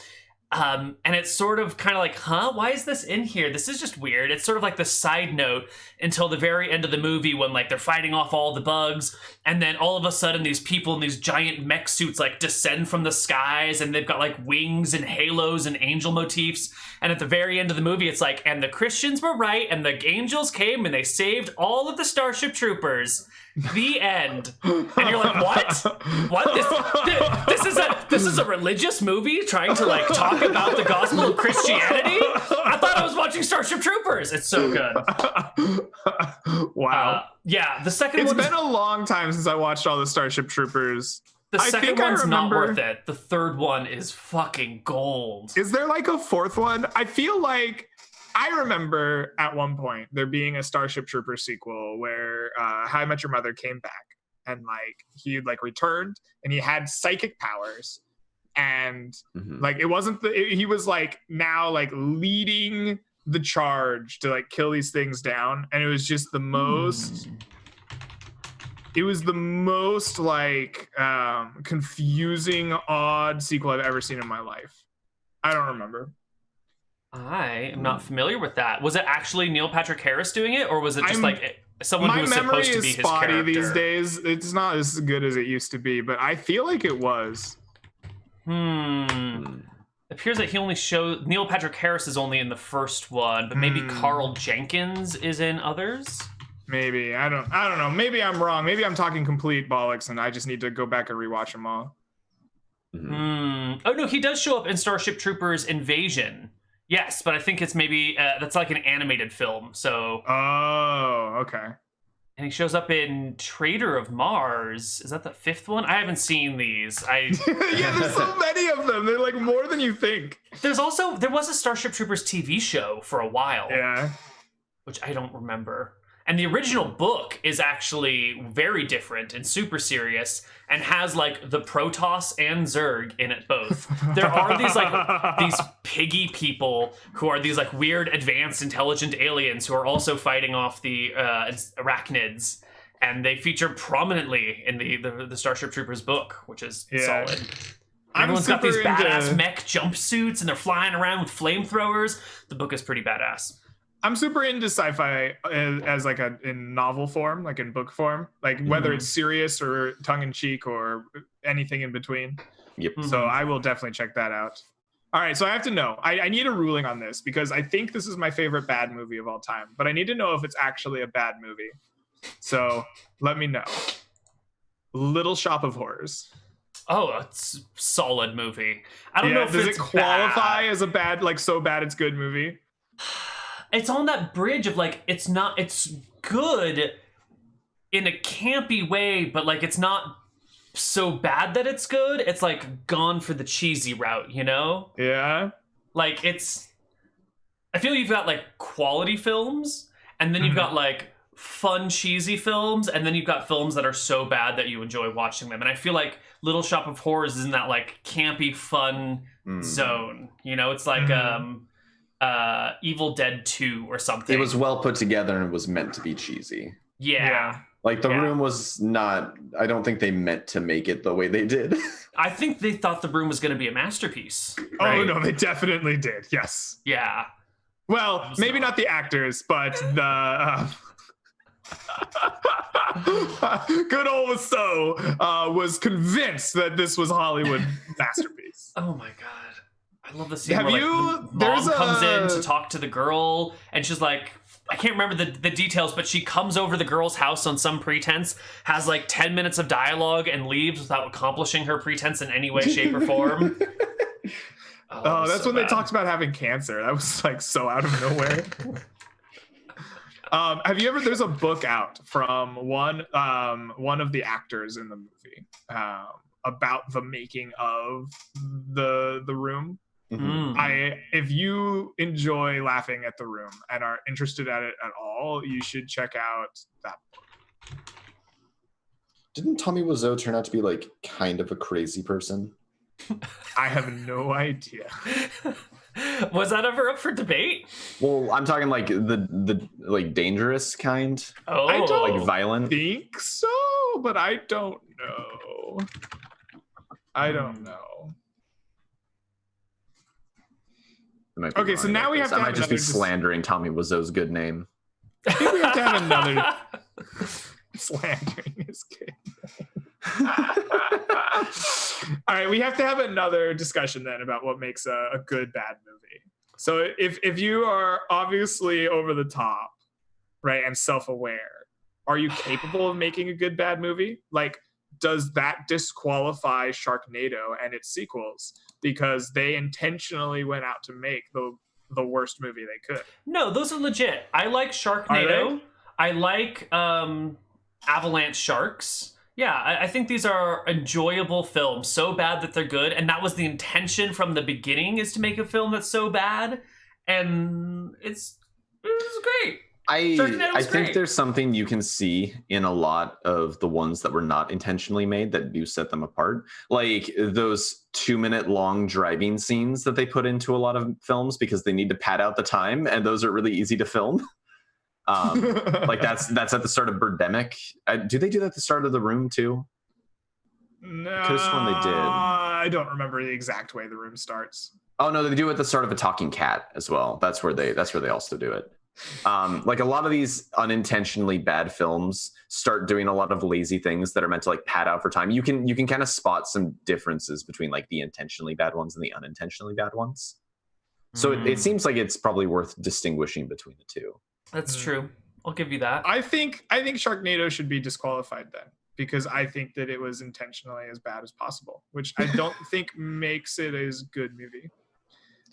And it's sort of kind of like, why is this in here? This is just weird. It's sort of like the side note until the very end of the movie when like they're fighting off all the bugs. And then all of a sudden these people in these giant mech suits like descend from the skies and they've got like wings and halos and angel motifs. And at the very end of the movie, it's like, and the Christians were right and the angels came and they saved all of the Starship Troopers. The end. And you're like, what? What? This is a religious movie trying to like talk about the gospel of Christianity? I thought I was watching Starship Troopers. It's so good. Wow. Yeah, the second one. It's been a long time since I watched all the Starship Troopers. The second one's not worth it. The third one is fucking gold. Is there like a fourth one? I feel like I remember at one point there being a Starship Troopers sequel where How I Met Your Mother came back and like he like returned and he had psychic powers and like it wasn't he was like now like leading the charge to like kill these things down and it was just the most it was the most like confusing odd sequel I've ever seen in my life. I don't remember. I am not familiar with that. Was it actually Neil Patrick Harris doing it, or was it just like someone who was supposed to be his character? My memory is spotty these days. It's not as good as it used to be, but I feel like it was. It appears that he only showed Neil Patrick Harris is only in the first one, but maybe Carl Jenkins is in others. Maybe I don't know. Maybe I'm wrong. Maybe I'm talking complete bollocks, and I just need to go back and rewatch them all. Oh no, he does show up in Starship Troopers Invasion. Yes, but I think it's maybe that's like an animated film. So. Oh, okay. And he shows up in Traitor of Mars. Is that the fifth one? I haven't seen these. Yeah, there's so many of them. They're like more than you think. There was a Starship Troopers TV show for a while. Yeah. Which I don't remember. And the original book is actually very different and super serious and has like the Protoss and Zerg in it both. There are these piggy people who are these like weird advanced intelligent aliens who are also fighting off the arachnids. And they feature prominently in the Starship Troopers book, which is solid. Everyone's got these badass mech jumpsuits and they're flying around with flamethrowers. The book is pretty badass. I'm super into sci-fi as like in novel form, like in book form, like whether it's serious or tongue-in-cheek or anything in between. Yep. So I will definitely check that out. All right, so I have to know. I need a ruling on this because I think this is my favorite bad movie of all time, but I need to know if it's actually a bad movie. So let me know. Little Shop of Horrors. Oh, it's a solid movie. I don't know if does it qualify as a bad, like so bad it's good movie? It's on that bridge of like it's good in a campy way, but like it's not so bad that it's good. It's like gone for the cheesy route, you know? Yeah. Like I feel you've got like quality films, and then you've got like fun cheesy films, and then you've got films that are so bad that you enjoy watching them. And I feel like Little Shop of Horrors is in that like campy fun zone. You know, it's like Evil Dead 2 or something. It was well put together and it was meant to be cheesy. Yeah. Like The Room was not, I don't think they meant to make it the way they did. I think they thought The Room was going to be a masterpiece. Right? Oh no, they definitely did. Yes. Yeah. Well, maybe not the actors, but the good old Wiseau was convinced that this was a Hollywood masterpiece. Oh my god, I love the scene. Have where, you? The mom comes in to talk to the girl, and she's like, I can't remember the details, but she comes over the girl's house on some pretense, has like 10 minutes of dialogue, and leaves without accomplishing her pretense in any way, shape, or form. Oh, that's so when they talked about having cancer. That was like so out of nowhere. Have you ever? There's a book out from one of the actors in the movie about the making of the Room. If you enjoy laughing at The Room and are interested at it at all, you should check out that book. Didn't Tommy Wiseau turn out to be like kind of a crazy person? I have no idea. Was that ever up for debate? Well, I'm talking like the like dangerous kind. Oh, I don't like violent. Think so, but I don't know. I don't know. Okay, so now we have to. I might just be slandering Tommy Wiseau's good name. I think we have to have another slandering his good name. All right, we have to have another discussion then about what makes a good bad movie. So if you are obviously over the top, right, and self-aware, are you capable of making a good bad movie? Like, does that disqualify Sharknado and its sequels because they intentionally went out to make the worst movie they could? No, those are legit. I like Sharknado. I like Avalanche Sharks. Yeah, I think these are enjoyable films, so bad that they're good, and that was the intention from the beginning, is to make a film that's so bad, and it's great. I think there's something you can see in a lot of the ones that were not intentionally made that do set them apart. Like those 2-minute long driving scenes that they put into a lot of films because they need to pad out the time, and those are really easy to film. Like that's at the start of Birdemic. Do they do that at the start of The Room too? No, I could have sworn they did. I don't remember the exact way The Room starts. Oh no, they do it at the start of A Talking Cat as well. That's where they also do it. Like a lot of these unintentionally bad films start doing a lot of lazy things that are meant to like pad out for time. You can kind of spot some differences between like the intentionally bad ones and the unintentionally bad ones. So it seems like it's probably worth distinguishing between the two. That's true. I'll give you that. I think Sharknado should be disqualified then, because I think that it was intentionally as bad as possible, which I don't think makes it a good movie.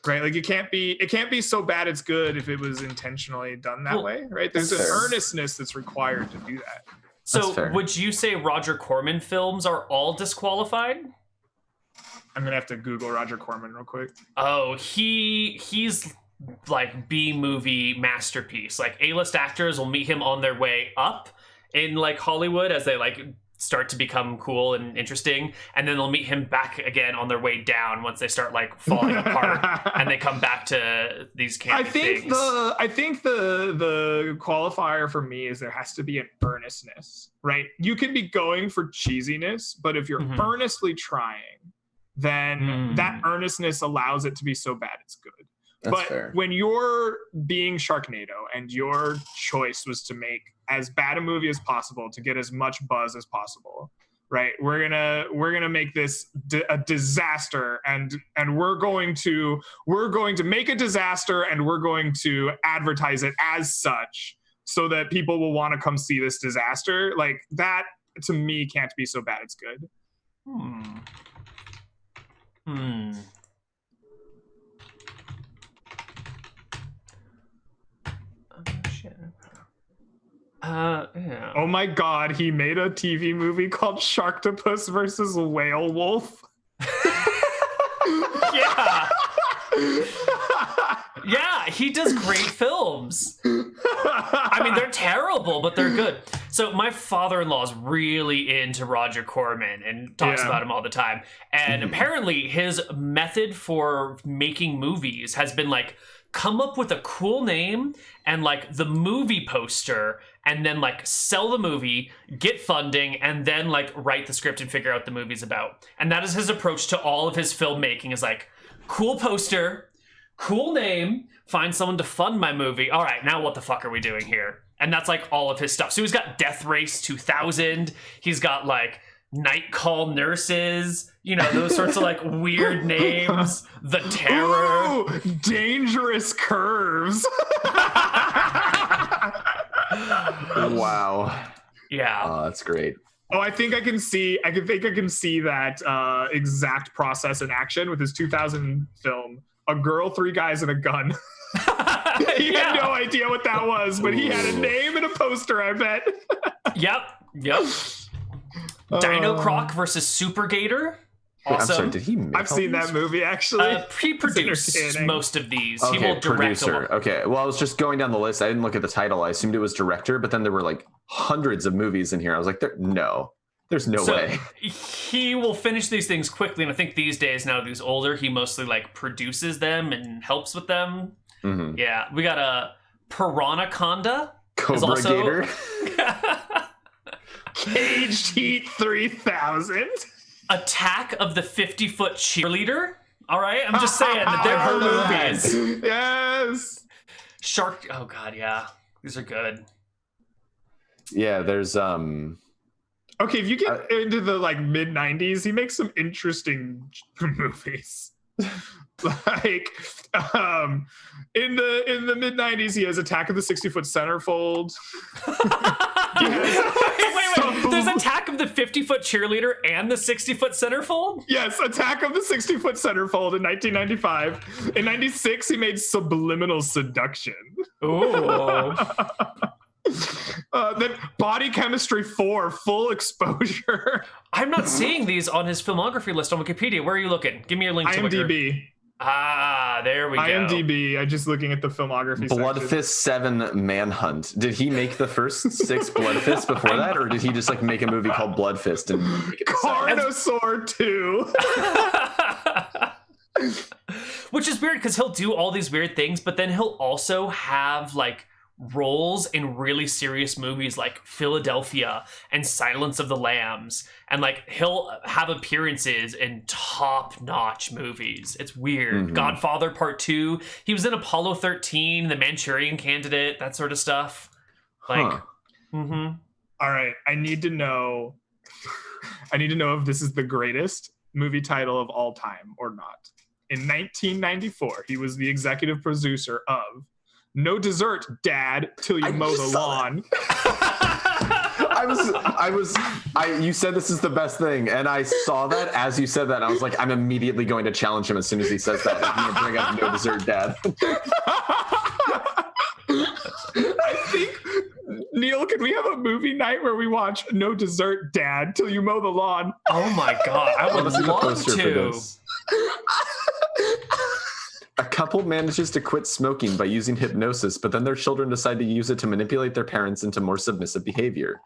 Right? Like it can't be so bad it's good if it was intentionally done that way, right? There's an earnestness that's required to do that. So would you say Roger Corman films are all disqualified? I'm gonna have to Google Roger Corman real quick. Oh, he's like B-movie masterpiece. Like A-list actors will meet him on their way up in like Hollywood as they like start to become cool and interesting, and then they'll meet him back again on their way down once they start like falling apart and they come back to these campy things. I think the qualifier for me is there has to be an earnestness, right? You can be going for cheesiness, but if you're earnestly trying, then that earnestness allows it to be so bad it's good. That's fair. When you're being Sharknado and your choice was to make as bad a movie as possible to get as much buzz as possible, right? We're gonna make this a disaster, and we're going to make a disaster, and we're going to advertise it as such so that people will want to come see this disaster. Like that, to me, can't be so bad it's good. Yeah. Oh my God, he made a TV movie called Sharktopus versus Whale Wolf. Yeah. Yeah, he does great films. I mean, they're terrible, but they're good. So my father-in-law is really into Roger Corman and talks about him all the time. And apparently his method for making movies has been like, come up with a cool name and like the movie poster, and then like sell the movie, get funding, and then like write the script and figure out what the movie's about. And that is his approach to all of his filmmaking, is like, cool poster, cool name, find someone to fund my movie. All right, now what the fuck are we doing here? And that's like all of his stuff. So he's got Death Race 2000. He's got like Night Call Nurses, you know, those sorts of like weird names. The Terror. Ooh, Dangerous Curves. Wow. Yeah. Oh, that's great. Oh, I think I can see that exact process in action with his 2000 film, A Girl, Three Guys, and a Gun. He had no idea what that was, but he had a name and a poster, I bet. Yep. Dino Croc versus Super Gator. Awesome. I'm sorry, did he make I've seen that movie, actually. He produced most of these. Okay, he will direct producer. Okay, well, I was just going down the list. I didn't look at the title. I assumed it was director, but then there were like hundreds of movies in here. I was like, there's no way. He will finish these things quickly, and I think these days, now that he's older, he mostly like produces them and helps with them. Mm-hmm. Yeah, we got a Piranaconda. Cobra Gator. Caged Heat 3000. Attack of the 50-Foot Cheerleader. All right, I'm just saying that they're her movies. Yes. Shark. Oh God, yeah, these are good. Yeah, there's Okay, if you get into the like mid 90s, he makes some interesting movies. Like in the mid 90s, he has Attack of the 60-Foot Centerfold. Wait. There's Attack of the 50-Foot Cheerleader and the 60-Foot Centerfold? Yes, Attack of the 60-Foot Centerfold in 1995. In 96, he made Subliminal Seduction. Ooh. Then Body Chemistry 4, Full Exposure. I'm not seeing these on his filmography list on Wikipedia. Where are you looking? Give me your link to IMDb. There we go. IMDb. I'm just looking at the filmography Blood section. Fist 7 Manhunt. Did he make the first 6 Blood Fists before that, or did he just like make a movie called Blood Fist and make it the Carnosaur 2. Which is weird because he'll do all these weird things, but then he'll also have like roles in really serious movies like Philadelphia and Silence of the Lambs, and like he'll have appearanses in top-notch movies. It's weird. Mm-hmm. Godfather Part 2. He was in Apollo 13, The Manchurian Candidate, that sort of stuff. Like, All right, I need to know if this is the greatest movie title of all time or not. In 1994, he was the executive producer of No Dessert, Dad, Till You Mow the Lawn. You said this is the best thing, and I saw that as you said that, and I was like, I'm immediately going to challenge him as soon as he says that. I'm going to bring up No Dessert, Dad. I think, Neal, can we have a movie night where we watch No Dessert, Dad, Till You Mow the Lawn? oh my God, I would Let's see the love poster for to. this. A couple manages to quit smoking by using hypnosis, but then their children decide to use it to manipulate their parents into more submissive behavior.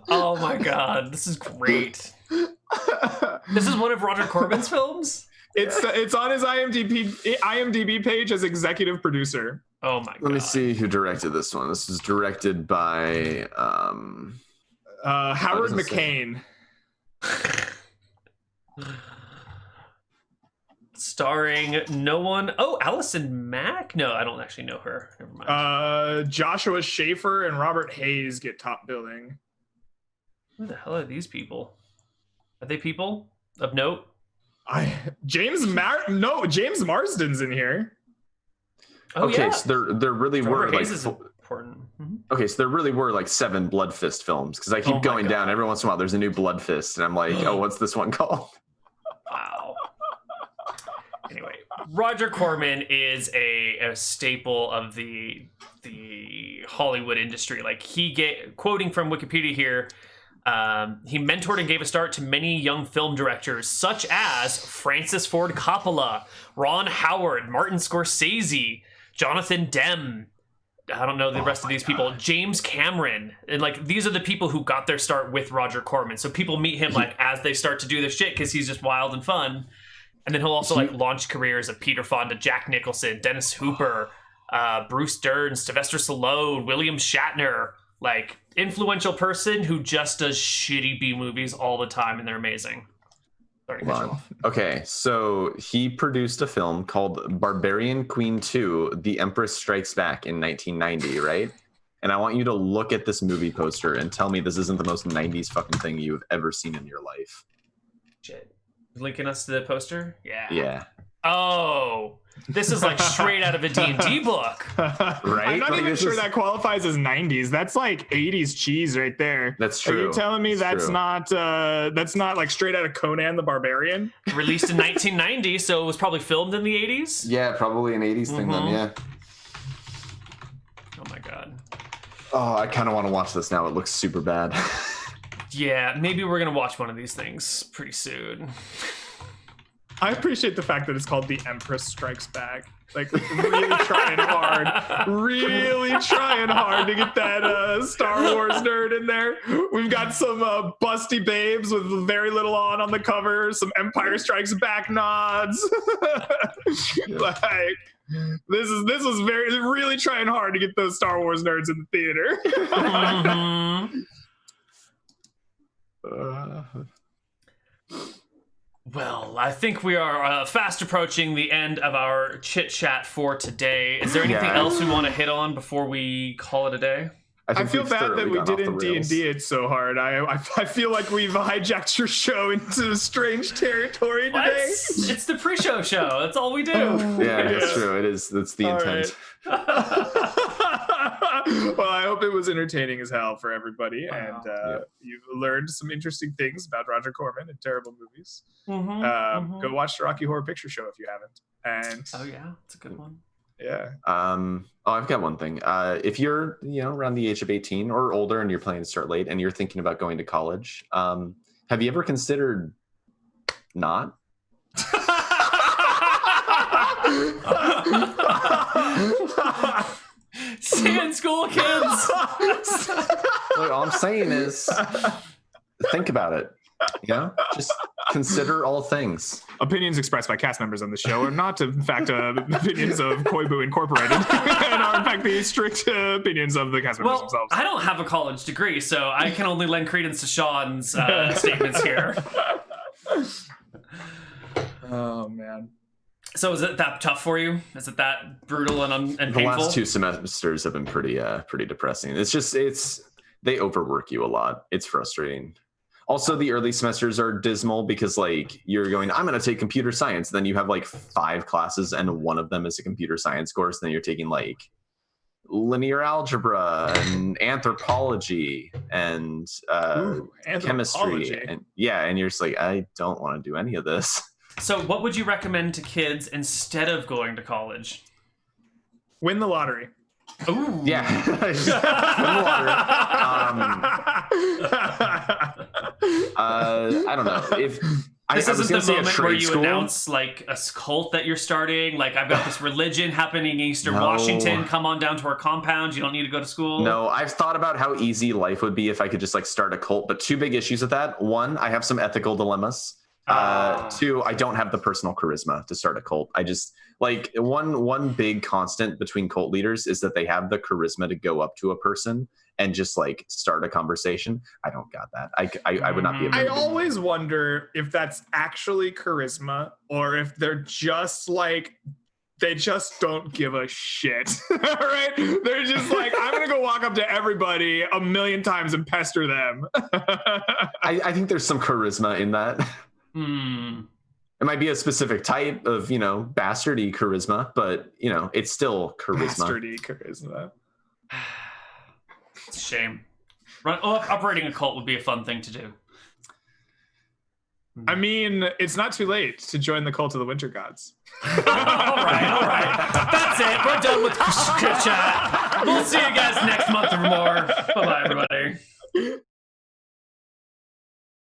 Oh my God, this is great. This is one of Roger Corman's films? It's on his IMDb page as executive producer. Oh my God. Let me see who directed this one. This was directed by Howard McCain. Starring no one. Oh, Allison Mack? No, I don't actually know her. Never mind. Joshua Schaefer and Robert Hayes get top billing. Who the hell are these people? Are they people of note? James Marsden's in here. Oh, okay, yeah. so there really Robert were Hayes like is important. Mm-hmm. okay, so there really were like 7 Blood Fist films because I keep going down every once in a while. There's a new Blood Fist, and I'm like, oh, what's this one called? Wow. Anyway, Roger Corman is a staple of the Hollywood industry. Like quoting from Wikipedia here, he mentored and gave a start to many young film directors such as Francis Ford Coppola, Ron Howard, Martin Scorsese, Jonathan Demme. I don't know the rest of these people. James Cameron. And like these are the people who got their start with Roger Corman. So people meet him like as they start to do their shit because he's just wild and fun. And then he'll also like launch careers of Peter Fonda, Jack Nicholson, Dennis Hooper, Bruce Dern, Sylvester Stallone, William Shatner. Like influential person who just does shitty B movies all the time and they're amazing. Sorry, okay, so he produced a film called Barbarian Queen 2, The Empress Strikes Back in 1990, right? And I want you to look at this movie poster and tell me this isn't the most 90s fucking thing you've ever seen in your life. Shit. Linking us to the poster? Yeah. Yeah. Oh, this is like straight out of a D&D book. Right? I'm not Like, even this sure is- that qualifies as 90s. That's like 80s cheese right there. That's Are true. you telling me That's that's true. not like straight out of Conan the Barbarian? Released in 1990, so it was probably filmed in the 80s? Yeah, probably an 80s thing then, yeah. Oh my god. Oh, I kind of want to watch this now. It looks super bad. Yeah, maybe we're gonna watch one of these things pretty soon. I appreciate the fact that it's called The Empress Strikes Back. Like, really trying hard to get that Star Wars nerd in there. We've got some busty babes with very little on the cover, some Empire Strikes Back nods. Like, this is really trying hard to get those Star Wars nerds in the theater. Well, I think we are fast approaching the end of our chit chat for today. Is there anything else we want to hit on before we call it a day? I feel bad that we didn't D&D it so hard. I feel like we've hijacked your show into strange territory today. It's the pre-show show. That's all we do. Yeah, that's true. It is. That's the All intent. Well, I hope it was entertaining as hell for everybody, and you've learned some interesting things about Roger Corman and terrible movies. Go watch the Rocky Horror Picture Show if you haven't. And oh yeah, it's a good one. Yeah. I've got one thing. If you're, around the age of 18 or older and you're planning to start late and you're thinking about going to college, have you ever considered not? Stay in school, kids. Look, all I'm saying is think about it. Just consider all things. Opinions expressed by cast members on the show are not, in fact, opinions of Koibu Incorporated, and are, in fact, the strict opinions of the cast members themselves. I don't have a college degree, so I can only lend credence to Sean's statements here. Oh, man. So is it that tough for you? Is it that brutal and painful? The last 2 semesters have been pretty depressing. They overwork you a lot. It's frustrating. Also, the early semesters are dismal because, like, you're going, I'm going to take computer science. Then you have, like, 5 classes, and one of them is a computer science course. Then you're taking, like, linear algebra and anthropology and chemistry. And you're just like, I don't want to do any of this. So what would you recommend to kids instead of going to college? Win the lottery. Ooh. Yeah. I don't know. If this isn't the moment where you school. Announce like a cult that you're starting. Like, I've got this religion happening in Eastern Washington. Come on down to our compound. You don't need to go to school. No, I've thought about how easy life would be if I could just like start a cult. But 2 big issues with that. 1, I have some ethical dilemmas. 2, I don't have the personal charisma to start a cult. I just like one big constant between cult leaders is that they have the charisma to go up to a person and just like start a conversation. I don't got that. I would not be able to. I always wonder if that's actually charisma or if they're just like, they just don't give a shit. Right? They're just like, I'm going to go walk up to everybody 1,000,000 times and pester them. I think there's some charisma in that. It might be a specific type of, bastardy charisma, but, it's still charisma. Bastardy charisma. It's a shame. Operating a cult would be a fun thing to do. I mean, it's not too late to join the cult of the winter gods. all right. That's it. We're done with chat. We'll see you guys next month or more. Bye-bye, everybody.